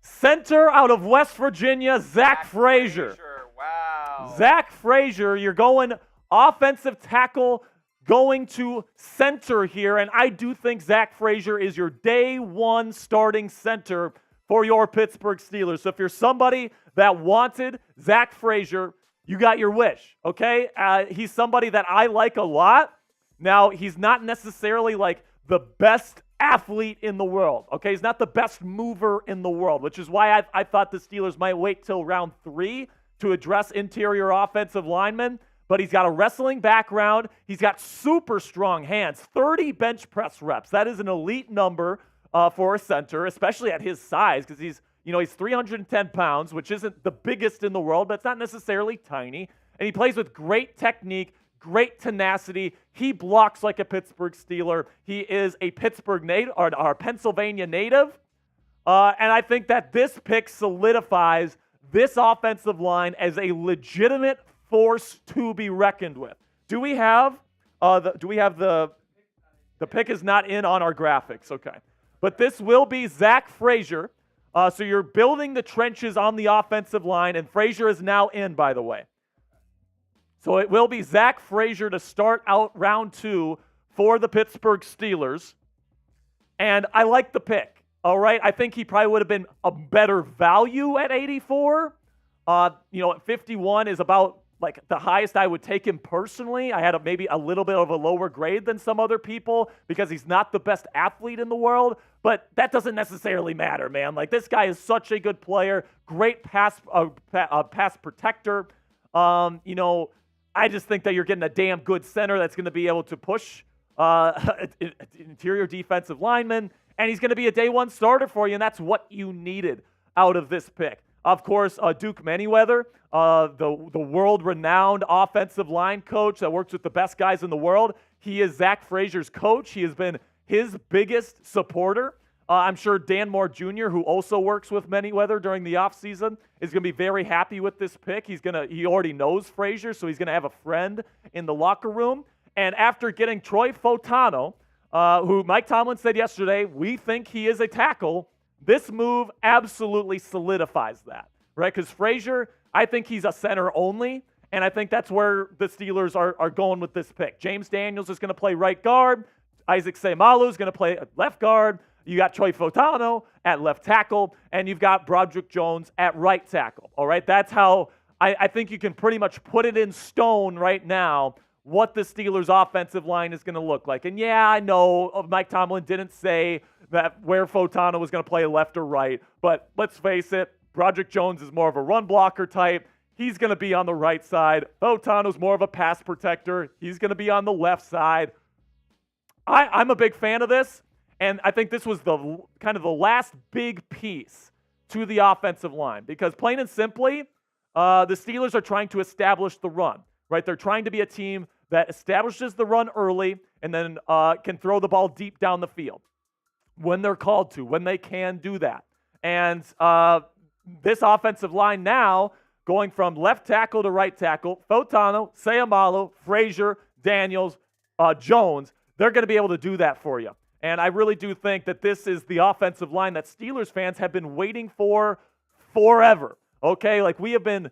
center out of West Virginia, Zach Frazier. Wow. Zach Frazier, you're going offensive tackle, going to center here, and I do think Zach Frazier is your day one starting center for your Pittsburgh Steelers. So if you're somebody that wanted Zach Frazier, you got your wish, okay? He's somebody that I like a lot. Now, he's not necessarily like the best athlete in the world, okay? He's not the best mover in the world, which is why I thought the Steelers might wait till round 3 to address interior offensive linemen. But he's got a wrestling background. He's got super strong hands, 30 bench press reps. That is an elite number for a center, especially at his size, because he's 310 pounds, which isn't the biggest in the world, but it's not necessarily tiny. And he plays with great technique, great tenacity. He blocks like a Pittsburgh Steeler. He is a Pittsburgh native or Pennsylvania native. And I think that this pick solidifies this offensive line as a legitimate force to be reckoned with. Do we have the pick is not in on our graphics, okay. But this will be Zach Frazier. So you're building the trenches on the offensive line, and Frazier is now in, by the way. So it will be Zach Frazier to start out round 2 for the Pittsburgh Steelers. And I like the pick, all right? I think he probably would have been a better value at 84. At 51 is about like the highest I would take him personally. I had maybe a little bit of a lower grade than some other people because he's not the best athlete in the world, but that doesn't necessarily matter, man. Like, this guy is such a good player, great pass protector. I just think that you're getting a damn good center that's going to be able to push interior defensive lineman, and he's going to be a day one starter for you, and that's what you needed out of this pick. Of course, Duke Manyweather, the world-renowned offensive line coach that works with the best guys in the world. He is Zach Frazier's coach. He has been his biggest supporter. I'm sure Dan Moore Jr., who also works with Manyweather during the offseason, is going to be very happy with this pick. He already knows Frazier, so he's going to have a friend in the locker room. And after getting Troy Fautanu, who Mike Tomlin said yesterday, we think he is a tackle, this move absolutely solidifies that, right? Because Frazier, I think he's a center only, and I think that's where the Steelers are going with this pick. James Daniels is going to play right guard. Isaac Seumalo is going to play left guard. You got Troy Fautanu at left tackle, and you've got Broderick Jones at right tackle, all right? That's how I think you can pretty much put it in stone right now what the Steelers' offensive line is going to look like. And yeah, I know Mike Tomlin didn't say that where Fautanu was going to play left or right, but let's face it, Broderick Jones is more of a run blocker type. He's going to be on the right side. Fautanu's more of a pass protector. He's going to be on the left side. I'm a big fan of this, and I think this was the kind of the last big piece to the offensive line because plain and simply, the Steelers are trying to establish the run, right? They're trying to be a team that establishes the run early and then can throw the ball deep down the field when they're called to, when they can do that. And this offensive line now, going from left tackle to right tackle, Fautanu, Seumalo, Frazier, Daniels, Jones, they're going to be able to do that for you. And I really do think that this is the offensive line that Steelers fans have been waiting for forever. Okay, like we have been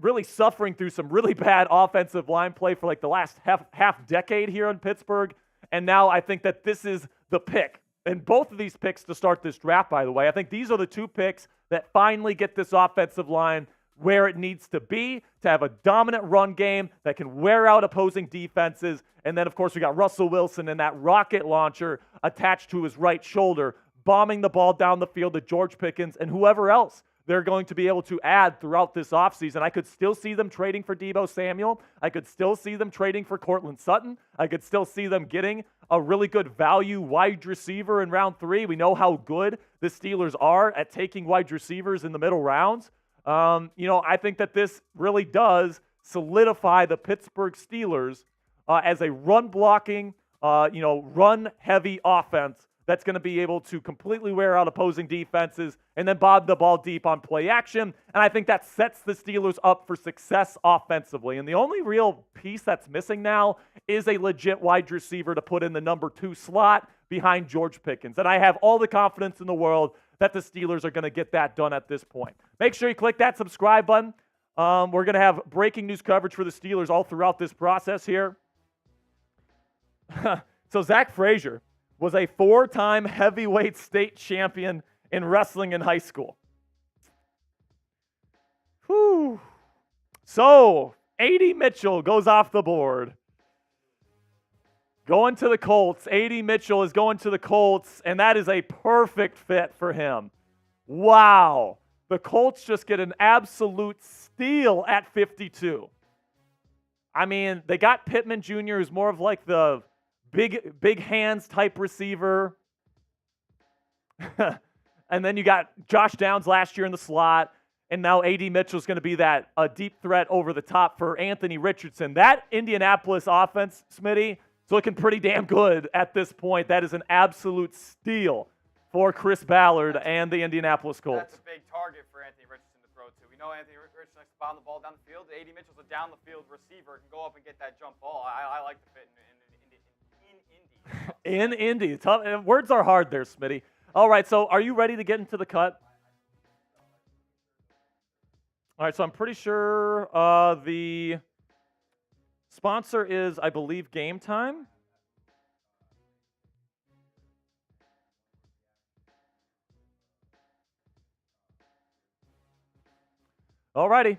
really suffering through some really bad offensive line play for like the last half decade here in Pittsburgh. And now I think that this is the pick. And both of these picks to start this draft, by the way, I think these are the two picks that finally get this offensive line where it needs to be, to have a dominant run game that can wear out opposing defenses. And then, of course, we got Russell Wilson and that rocket launcher attached to his right shoulder, bombing the ball down the field to George Pickens and whoever else they're going to be able to add throughout this offseason. I could still see them trading for Deebo Samuel. I could still see them trading for Cortland Sutton. I could still see them getting a really good value wide receiver in round 3. We know how good the Steelers are at taking wide receivers in the middle rounds. I think that this really does solidify the Pittsburgh Steelers as a run-blocking, run-heavy offense that's going to be able to completely wear out opposing defenses and then bob the ball deep on play action. And I think that sets the Steelers up for success offensively. And the only real piece that's missing now is a legit wide receiver to put in the number 2 slot behind George Pickens. And I have all the confidence in the world that the Steelers are going to get that done at this point. Make sure you click that subscribe button. We're going to have breaking news coverage for the Steelers all throughout this process here. So Zach Frazier was a 4-time heavyweight state champion in wrestling in high school. Whew. So, A.D. Mitchell goes off the board. Going to the Colts. A.D. Mitchell is going to the Colts, and that is a perfect fit for him. Wow. The Colts just get an absolute steal at 52. I mean, they got Pittman Jr., who's more of like the big hands type receiver. And then you got Josh Downs last year in the slot. And now A.D. Mitchell's going to be that deep threat over the top for Anthony Richardson. That Indianapolis offense, Smitty, is looking pretty damn good at this point. That is an absolute steal for Chris Ballard and the Indianapolis Colts. That's a big target for Anthony Richardson to throw to. We know Anthony Richardson likes to bomb the ball down the field. A.D. Mitchell's a down-the-field receiver, can go up and get that jump ball. I like the fit in Indy. In Indy. Tough. Words are hard there, Smitty. All right, so are you ready to get into the cut? All right, so I'm pretty sure the sponsor is, I believe, Game Time. All righty.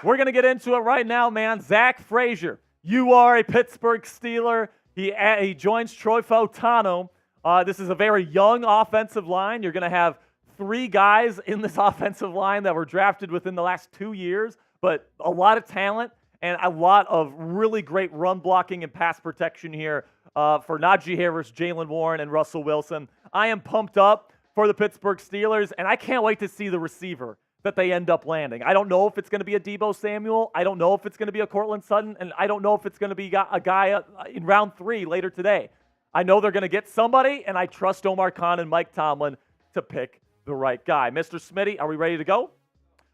We're going to get into it right now, man. Zach Frazier, you are a Pittsburgh Steeler. He joins Troy Fautanu. This is a very young offensive line. You're going to have 3 guys in this offensive line that were drafted within the last 2 years, but a lot of talent and a lot of really great run blocking and pass protection here for Najee Harris, Jaylen Warren, and Russell Wilson. I am pumped up for the Pittsburgh Steelers, and I can't wait to see the receiver that they end up landing. I don't know if it's going to be a Deebo Samuel. I don't know if it's going to be a Cortland Sutton, and I don't know if it's going to be a guy in round 3 later today. I know they're going to get somebody, and I trust Omar Khan and Mike Tomlin to pick the right guy. Mr. Smitty, are we ready to go?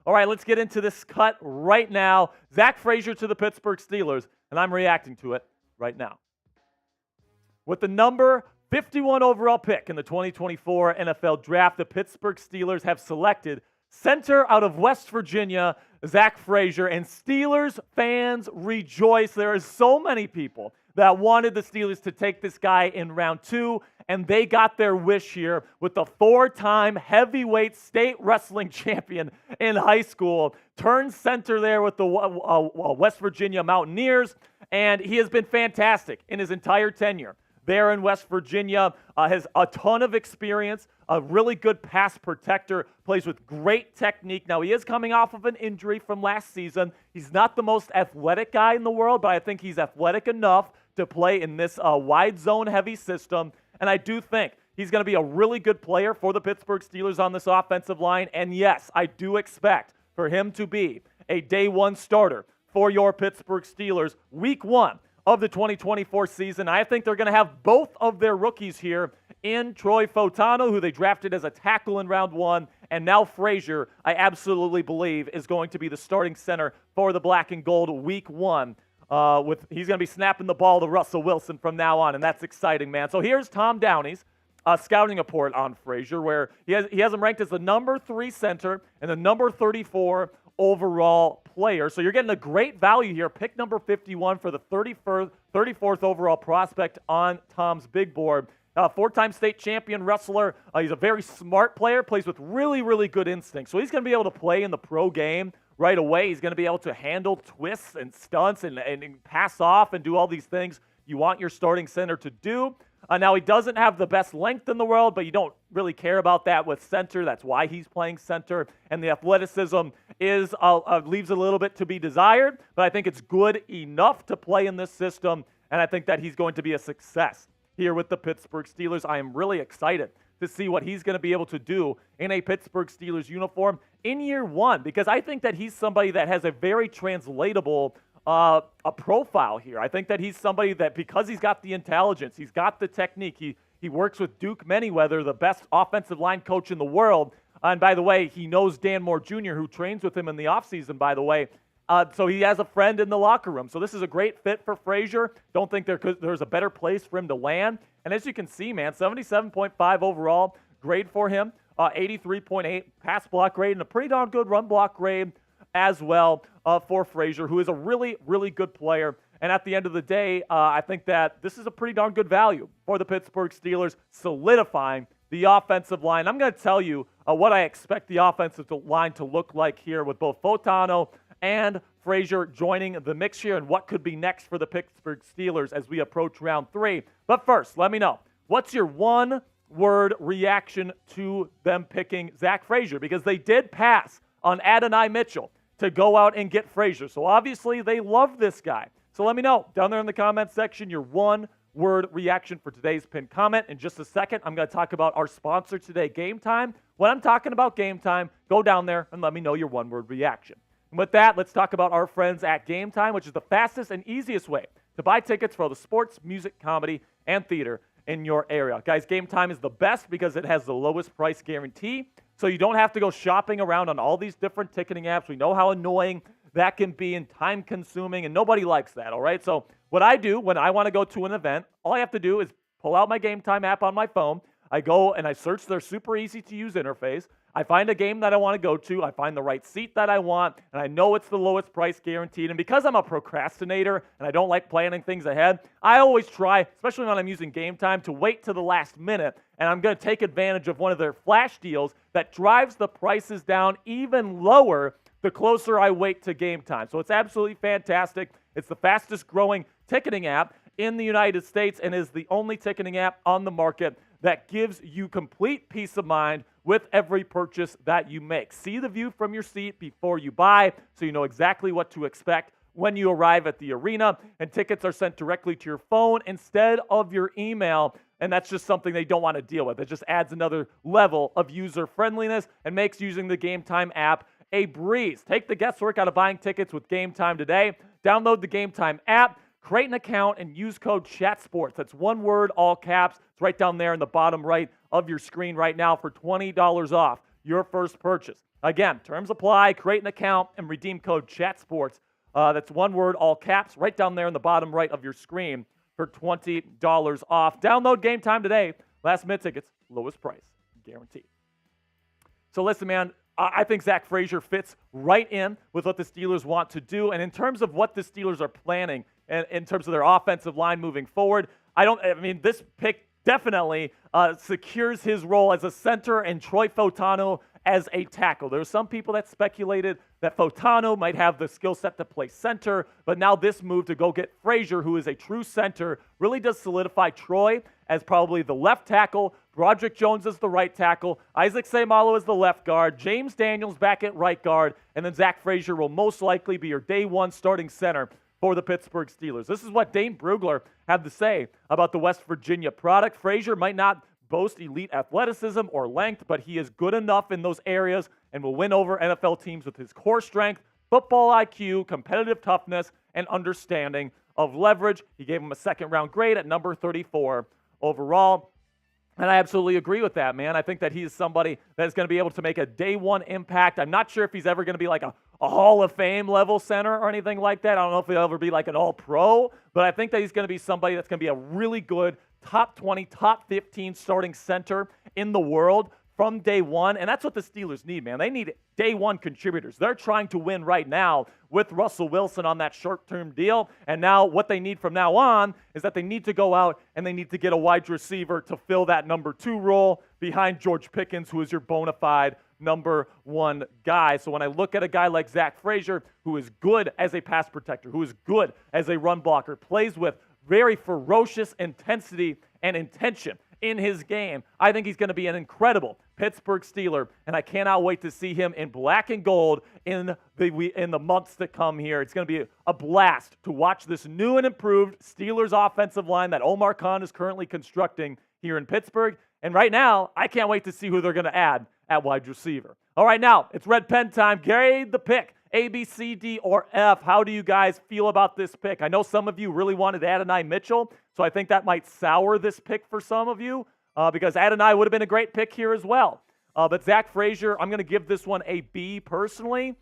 All right, let's get into this cut right now. Zach Frazier to the Pittsburgh Steelers, and I'm reacting to it right now. With the number 51 overall pick in the 2024 NFL Draft, the Pittsburgh Steelers have selected center out of West Virginia, Zach Frazier, and Steelers fans rejoice. There are so many people that wanted the Steelers to take this guy in round 2, and they got their wish here with the 4-time heavyweight state wrestling champion in high school. Turned center there with the West Virginia Mountaineers, and he has been fantastic in his entire tenure there in West Virginia. Has a ton of experience, a really good pass protector, plays with great technique. Now, he is coming off of an injury from last season. He's not the most athletic guy in the world, but I think he's athletic enough to play in this wide zone heavy system. And I do think he's going to be a really good player for the Pittsburgh Steelers on this offensive line. And yes, I do expect for him to be a day 1 starter for your Pittsburgh Steelers week 1 of the 2024 season. I think they're going to have both of their rookies here in Troy Fautanu, who they drafted as a tackle in round 1, and now Frazier, I absolutely believe, is going to be the starting center for the black and gold week 1. He's going to be snapping the ball to Russell Wilson from now on, and that's exciting, man. So here's Tom Downey's scouting report on Frazier, where he has him ranked as the number 3 center and the number 34 overall player. So you're getting a great value here. Pick number 51 for the 34th overall prospect on Tom's big board. 4-time state champion wrestler. He's a very smart player, plays with really, really good instincts. So he's going to be able to play in the pro game right away. He's going to be able to handle twists and stunts and pass off and do all these things you want your starting center to do. Now, he doesn't have the best length in the world, but you don't really care about that with center. That's why he's playing center. And the athleticism is leaves a little bit to be desired, but I think it's good enough to play in this system, and I think that he's going to be a success here with the Pittsburgh Steelers. I am really excited to see what he's going to be able to do in a Pittsburgh Steelers uniform in year 1, because I think that he's somebody that has a very translatable a profile here. I think that he's somebody that, because he's got the intelligence, he's got the technique, he works with Duke Manyweather, the best offensive line coach in the world. And by the way, he knows Dan Moore Jr., who trains with him in the offseason, by the way. So he has a friend in the locker room. So this is a great fit for Frazier. Don't think there's a better place for him to land. And as you can see, man, 77.5 overall grade for him, 83.8 pass block grade, and a pretty darn good run block grade as well for Frazier, who is a really, really good player. And at the end of the day, I think that this is a pretty darn good value for the Pittsburgh Steelers, solidifying the offensive line. I'm going to tell you what I expect the offensive line to look like here with both Fautanu and Frazier joining the mix here, and what could be next for the Pittsburgh Steelers as we approach round 3. But first, let me know, what's your one-word reaction to them picking Zach Frazier? Because they did pass on Adonai Mitchell to go out and get Frazier. So obviously they love this guy. So let me know down there in the comment section your one-word reaction for today's pinned comment. In just a second, I'm going to talk about our sponsor today, Game Time. When I'm talking about Game Time, go down there and let me know your one-word reaction. And with that, let's talk about our friends at Game Time, which is the fastest and easiest way to buy tickets for all the sports, music, comedy, and theater in your area. Guys, Game Time is the best because it has the lowest price guarantee, so you don't have to go shopping around on all these different ticketing apps. We know how annoying that can be and time-consuming, and nobody likes that, all right? So what I do when I want to go to an event, all I have to do is pull out my Game Time app on my phone. I go and I search their super easy-to-use interface. I find a game that I want to go to. I find the right seat that I want, and I know it's the lowest price guaranteed. And because I'm a procrastinator and I don't like planning things ahead, I always try, especially when I'm using Game Time, to wait to the last minute. And I'm going to take advantage of one of their flash deals that drives the prices down even lower the closer I wait to Game Time. So it's absolutely fantastic. It's the fastest growing ticketing app in the United States and is the only ticketing app on the market that gives you complete peace of mind with every purchase that you make. See the view from your seat before you buy, so you know exactly what to expect when you arrive at the arena, and tickets are sent directly to your phone instead of your email, and that's just something they don't want to deal with. It just adds another level of user friendliness and makes using the Game Time app a breeze. Take the guesswork out of buying tickets with Game Time today. Download the Game Time app, create an account, and use code CHATSPORTS. That's one word, all caps. It's right down there in the bottom right of your screen right now for $20 off your first purchase. Again, terms apply. Create an account and redeem code CHATSPORTS. That's one word, all caps, right down there in the bottom right of your screen for $20 off. Download Game Time today. Last minute tickets, lowest price, guaranteed. So listen, man, I think Zach Frazier fits right in with what the Steelers want to do. And in terms of what the Steelers are planning, and in terms of their offensive line moving forward, this pick definitely secures his role as a center and Troy Fautanu as a tackle. There were some people that speculated that Fautanu might have the skill set to play center, but now this move to go get Frazier, who is a true center, really does solidify Troy as probably the left tackle, Broderick Jones as the right tackle, Isaac Seumalo as the left guard, James Daniels back at right guard, and then Zach Frazier will most likely be your day one starting center for the Pittsburgh Steelers. This is what Dane Brugler had to say about the West Virginia product. Frazier might not boast elite athleticism or length, but he is good enough in those areas and will win over NFL teams with his core strength, football IQ, competitive toughness, and understanding of leverage. He gave him a second-round grade at number 34 overall. And I absolutely agree with that, man. I think that he's somebody that is going to be able to make a day one impact. I'm not sure if he's ever going to be like a Hall of Fame level center or anything like that. I don't know if he'll ever be like an all-pro, but I think that he's going to be somebody that's going to be a really good top 20, top 15 starting center in the world from day one. And that's what the Steelers need, man. They need day one contributors. They're trying to win right now with Russell Wilson on that short-term deal. And now what they need from now on is that they need to go out and they need to get a wide receiver to fill that number 2 role behind George Pickens, who is your bona fide number 1 guy. So when I look at a guy like Zach Frazier, who is good as a pass protector, who is good as a run blocker, plays with very ferocious intensity and intention in his game, I think he's going to be an incredible Pittsburgh Steeler, and I cannot wait to see him in black and gold in the months to come here. It's going to be a blast to watch this new and improved Steelers offensive line that Omar Khan is currently constructing here in Pittsburgh. And right now, I can't wait to see who they're going to add at wide receiver. All right, now it's red pen time. Grade the pick. A, B, C, D, or F. How do you guys feel about this pick? I know some of you really wanted Adonai Mitchell, so I think that might sour this pick for some of you because Adonai would have been a great pick here as well. But Zach Frazier, I'm going to give this one a B personally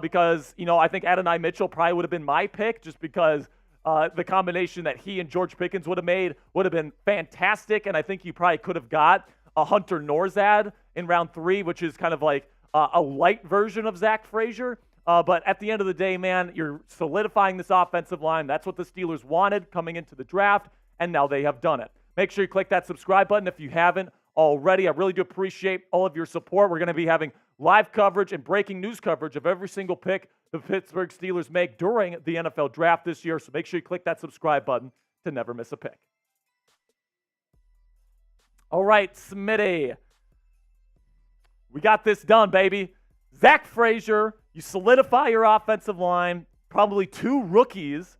because, I think Adonai Mitchell probably would have been my pick just because the combination that he and George Pickens would have made would have been fantastic, and I think you probably could have got a Hunter Norzad in round 3, which is kind of like a light version of Zach Frazier. But at the end of the day, man, you're solidifying this offensive line. That's what the Steelers wanted coming into the draft, and now they have done it. Make sure you click that subscribe button if you haven't already. I really do appreciate all of your support. We're going to be having live coverage and breaking news coverage of every single pick the Pittsburgh Steelers make during the NFL draft this year. So make sure you click that subscribe button to never miss a pick. All right, Smitty. We got this done, baby. Zach Frazier, you solidify your offensive line, probably 2 rookies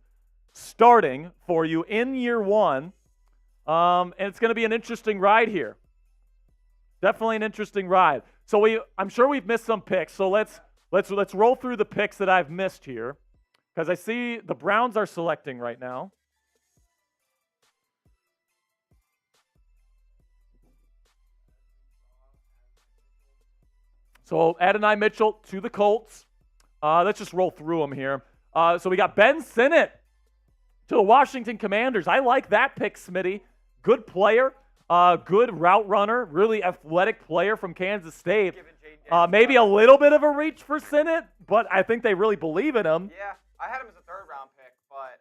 starting for you in year 1. And it's going to be an interesting ride here. Definitely an interesting ride. So I'm sure we've missed some picks. So let's roll through the picks that I've missed here because I see the Browns are selecting right now. So Adonai Mitchell to the Colts. Let's just roll through them here. So we got Ben Sinnott to the Washington Commanders. I like that pick, Smitty. Good player, good route runner, really athletic player from Kansas State. Maybe a little bit of a reach for Sinnott, but I think they really believe in him. Yeah, I had him as a 3rd-round pick, but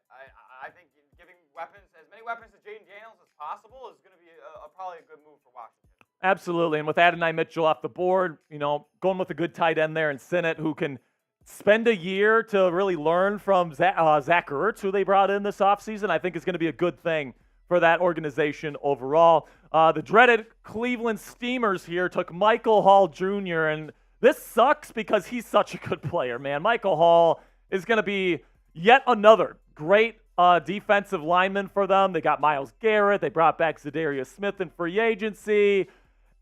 I think giving as many weapons to Jaden Daniels as possible is going to be probably a good move for Washington. Absolutely, and with Adonai Mitchell off the board, going with a good tight end there and Sinnott, who can spend a year to really learn from Zach Ertz, who they brought in this offseason, I think is going to be a good thing for that organization overall. The dreaded Cleveland Steamers here took Michael Hall Jr., and this sucks because he's such a good player, man. Michael Hall is going to be yet another great defensive lineman for them. They got Myles Garrett. They brought back Zadarius Smith in free agency.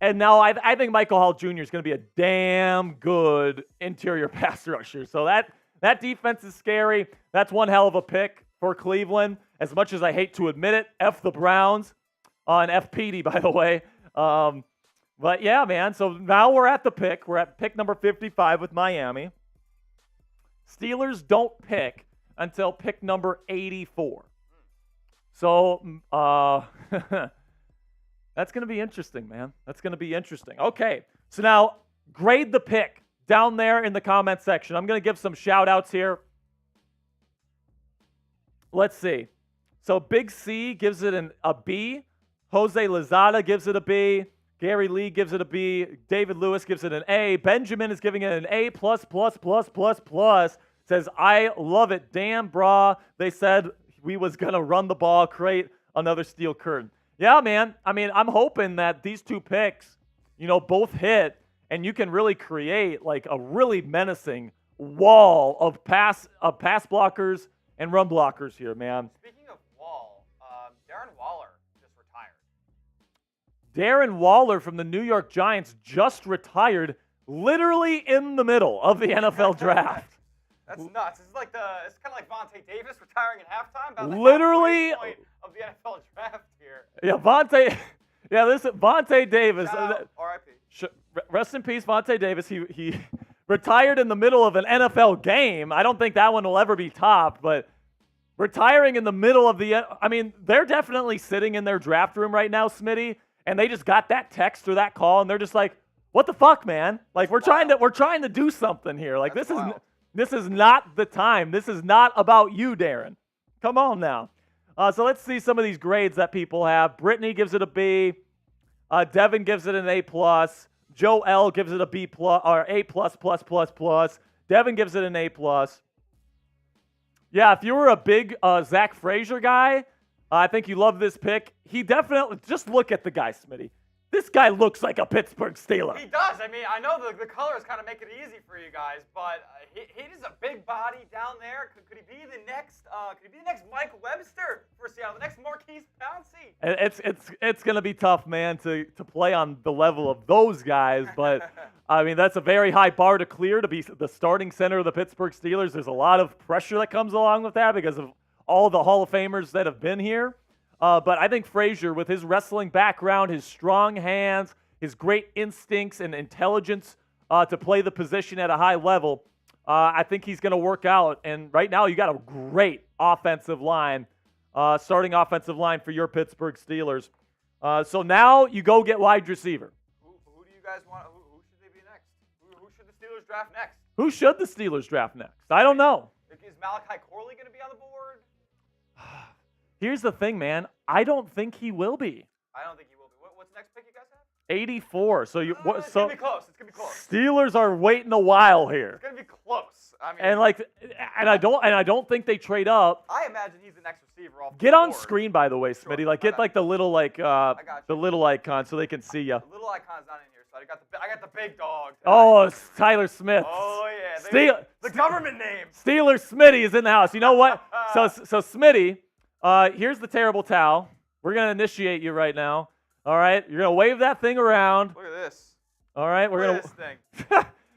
And now I think Michael Hall Jr. is going to be a damn good interior pass rusher. So that defense is scary. That's one hell of a pick for Cleveland. As much as I hate to admit it, F the Browns, and F Petey, by the way. But yeah, man. So now we're at the pick. We're at pick number 55 with Miami. Steelers don't pick until pick number 84. So that's going to be interesting, man. That's going to be interesting. Okay, so now grade the pick down there in the comment section. I'm going to give some shout-outs here. Let's see. So Big C gives it a B. Jose Lozada gives it a B. Gary Lee gives it a B. David Lewis gives it an A. Benjamin is giving it an A++++++. Says, I love it. Damn, brah. They said we was going to run the ball, create another steel curtain. Yeah, man. I mean, I'm hoping that these 2 picks, both hit, and you can really create like a really menacing wall of pass blockers and run blockers here, man. Speaking of wall, Darren Waller just retired. Darren Waller from the New York Giants just retired literally in the middle of the NFL draft. That's nuts. It's kind of like Vontae Davis retiring at halftime. About Literally point of the NFL draft here. Yeah, Vontae. Yeah, listen, Vontae Davis. R.I.P. Rest in peace, Vontae Davis. He retired in the middle of an NFL game. I don't think that one will ever be topped, but retiring in the middle of the – I mean, they're definitely sitting in their draft room right now, Smitty, and they just got that text or that call, and they're just like, what the fuck, man? Like, we're trying to do something here. Like, this is not the time. This is not about you, Darren. Come on now. So let's see some of these grades that people have. Brittany gives it a B. Devin gives it an A+. Joe L gives it a B+, or A+++++. Devin gives it an A+. Yeah, if you were a big Zach Frazier guy, I think you love this pick. He definitely, just look at the guy, Smitty. This guy looks like a Pittsburgh Steeler. He does. I mean, I know the colors kind of make it easy for you guys, but he is a big body down there. Could he be the next? Could he be the next Mike Webster for Seattle? The next Marquise Pouncey? It's gonna be tough, man, to play on the level of those guys. But I mean, that's a very high bar to clear to be the starting center of the Pittsburgh Steelers. There's a lot of pressure that comes along with that because of all the Hall of Famers that have been here. But I think Frazier, with his wrestling background, his strong hands, his great instincts and intelligence to play the position at a high level, I think he's going to work out. And right now, you got a great offensive line, starting offensive line for your Pittsburgh Steelers. So now you go get wide receiver. Who do you guys want? Who should they be next? Who should the Steelers draft next? Who should the Steelers draft next? I don't know. Is Malachi Corley going to be on the board? Here's the thing, man. I don't think he will be. I don't think he will be. What's the next pick you guys have? 84. So you It's going to be close. It's going to be close. Steelers are waiting a while here. It's going to be close. I mean, And I don't think they trade up. I imagine he's the next receiver off the Get on board. screen, by the way, Smitty. Sure. Like get like the little got you. the little icon so they can see you. The little icon's not in here, so I got the big dog. Oh, it's Tyler Smith. Oh yeah. The government name. Steeler Smitty is in the house. You know what? So Smitty, here's the terrible towel. We're gonna initiate you right now. All right, you're gonna wave that thing around. Look at this. All right, Look at this thing.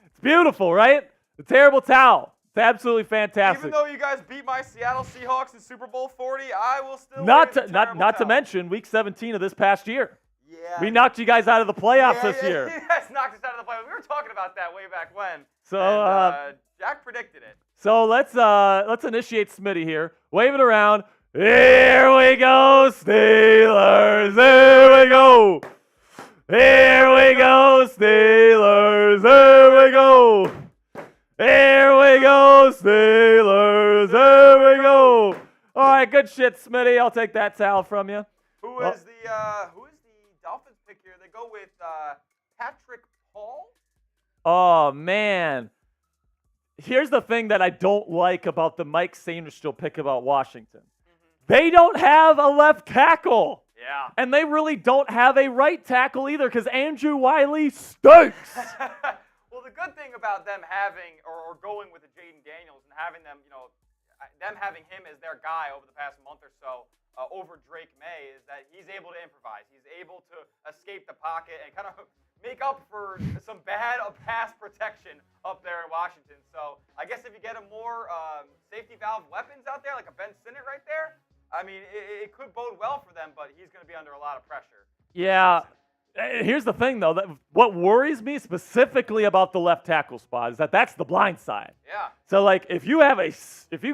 It's beautiful, right? The terrible towel. It's absolutely fantastic. Even though you guys beat my Seattle Seahawks in Super Bowl 40, I will still not wave the terrible to towel. mention Week 17 of this past year. Yeah. We knocked you guys out of the playoffs this year. You guys knocked us out of the playoffs. We were talking about that way back when. So and, Jack predicted it. So let's initiate Smitty here. Wave it around. Here we go, Steelers. Here we go. Here we go, Steelers. Here we go. Here we go, Steelers. Here we go. All right, good shit, Smitty. I'll take that towel from you. Who is the Dolphins pick here? They go with Patrick Paul. Oh man. Here's the thing that I don't like about the Mike Sainristil pick about Washington. They don't have a left tackle. Yeah. And they really don't have a right tackle either because Andrew Wiley stinks. Well, the good thing about them having or going with the Jaden Daniels and having them, them having him as their guy over the past month or so over Drake May is that he's able to improvise. He's able to escape the pocket and kind of make up for some bad pass protection up there in Washington. So I guess if you get a more safety valve weapons out there, like a Ben Sinnott right there, I mean, it could bode well for them, but he's going to be under a lot of pressure. Yeah. Here's the thing, though. What worries me specifically about the left tackle spot is that's the blind side. Yeah. So, like, if you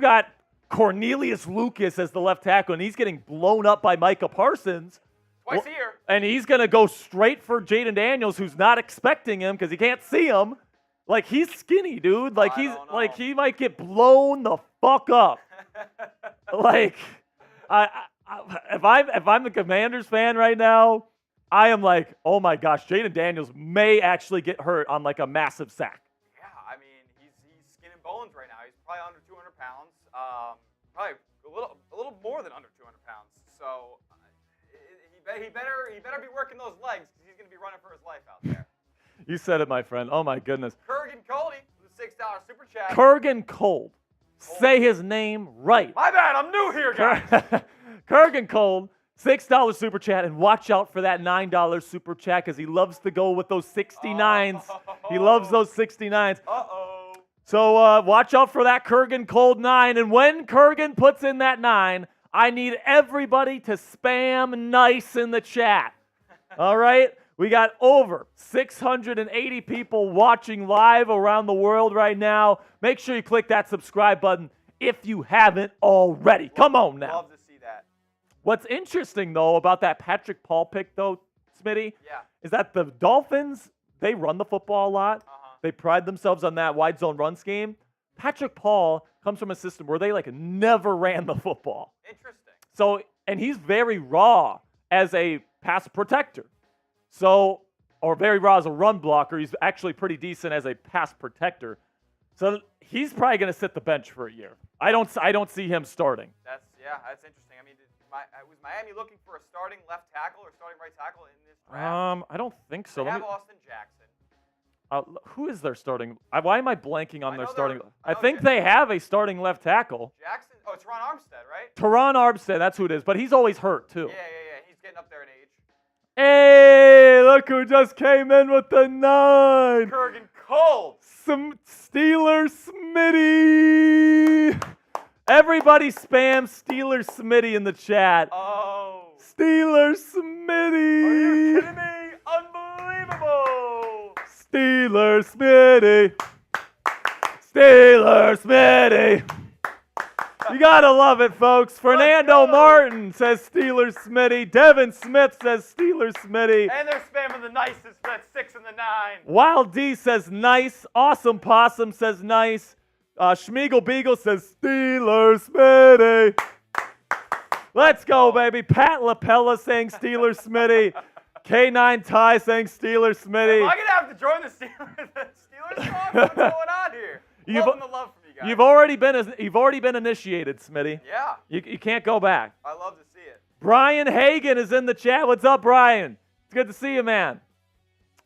got Cornelius Lucas as the left tackle and he's getting blown up by Micah Parsons, Twice a year. and he's going to go straight for Jaden Daniels, who's not expecting him because he can't see him. Like, he's skinny, dude. Like, he might get blown the fuck up. Like, if I'm the Commanders fan right now, I am like, oh my gosh, Jaden Daniels may actually get hurt on like a massive sack. Yeah, I mean, he's skin and bones right now. He's probably under 200 pounds. Probably a little more than under 200 pounds. So he better be working those legs because he's going to be running for his life out there. You said it, my friend. Oh my goodness. Kurgan Cody with a $6 super chat. Kurgan Cold. Say his name right. My bad, I'm new here, guys. Kurgan Cold, $6 super chat, and watch out for that $9 super chat because he loves to go with those 69s. He loves those 69s. Uh-oh. So watch out for that Kurgan Cold 9, and when Kurgan puts in that 9, I need everybody to spam nice in the chat. All right? We got over 680 people watching live around the world right now. Make sure you click that subscribe button if you haven't already. Come on now. Love to see that. What's interesting, though, about that Patrick Paul pick, though, Smitty, Yeah. is that the Dolphins, they run the football a lot. Uh-huh. They pride themselves on that wide zone run scheme. Patrick Paul comes from a system where they never ran the football. Interesting. So, and he's very raw as a pass protector. So, or very raw as a run blocker. He's actually pretty decent as a pass protector. So he's probably going to sit the bench for a year. I don't see him starting. That's interesting. I mean, was Miami looking for a starting left tackle or starting right tackle in this draft? I don't think so. They have Austin Jackson. Who is their starting? Why am I blanking on I their know starting? they're- I I know think Jack- they have a starting left tackle. Jackson. Oh, it's Ron Armstead, right? Teron Armstead, that's who it is. But he's always hurt too. Yeah. He's getting up there in age. Hey, look who just came in with the 9. Kurgan Cold. Some Steelers Smitty. Everybody spam Steelers Smitty in the chat. Oh. Steelers Smitty. Are you kidding me? Unbelievable. Steelers Smitty. Steelers Smitty. You gotta love it, folks. Fernando Martin says Steelers Smitty. Devin Smith says Steelers Smitty. And they're spamming the nicest for that 6 and the 9. Wild D says nice. Awesome Possum says nice. Schmiegel Beagle says Steelers Smitty. Let's go, baby. Pat LaPella saying Steelers Smitty. K9 Ty saying Steelers Smitty. Am I gonna have to join the Steelers talk? What's going on here? Loving the love from you guys. You've already been initiated, Smitty. Yeah, You can't go back. I love to see it. Brian Hagan is in the chat. What's up, Brian? It's good to see you, man.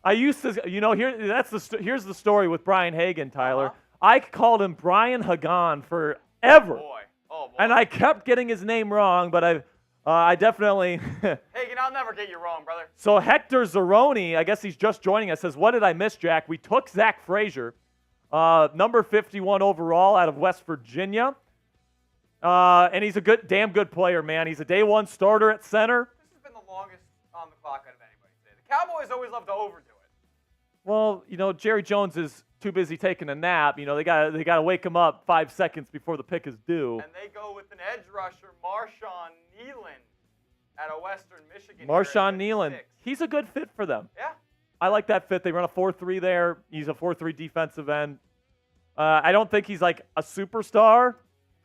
I used to, here's the story with Brian Hagan, Tyler. Uh-huh. I called him Brian Hagan forever, Oh boy. and I kept getting his name wrong, but I definitely. Hagan, I'll never get you wrong, brother. So Hector Zeroni, I guess he's just joining us, says, "What did I miss, Jack? We took Zach Frazier, number 51 overall out of West Virginia, and he's a damn good player, man. He's a day one starter at center." This has been the longest on the clock out of anybody today. The Cowboys always love to overdo it. Well, Jerry Jones is too busy taking a nap. They gotta wake him up 5 seconds before the pick is due. And they go with an edge rusher, Marshawn Nealon, out of Western Michigan. Marshawn Nealon, 56. he's a good fit for them. Yeah. I like that fit. They run a 4-3 there. He's a 4-3 defensive end. I don't think he's like a superstar.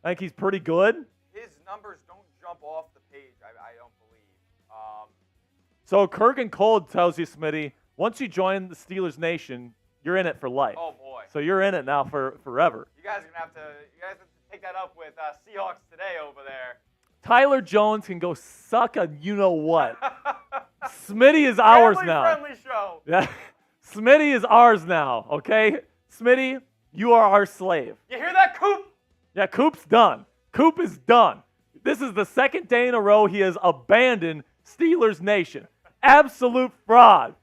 I think he's pretty good. His numbers don't jump off the page, I don't believe. So Kurgan Cold tells you, Smitty, once you join the Steelers Nation, you're in it for life. Oh boy. So you're in it now for forever. You guys are gonna have to take that up with Seahawks today over there. Tyler Jones can go suck a you-know-what. Smitty is ours now. Family-friendly show. Yeah, Smitty is ours now, okay? Smitty, you are our slave. You hear that, Coop? Yeah, Coop's done. Coop is done. This is the second day in a row he has abandoned Steelers Nation. Absolute fraud.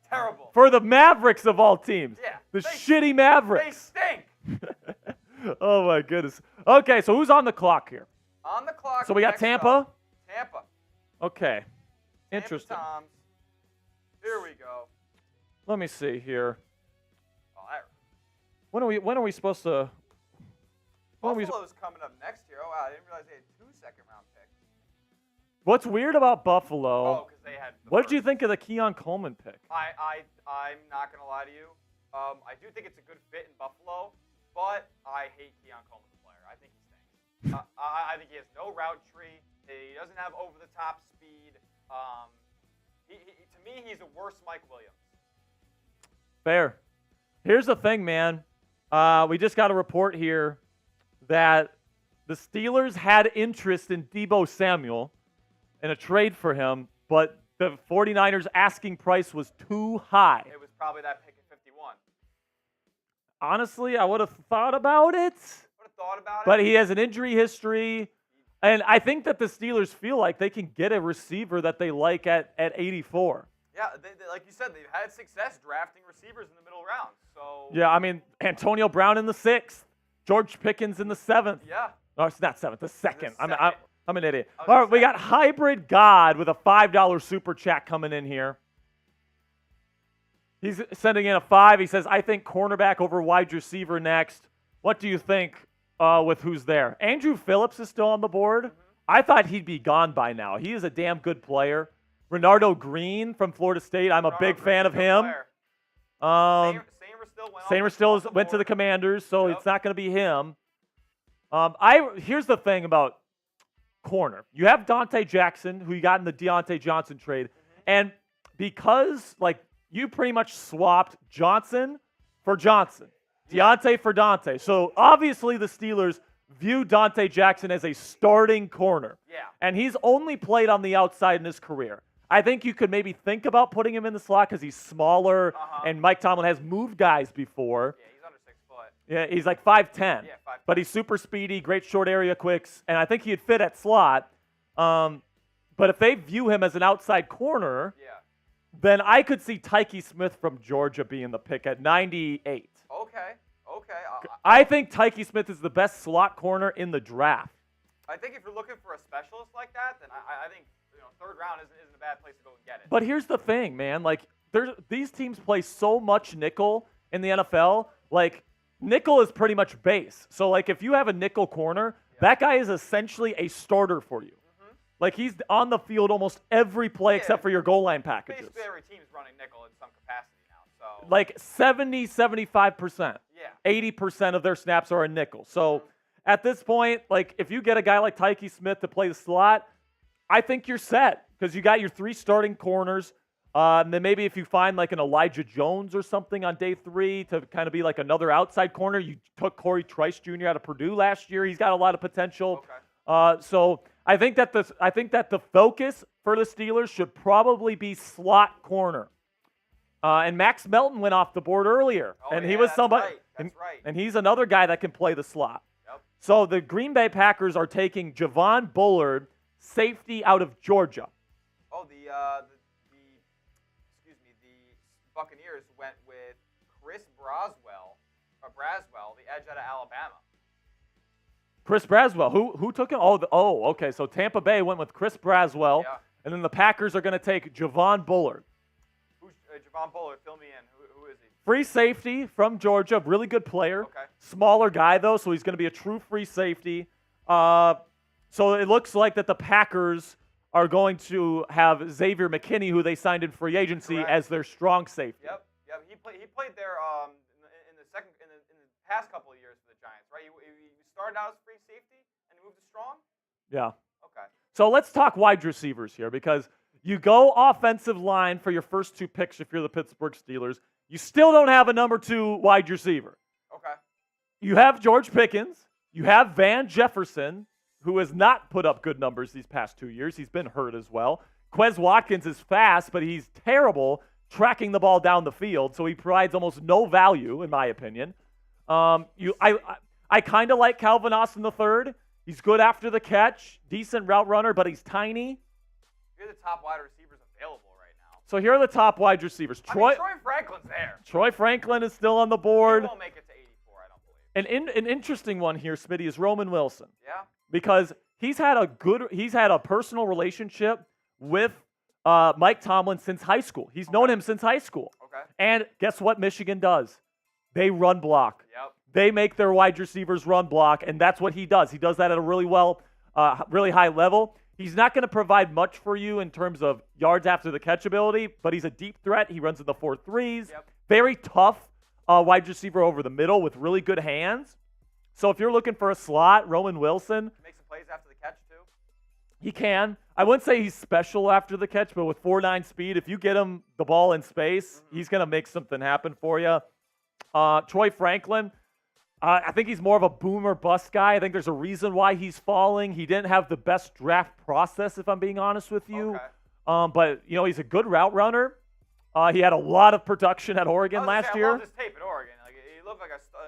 Terrible. For the Mavericks of all teams. Yeah, The they- shitty They Mavericks. stink. Oh, my goodness. Okay, so who's on the clock here? On the clock. So we got next Tampa? up, Tampa. Okay. Tampa Interesting. Toms. Here we go. Let me see here. Oh, that, When are we supposed to? When are we, Buffalo's coming up next year. Oh wow, I didn't realize they had 2 second-round picks. what's weird about Oh, Buffalo? because they had. What did you think of the Keon Coleman pick? I'm not gonna lie to you. I do think it's a good fit in Buffalo, but I hate Keon Coleman, the player. I think he stinks. I think he has no route tree. He doesn't have over-the-top speed. To me, he's a worse Mike Williams. Fair. Here's the thing, man. We just got a report here that the Steelers had interest in Deebo Samuel in a trade for him, but the 49ers asking price was too high. It was probably that pick at 51. Honestly, I would have thought about it, Would have thought about it. but he has an injury history, and I think that the Steelers feel like they can get a receiver that they like at 84. Yeah, they, like you said, they've had success drafting receivers in the middle rounds. So Yeah, I mean, Antonio Brown in the 6th, George Pickens in the 7th. yeah. No, it's not 7th, the 2nd. second. I'm an idiot. I was All right, gonna we say. got Hybrid God with a $5 super chat coming in here. He's sending in a 5. He says, I think cornerback over wide receiver next. What do you think with who's there. Andrew Phillips is still on the board. I thought he'd be gone by now. He is a damn good player. Renardo Green from Florida State. I'm a big fan of him. Samer still went to the Commanders, so it's not going to be him. Here's the thing about corner. You have Dante Jackson, who you got in the Deontay Johnson trade, and because you pretty much swapped Johnson for Johnson, Deontay for Dante. So obviously the Steelers view Dante Jackson as a starting corner. Yeah. And he's only played on the outside in his career. I think you could maybe think about putting him in the slot because he's smaller, and Mike Tomlin has moved guys before. Yeah, he's under 6 foot. Yeah, he's like 5'10". Yeah, 5'10". But he's super speedy, great short area quicks, and I think he'd fit at slot. But if they view him as an outside corner, then I could see Tyke Smith from Georgia being the pick at 98. Okay. I think Tyke Smith is the best slot corner in the draft. I think if you're looking for a specialist like that, then I think third round isn't a bad place to go and get it. But here's the thing, man. These teams play so much nickel in the NFL. Nickel is pretty much base. So, if you have a nickel corner, that guy is essentially a starter for you. He's on the field almost every play except for your goal line packages. Basically, every team's running nickel in some capacity now. So 70, 75%. Yeah. 80% of their snaps are a nickel. So at this point, if you get a guy like Tyke Smith to play the slot, I think you're set because you got your 3 starting corners. And then maybe if you find an Elijah Jones or something on day 3 to kind of be another outside corner. You took Corey Trice Jr. out of Purdue last year. He's got a lot of potential. Okay. So I think that the focus for the Steelers should probably be slot corner. And Max Melton went off the board earlier, and he was somebody. Right. That's right. And he's another guy that can play the slot. Yep. So the Green Bay Packers are taking Javon Bullard, safety out of Georgia. Oh, the Buccaneers went with Chris Braswell, the edge out of Alabama. Chris Braswell. Who took him? Okay. So Tampa Bay went with Chris Braswell, and then the Packers are going to take Javon Bullard. Who's Javon Bullard? Fill me in. Who is he? Free safety from Georgia, really good player. Okay. Smaller guy though, so he's going to be a true free safety. So it looks like that the Packers are going to have Xavier McKinney, who they signed in free agency, as their strong safety. Yep. He played there in the past couple of years for the Giants, right? He started out as free safety and moved to strong. Yeah. Okay. So let's talk wide receivers here because you go offensive line for your first 2 picks if you're the Pittsburgh Steelers. You still don't have a number 2 wide receiver. Okay. You have George Pickens. You have Van Jefferson, who has not put up good numbers these past 2 years. He's been hurt as well. Quez Watkins is fast, but he's terrible tracking the ball down the field, so he provides almost no value, in my opinion. I kind of like Calvin Austin III. He's good after the catch, decent route runner, but he's tiny. You're the top wide receivers available right now. So here are the top wide receivers. Troy Franklin's there. Troy Franklin is still on the board. He won't make it to 84, I don't believe. An interesting one here, Smitty, is Roman Wilson. Yeah. Because he's had a personal relationship with Mike Tomlin since high school. He's known him since high school. Okay. And guess what Michigan does? They run block. Yep. They make their wide receivers run block, and that's what he does. He does that at a really high level. He's not going to provide much for you in terms of yards after the catch ability, but he's a deep threat. He runs in the 4.3s. Yep. Very tough wide receiver over the middle with really good hands. So if you're looking for a slot, Roman Wilson. Make some plays after the catch, too. He can. I wouldn't say he's special after the catch, but with 4.9 speed, if you get him the ball in space, he's going to make something happen for you. Troy Franklin, I think he's more of a boom or bust guy. I think there's a reason why he's falling. He didn't have the best draft process, if I'm being honest with you. Okay. But, he's a good route runner. He had a lot of production at Lot of his tape at Oregon. He looked like a stud.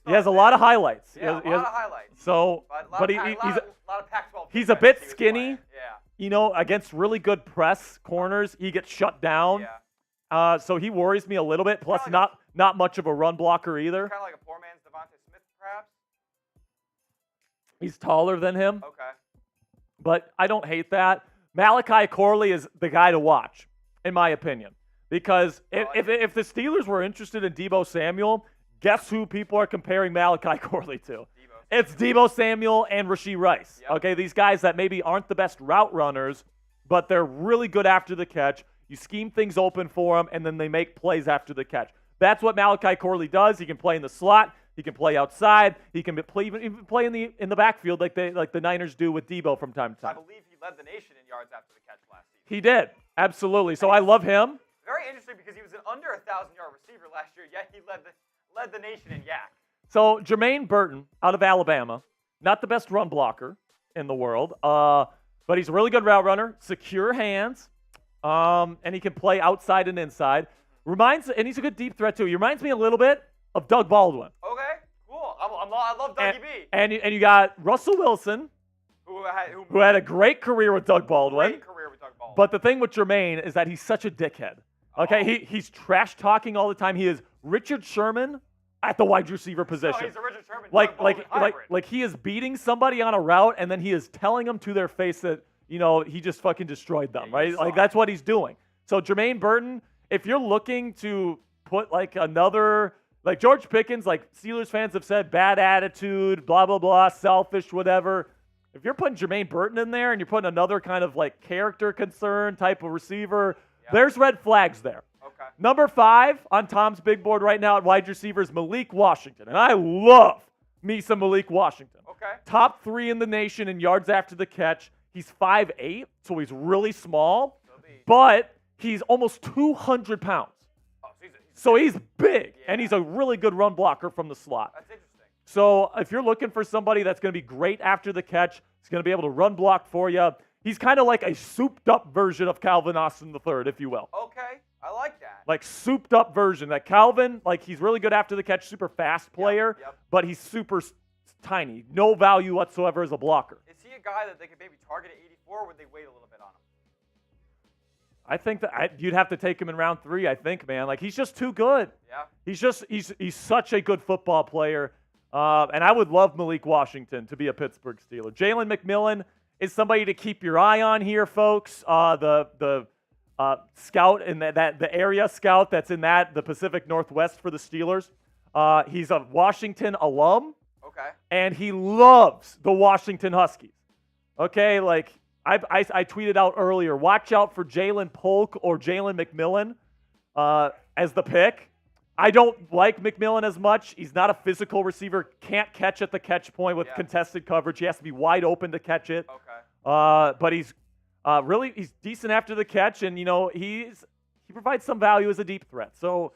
He has a lot of highlights. Yeah, a lot of highlights. So, but he's lot of Pac-12. he's a bit he was skinny. playing. Yeah. Against really good press corners, he gets shut down. Yeah. So he worries me a little bit. Plus, Kinda not much of a run blocker either. Kind of like a poor man's Devontae Smith, perhaps. He's taller than him, Okay. but I don't hate that. Malachi Corley is the guy to watch, in my opinion, because if the Steelers were interested in Deebo Samuel, guess who people are comparing Malachi Corley to? Deebo. It's Deebo Samuel and Rashee Rice. Yep. Okay, these guys that maybe aren't the best route runners, but they're really good after the catch. You scheme things open for them, and then they make plays after the catch. That's what Malachi Corley does. He can play in the slot. He can play outside. He can play even play in the backfield like the Niners do with Deebo from time to I time. believe he led the nation in yards after the catch last season. He did, absolutely. So I love him. Very interesting because he was an under 1,000-yard receiver last year, yet he led the nation in yak. So Jermaine Burton out of Alabama, not the best run blocker in the world, but he's a really good route runner, secure hands, and he can play outside and inside. And he's a good deep threat too. He reminds me a little bit of Doug Baldwin. Okay, cool. I love Dougie B. And you got Russell Wilson, who had a great career with Doug Baldwin. Great career with Doug Baldwin. But the thing with Jermaine is that he's such a dickhead. Okay, he's trash talking all the time. He is Richard Sherman at the wide receiver position. Oh, he's a Richard Sherman. Doug Baldwin hybrid. Like he is beating somebody on a route, and then he is telling them to their face that he just fucking destroyed them, Yeah, right? Like that's what he's doing. So Jermaine Burton, if you're looking to put like another, like George Pickens, like Steelers fans have said, bad attitude, blah blah blah, selfish, whatever. If you're putting Jermaine Burton in there and you're putting another kind of like character concern type of receiver, there's red flags there. Okay. Number 5 on Tom's big board right now at wide receiver is Malik Washington. And I love me some Malik Washington. Okay. Top 3 in the nation in yards after the catch. He's 5'8", so he's really small, but he's almost 200 pounds. Oh, So he's big, Yeah. and he's a really good run blocker from the slot. That's interesting. So if you're looking for somebody that's going to be great after the catch, he's going to be able to run block for you. He's kind of like a souped-up version of Calvin Austin III, if you will. Okay, I like that. Like souped-up version. That Calvin, like he's really good after the catch, super fast player, Yep. but he's super tiny. No value whatsoever as a blocker. Is he a guy that they could maybe target at 84, or would they wait a little bit on him? I think that you'd have to take him in round 3, I think, man. Like he's just too good. Yeah. He's such a good football player. And I would love Malik Washington to be a Pittsburgh Steeler. Jalen McMillan is somebody to keep your eye on here, folks. The scout in the area scout that's in the Pacific Northwest for the Steelers. He's a Washington alum, Okay. and he loves the Washington Huskies. Okay, like I tweeted out earlier, watch out for Jalen Polk or Jalen McMillan as the pick. I don't like McMillan as much. He's not a physical receiver. Can't catch at the catch point with contested coverage. He has to be wide open to catch it. Okay. But he's decent after the catch, and he provides some value as a deep threat. So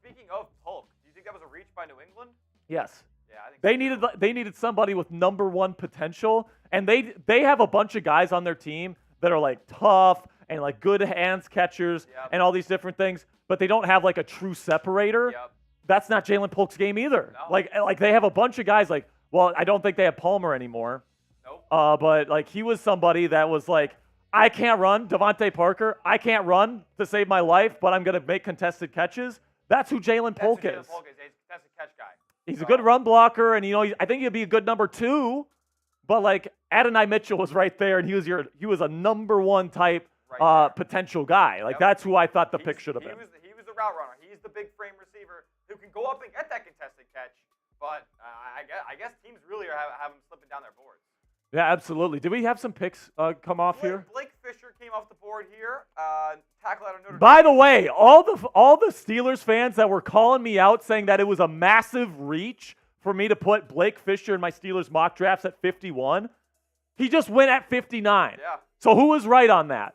Speaking of Polk, do you think that was a reach by New England? yes, Yeah, I think they needed somebody with number 1 potential, and they have a bunch of guys on their team that are like tough and like good hands catchers and all these different things, but they don't have like a true separator. Yep. That's not Jalen Polk's game either. No. Like they have a bunch of guys like, well, I don't think they have Palmer anymore. Nope. But like he was somebody that was like, I can't run, Devontae Parker. I can't run to save my life, but I'm going to make contested catches. That's who Jalen Polk That's who is. Jalen Polk is. He's a contested catch guy. He's a good run blocker, and I think he'd be a good number 2. But like Adonai Mitchell was right there, and he was a number 1 type Right there. potential guy. Like Yep. that's who I thought the pick should have been. He was the route runner. He's the big frame receiver who can go up and get that contested catch. But I guess teams really have him slipping down their boards. Yeah, absolutely. Did we have some picks come off here? Blake Fisher came off the board here. Tackle out of Notre By Dame. the way, all the Steelers fans that were calling me out saying that it was a massive reach for me to put Blake Fisher in my Steelers mock drafts at 51, he just went at 59. Yeah. So who was right on that?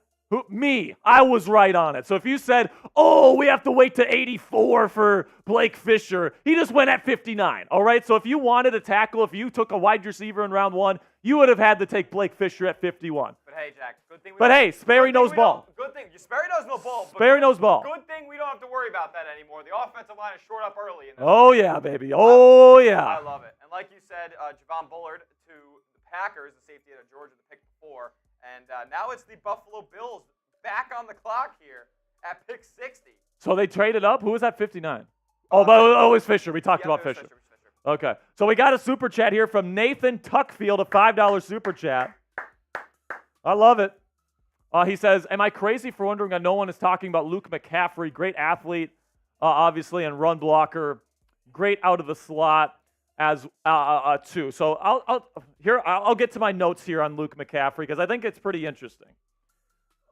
Me. I was right on it. So if you said, oh, we have to wait to 84 for Blake Fisher, he just went at 59. All right? So if you wanted a tackle, if you took a wide receiver in round 1, you would have had to take Blake Fisher at 51. But hey, Jack, good thing. Sperry knows ball. Good thing. Sperry knows no ball. but Sperry knows ball. Good thing we don't have to worry about that anymore. The offensive line is short up early. In this Oh, yeah, baby. Oh, yeah. I love it. And like you said, Javon Bullard to the Packers, the safety out of Georgia, the pick before. And now it's the Buffalo Bills back on the clock here at pick 60. So they traded up. Who was at 59? Oh, it was Fisher. We talked about it was Fisher. It was Fisher. Okay. So we got a super chat here from Nathan Tuckfield, a $5 super chat. I love it. He says, am I crazy for wondering that no one is talking about Luke McCaffrey, great athlete, obviously, and run blocker, great out of the slot. as too. So I'll get to my notes here on Luke McCaffrey because I think it's pretty interesting.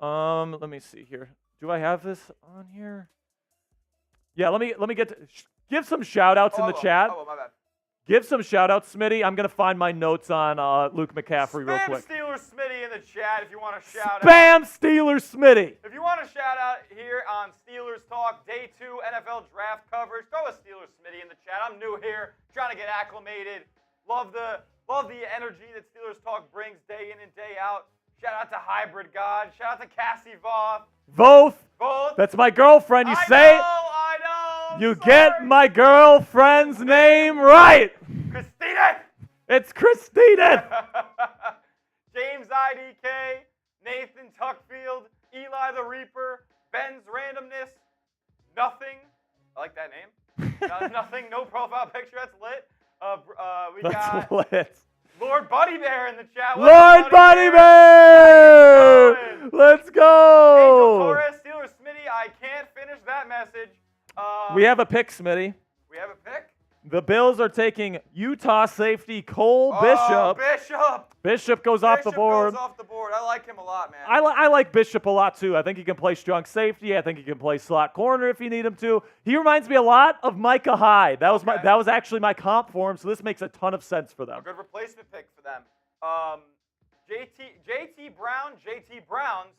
Let me see here. Do I have this on here? Yeah, let me give some shout outs in the chat. Oh, my bad. Give some shout outs, Smitty. I'm going to find my notes on Luke McCaffrey real quick. Spam Steelers Smitty in the chat if you want to shout out. Spam Steelers Smitty. If you want to shout out here on Steelers Talk, Day 2 NFL Draft coverage, throw a Steelers Smitty in the chat. I'm new here, trying to get acclimated. Love the energy that Steelers Talk brings day in and day out. Shout out to Hybrid God. Shout out to Cassie Voth. Both. Both. That's my girlfriend. You say it. I know. You get my girlfriend's name right. Christina. It's Christina. James IDK, Nathan Tuckfield, Eli the Reaper, Ben's Randomness, Nothing. I like that name. Nothing, no profile picture. That's lit. That's lit. Lord Buddy Bear in the chat. Lord Buddy Bear! Let's Angel go! Torres, Steelers Smitty, I can't finish that message. We have a pick, Smitty. We have a pick? The Bills are taking Utah safety Cole Bishop. Bishop. Bishop goes off the board. Goes off the board. I like him a lot, man. I like Bishop a lot, too. I think he can play strong safety. I think he can play slot corner if you need him to. He reminds me a lot of Micah Hyde. That was actually my comp for him, so this makes a ton of sense for them. A good replacement pick for them. JT Brown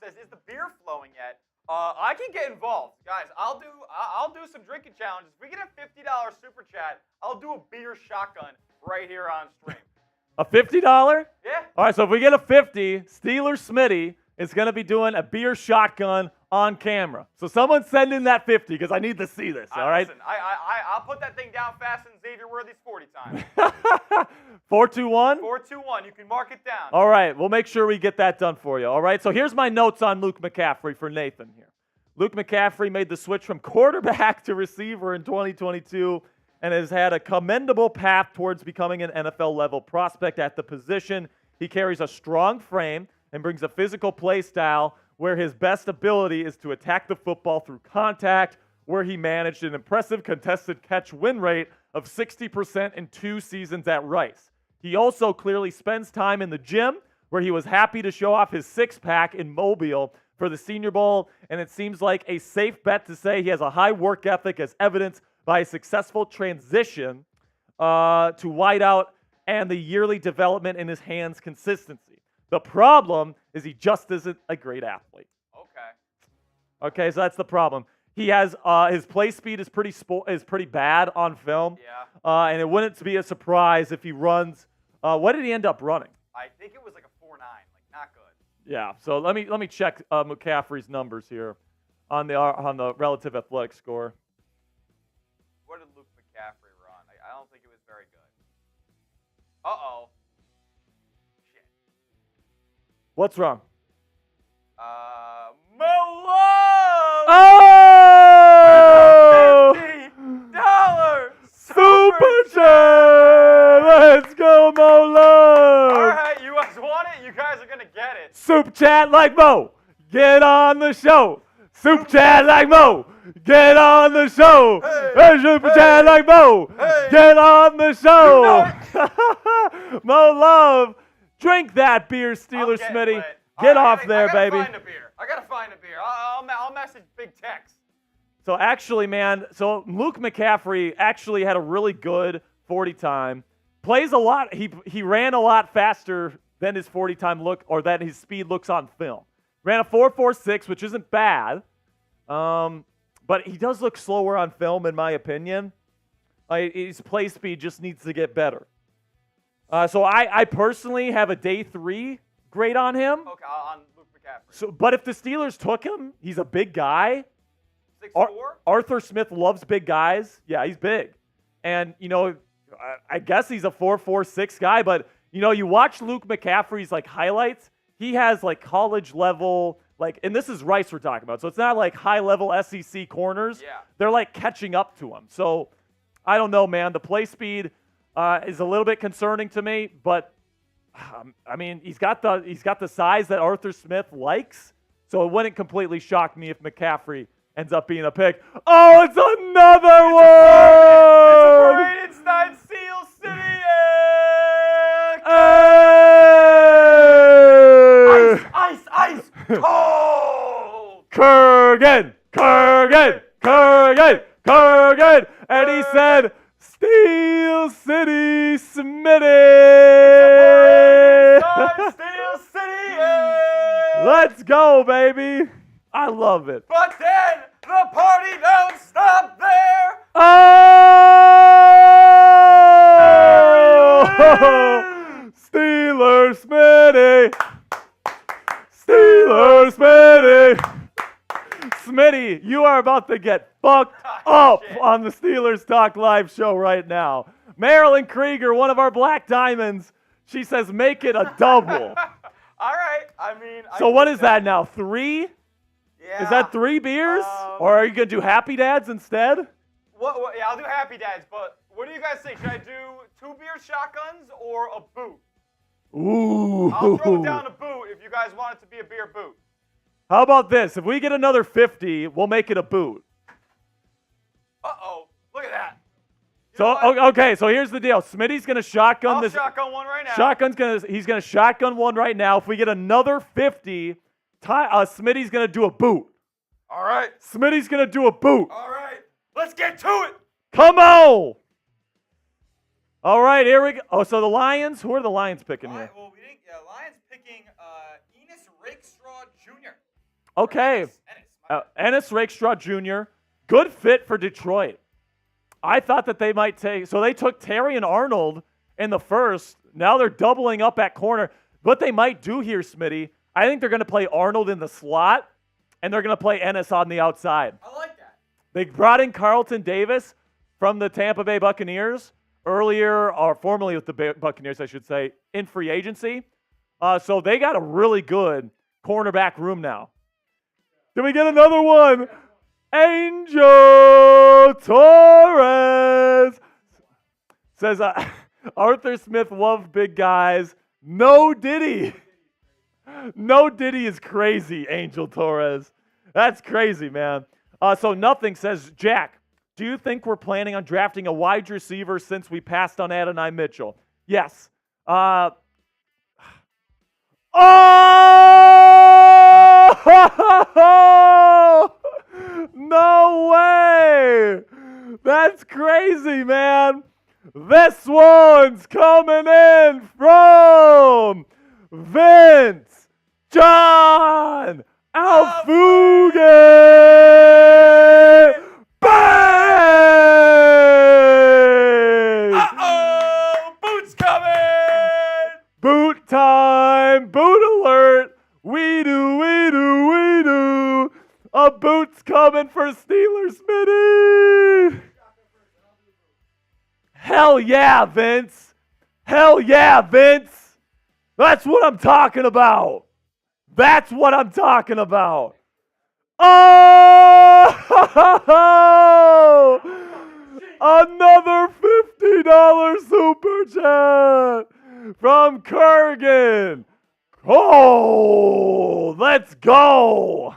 says, is the beer flowing yet? I can get involved, guys. I'll do some drinking challenges. If we get a $50 super chat, I'll do a beer shotgun right here on stream. A $50? Yeah. All right, so if we get a 50, Steelers Smitty is going to be doing a beer shotgun on camera. So someone send in that 50 because I need to see this, all right? Listen, I'll put that thing down fast in Xavier Worthy's 40 times. 421? 421. You can mark it down. All right, we'll make sure we get that done for you, all right? So here's my notes on Luke McCaffrey for Nathan here. Luke McCaffrey made the switch from quarterback to receiver in 2022 and has had a commendable path towards becoming an NFL-level prospect at the position. He carries a strong frame and brings a physical play style where his best ability is to attack the football through contact, where he managed an impressive contested catch win rate of 60% in 2 seasons at Rice. He also clearly spends time in the gym, where he was happy to show off his six-pack in Mobile for the Senior Bowl, and it seems like a safe bet to say he has a high work ethic as evidenced by a successful transition to wideout and the yearly development in his hands consistency. The problem is he just isn't a great athlete. Okay, so that's the problem. He has his play speed is pretty bad on film. Yeah. And it wouldn't be a surprise if he runs. What did he end up running? I think it was like a 4.9, like not good. Yeah. So let me check McCaffrey's numbers here on the relative athletic score. What did Luke McCaffrey run? I don't think it was very good. Uh-oh. Shit. What's wrong? Mo Love! Oh! $50 Super chat! Let's go, Mo Love! All right, you guys want it? You guys are going to get it. Super chat like Mo. Get on the show. Super chat like Mo. Get on the show. Hey, super chat like Mo. Hey. Get on the show. Mo Love. Drink that beer, Steelers Smitty. Get off there, baby. I got to find a beer. I'll message Big Tex. So actually, man, Luke McCaffrey actually had a really good 40 time. Plays a lot. He ran a lot faster than his 40 time look, or than his speed looks on film. Ran a 4.46, which isn't bad. But he does look slower on film, in my opinion. His play speed just needs to get better. So I personally have a day 3 grade on him. Okay, on Luke McCaffrey. So, but if the Steelers took him, he's a big guy. 6'4"? Arthur Smith loves big guys. Yeah, he's big. And, I guess he's a 4.46 guy, but, you watch Luke McCaffrey's, highlights. He has, college level, and this is Rice we're talking about. So it's not, high-level SEC corners. Yeah. They're, catching up to him. So, I don't know, man. The play speed is a little bit concerning to me, but, he's got the size that Arthur Smith likes. So it wouldn't completely shock me if McCaffrey ends up being a pick. Oh, it's another one! It's a Bradenstein Seal City! Cold. Kurgan, and he said, Steel City Smitty. Steel City. Yeah. Let's go, baby. I love it. But then the party don't stop there. Oh! Steelers Smitty. Steelers Smitty. Smitty, you are about to get fucked up on the Steelers Talk Live show right now. Marilyn Krieger, one of our Black Diamonds, she says make it a double. All right. I mean. So what is that now? 3? Yeah. Is that 3 beers? Or are you going to do Happy Dads instead? What? Yeah, I'll do Happy Dads. But what do you guys think? Should I do 2 beer shotguns or a boot? Ooh. I'll throw down a boot if you guys want it to be a beer boot. How about this? If we get another 50, we'll make it a boot. Uh-oh. Look at that. You So know what? okay, so here's the deal. Smitty's gonna shotgun I'll this. shotgun one right now. He's gonna shotgun one right now. If we get another 50, Smitty's gonna do a boot. All right. Smitty's gonna do a boot. All right. Let's get to it. Come on. All right, here we go. Oh, so the Lions. Who are the Lions picking here? Well, we didn't. Lions picking Enos Rakestraw Jr. Okay, Ennis Rakestraw Jr. Good fit for Detroit. I thought that they might take. So they took Terry and Arnold in the first. Now they're doubling up at corner. What they might do here, Smitty, I think they're going to play Arnold in the slot, and they're going to play Ennis on the outside. I like that. They brought in Carlton Davis from the Tampa Bay Buccaneers earlier, or formerly with the Buccaneers, I should say, in free agency. So they got a really good cornerback room now. Did we get another one? Angel Torres says, Arthur Smith loved big guys. No Diddy. No Diddy is crazy, Angel Torres. That's crazy, man. So Nothing says, Jack, do you think we're planning on drafting a wide receiver since we passed on Adonai Mitchell? Yes. Oh! No way! That's crazy, man. This one's coming in from Vince John Alfuge. Bang! Uh-oh! Boots coming! Boot time! Boot alert! We do. A boot's coming for Steelers Smitty! Hell yeah, Vince! Hell yeah, Vince! That's what I'm talking about! That's what I'm talking about! Oh! Another $50 super chat from Kurgan! Oh, let's go!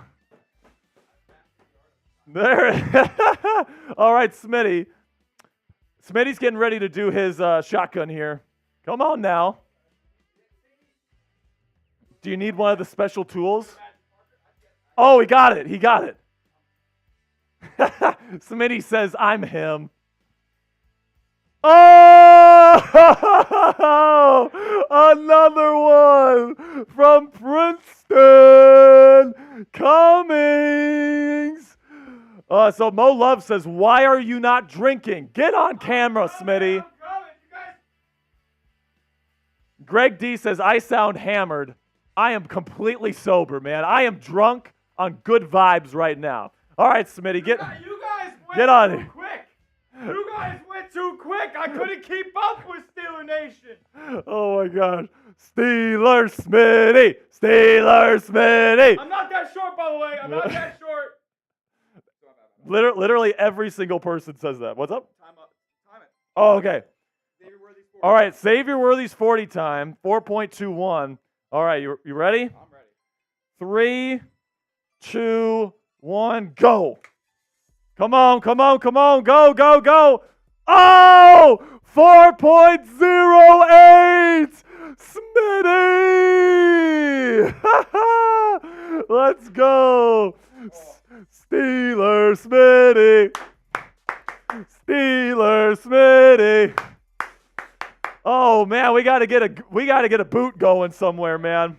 There. All right, Smitty. Smitty's getting ready to do his shotgun here. Come on now. Do you need one of the special tools? Oh, he got it. Smitty says, I'm him. Oh! Another one from Princeton Cummings. So Mo Love says, why are you not drinking? Get on camera, Smitty. Greg D says, I sound hammered. I am completely sober, man. I am drunk on good vibes right now. All right, Smitty, get You guys went get on too it. quick. You guys went too quick. I couldn't keep up with Steeler Nation. Oh, my gosh. Steelers Smitty. Steelers Smitty. I'm not that short, by the way. I'm not that short. Literally every single person says that. What's up? Time it. Oh, okay. Xavier Worthy's 40. All right, Xavier Worthy's 40 time, 4.21. All right, you ready? I'm ready. 3, 2, 1, go. Come on. Go. Oh! 4.08! Smitty! Let's go. Steelers Smitty. Steelers Smitty. Oh man, we gotta get a boot going somewhere, man.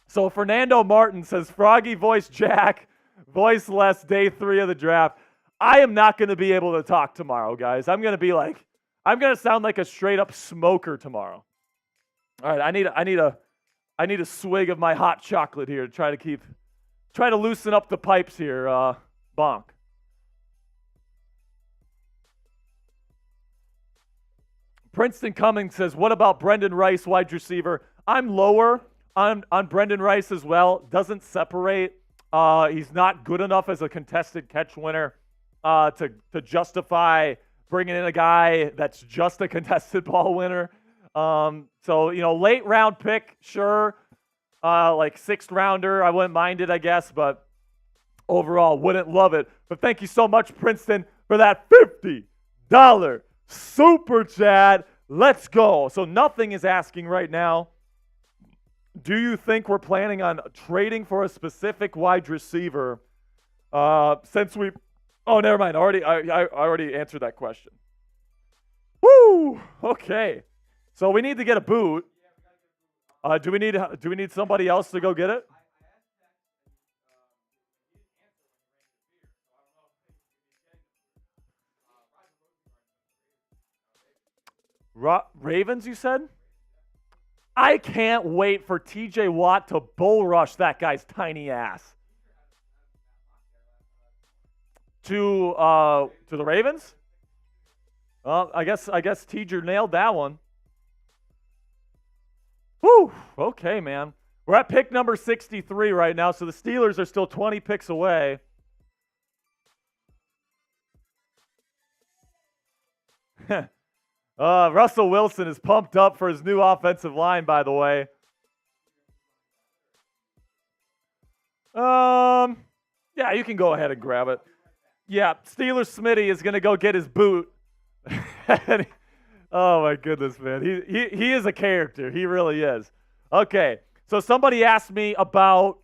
So Fernando Martin says, Froggy voice Jack, voice less, day 3 of the draft. I am not going to be able to talk tomorrow, guys. I'm going to sound like a straight up smoker tomorrow. All right, I need a swig of my hot chocolate here to try to loosen up the pipes here. Bonk. Princeton Cummings says, what about Brendan Rice, wide receiver? I'm lower on Brendan Rice as well. Doesn't separate. He's not good enough as a contested catch winner to justify bringing in a guy that's just a contested ball winner. So, late round pick, sure. Like 6th rounder, I wouldn't mind it, I guess, but overall, wouldn't love it. But thank you so much, Princeton, for that $50 super chat. Let's go. So nothing is asking right now, do you think we're planning on trading for a specific wide receiver? Since we, oh, never mind. I already answered that question. Woo! Okay. So we need to get a boot. Do we need somebody else to go get it? Ravens, you said? I can't wait for TJ Watt to bull rush that guy's tiny ass. To the Ravens? Well, I guess TJ nailed that one. Whew. Okay, man. We're at pick number 63 right now, so the Steelers are still 20 picks away. Russell Wilson is pumped up for his new offensive line, by the way. Yeah, you can go ahead and grab it. Yeah, Steelers Smitty is going to go get his boot. Oh, my goodness, man. He is a character. He really is. Okay, so somebody asked me about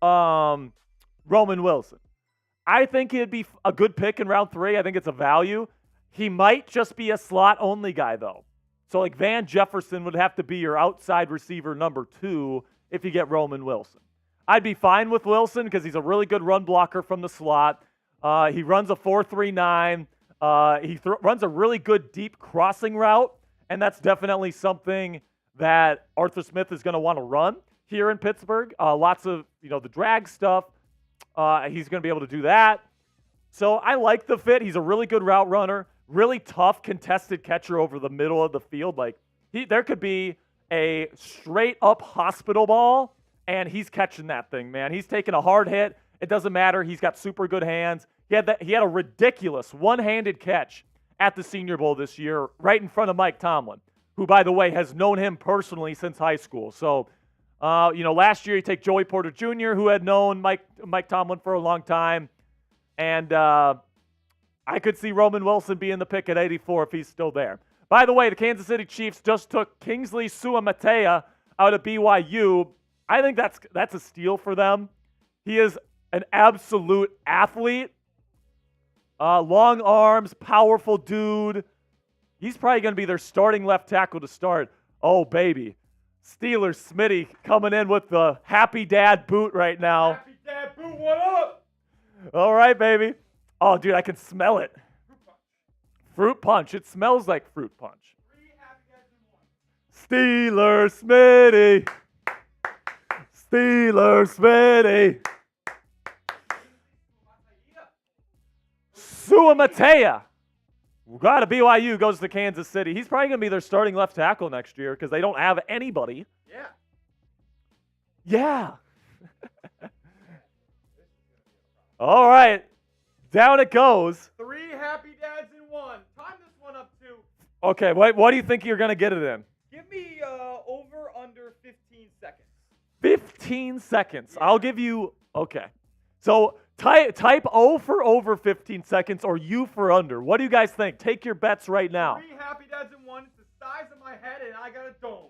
Roman Wilson. I think he'd be a good pick in round 3. I think it's a value. He might just be a slot-only guy, though. So, like, Van Jefferson would have to be your outside receiver number 2 if you get Roman Wilson. I'd be fine with Wilson because he's a really good run blocker from the slot. He runs a 4.39. He runs a really good deep crossing route, and that's definitely something that Arthur Smith is going to want to run here in Pittsburgh. Lots of, the drag stuff. He's going to be able to do that. So I like the fit. He's a really good route runner, really tough contested catcher over the middle of the field. Like there could be a straight up hospital ball, and he's catching that thing, man. He's taking a hard hit. It doesn't matter. He's got super good hands. He had a ridiculous one-handed catch at the Senior Bowl this year right in front of Mike Tomlin, who, by the way, has known him personally since high school. So, last year you take Joey Porter Jr., who had known Mike Tomlin for a long time. And I could see Roman Wilson being the pick at 84 if he's still there. By the way, the Kansas City Chiefs just took Kingsley Suamataia out of BYU. I think that's a steal for them. He is an absolute athlete. Long arms, powerful dude. He's probably going to be their starting left tackle to start. Oh, baby. Steelers Smitty coming in with the Happy Dad boot right now. Happy Dad boot, what up? All right, baby. Oh, dude, I can smell it. Fruit punch. It smells like fruit punch. 3 Happy Dads in 1. Steelers Smitty. Steelers Smitty. Suamataia. Got a BYU, goes to Kansas City. He's probably going to be their starting left tackle next year because they don't have anybody. Yeah. All right. Down it goes. 3 Happy Dads in 1. Time this one up to. Okay, what do you think you're going to get it in? Give me over under 15 seconds. 15 seconds. Yeah. I'll give you, okay. So type O for over 15 seconds or U for under. What do you guys think? Take your bets right now. 3 Happy Dads in 1. It's the size of my head, and I got a dome.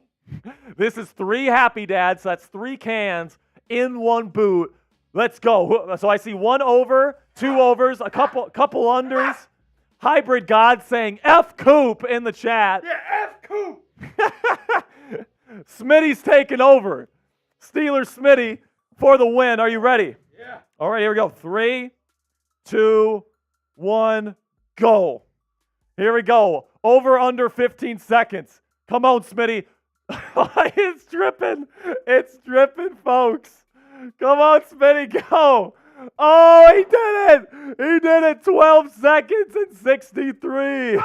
This is 3 Happy Dads. So that's 3 cans in 1 boot. Let's go. So I see 1 over, 2 overs, a couple unders. Hybrid God saying F Coop in the chat. Yeah, F Coop. Smitty's taking over. Steelers Smitty for the win. Are you ready? Yeah. All right, here we go. 3, 2, 1, go. Here we go. Over under 15 seconds. Come on, Smitty. It's dripping. It's dripping, folks. Come on, Smitty, go. Oh, he did it. He did it. 12 seconds and 63.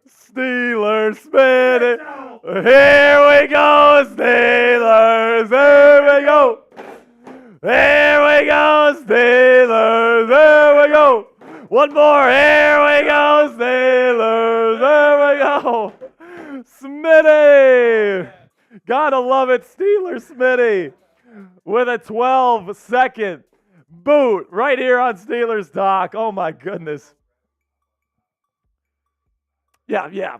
Steelers Smitty. Here we go, Steelers. Here we go. Here we go, Steelers. Here we go. One more. Here we go, Steelers. Here we go. Smitty. Gotta love it, Steelers Smitty. With a 12-second boot right here on Steelers Doc. Oh, my goodness. Yeah.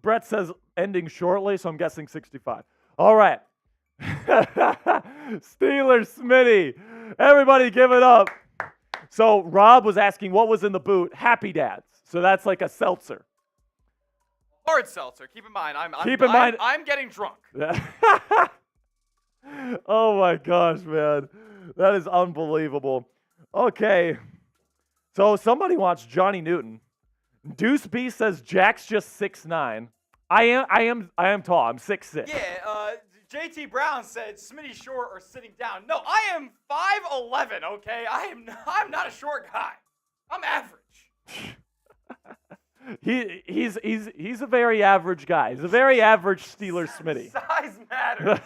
Brett says ending shortly, so I'm guessing 65. All right. Steelers Smitty. Everybody give it up. So Rob was asking what was in the boot. Happy Dads. So that's like a seltzer. Hard seltzer. Keep in mind, I'm getting drunk. Oh my gosh, man. That is unbelievable. Okay. So somebody wants Johnny Newton. Deuce B says Jack's just 6'9". I am tall. I'm 6'6". Yeah, JT Brown said Smitty short or sitting down. No, I am 5'11", okay? I'm not a short guy. I'm average. He's a very average guy. He's a very average Steelers Smitty. Size matters.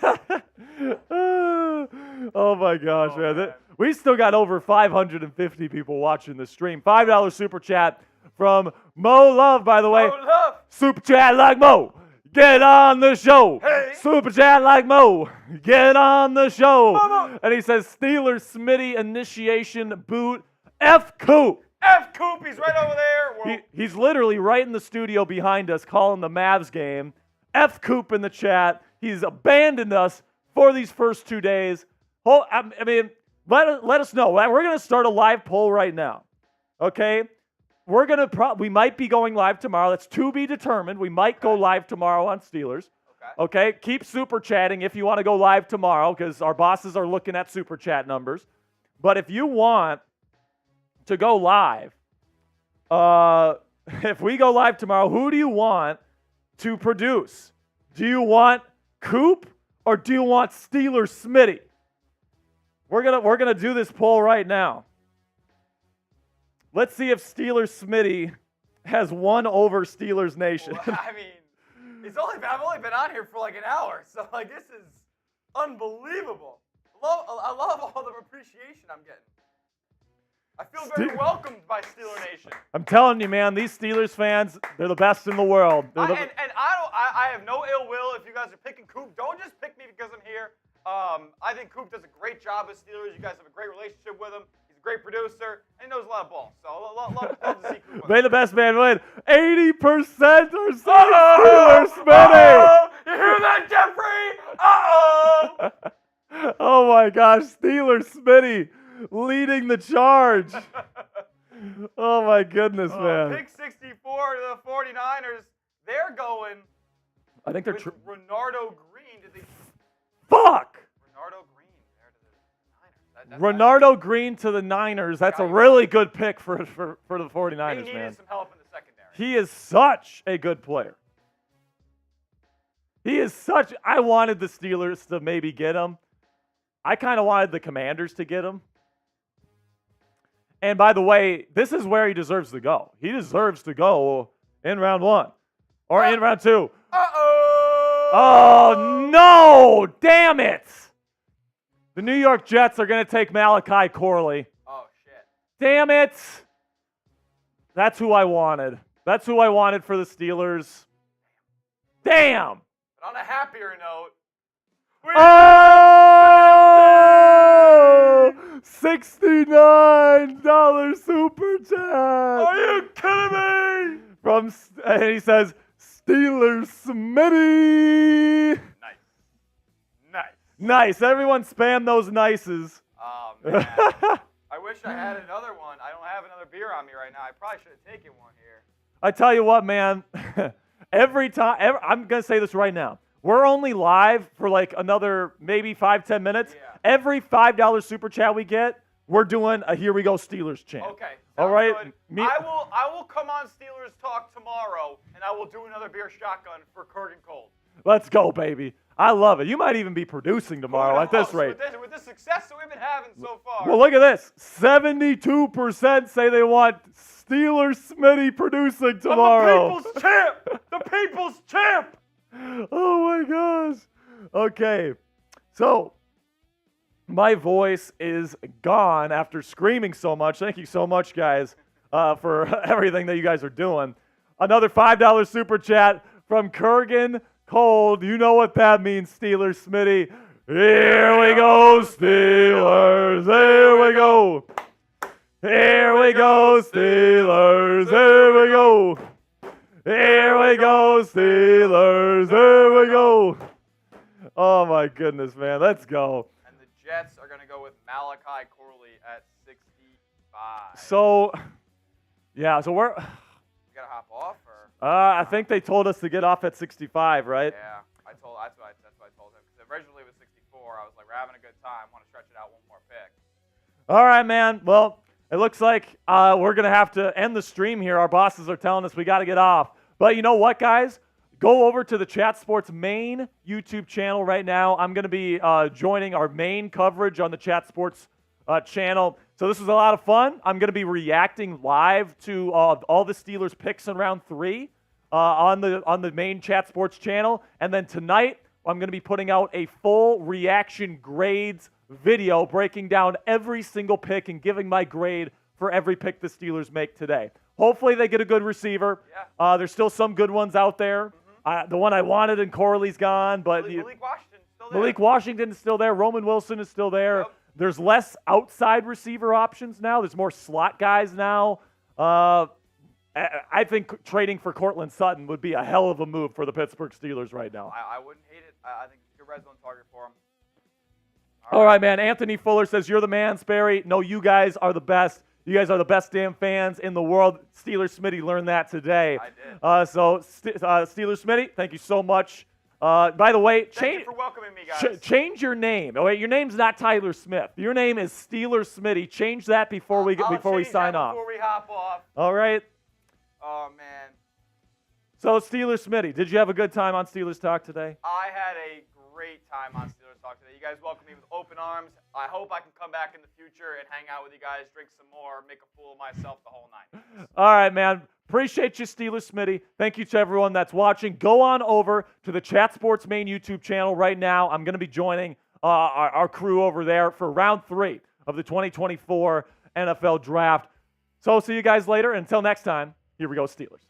Oh my gosh, man. We still got over 550 people watching the stream. $5 super chat from Mo Love, by the way. Mo Love. Super chat like Mo. Get on the show. Hey. Super chat like Mo. Get on the show. Mo. And he says Steelers Smitty initiation boot F Coop. F Coop, he's right over there. He's literally right in the studio behind us calling the Mavs game. F Coop in the chat. He's abandoned us for these first 2 days. I mean, let us know. We're going to start a live poll right now. Okay? We might be going live tomorrow. That's to be determined. We might go live tomorrow on Steelers. Okay? Keep super chatting if you want to go live tomorrow because our bosses are looking at super chat numbers. But if you want to go live, if we go live tomorrow, who do you want to produce? Do you want Coop or do you want Steelers Smitty? We're gonna do this poll right now. Let's see if Steelers Smitty has won over Steelers Nation. Well, I mean, I've only been on here for like an hour, so like this is unbelievable. I love all the appreciation I'm getting. I feel very welcomed by Steeler Nation. I'm telling you, man, these Steelers fans, they're the best in the world. I have no ill will if you guys are picking Coop. Don't just pick me because I'm here. I think Coop does a great job with Steelers. You guys have a great relationship with him. He's a great producer, and he knows a lot of ball. So love to see Coop. May the best man win. 80% are saying Steelers Smitty. You hear that, Jeffrey? Uh-oh. Oh, my gosh. Steelers Smitty leading the charge. Oh, my goodness, man. Pick 64 to the 49ers. They're going I think they're with Renardo Green. Fuck! Renardo Green there to the Niners. Renardo Green to the Niners. That's a really good pick for the 49ers, They needed man. some help in the secondary. He is such a good player. I wanted the Steelers to maybe get him. I kind of wanted the Commanders to get him. And by the way, this is where he deserves to go. He deserves to go in round 1 or in round 2. Uh-oh! Oh, no! Damn it! The New York Jets are going to take Malachi Corley. Oh, shit. Damn it! That's who I wanted. That's who I wanted for the Steelers. Damn! But on a happier note, Oh! $69 super chat. Are you kidding me? And he says, Steelers Smitty. Nice. Nice. Everyone spam those nices. Oh, man. I wish I had another one. I don't have another beer on me right now. I probably should have taken one here. I tell you what, man. Every time, I'm going to say this right now. We're only live for like another maybe 5-10 minutes. Yeah. Every $5 super chat we get, we're doing a Here We Go Steelers chant. Okay. All right. Good. I will come on Steelers Talk tomorrow, and I will do another beer shotgun for Kurgan Cold. Let's go, baby. I love it. You might even be producing tomorrow at this rate. With the success that we've been having so far. Well, look at this. 72% say they want Steelers Smitty producing tomorrow. I'm the people's champ. The people's champ. Oh, my gosh. Okay. So, my voice is gone after screaming so much. Thank you so much, guys, for everything that you guys are doing. Another $5 super chat from Kurgan Cold. You know what that means, Steelers Smitty. Here we go, Steelers. Here we go. Here we go, Steelers. Here we go. Here we go, Steelers. Here we go. Oh, my goodness, man. Let's go. And the Jets are going to go with Malachi Corley at 65. So, yeah, so we're... You got to hop off? Or? I think they told us to get off at 65, right? Yeah, that's what I told him. Because originally it was 64. I was like, we're having a good time. Want to stretch it out one more pick. All right, man. Well, it looks like we're going to have to end the stream here. Our bosses are telling us we got to get off. But you know what, guys? Go over to the Chat Sports main YouTube channel right now. I'm going to be joining our main coverage on the Chat Sports channel. So this was a lot of fun. I'm going to be reacting live to all the Steelers picks in round 3 on the main Chat Sports channel. And then tonight, I'm going to be putting out a full reaction grades video breaking down every single pick and giving my grade for every pick the Steelers make today. Hopefully they get a good receiver. Yeah. There's still some good ones out there. The one I wanted in Corley's gone, but Malik Washington's still there. Malik Washington's still there. Roman Wilson is still there. Yep. There's less outside receiver options now. There's more slot guys now. I think trading for Cortland Sutton would be a hell of a move for the Pittsburgh Steelers right now. I wouldn't hate it. I think it's a good red zone target for him. All right, man. Anthony Fuller says, you're the man, Sperry. No, you guys are the best. You guys are the best damn fans in the world. Steelers Smitty learned that today. I did. Steelers Smitty, thank you so much. By the way, Thank you for welcoming me, guys. change your name. Oh, wait, your name's not Tyler Smith. Your name is Steelers Smitty. Change that before we sign off. Before we hop off. All right. Oh man. So Steelers Smitty, did you have a good time on Steelers Talk today? I had a great time on Steelers Talk today. You guys welcomed me with open arms. I hope I can come back in the future and hang out with you guys, drink some more, make a fool of myself the whole night. All right, man. Appreciate you, Steelers Smitty. Thank you to everyone that's watching. Go on over to the Chat Sports main YouTube channel right now. I'm going to be joining our crew over there for round 3 of the 2024 NFL Draft. So see you guys later. Until next time, here we go, Steelers.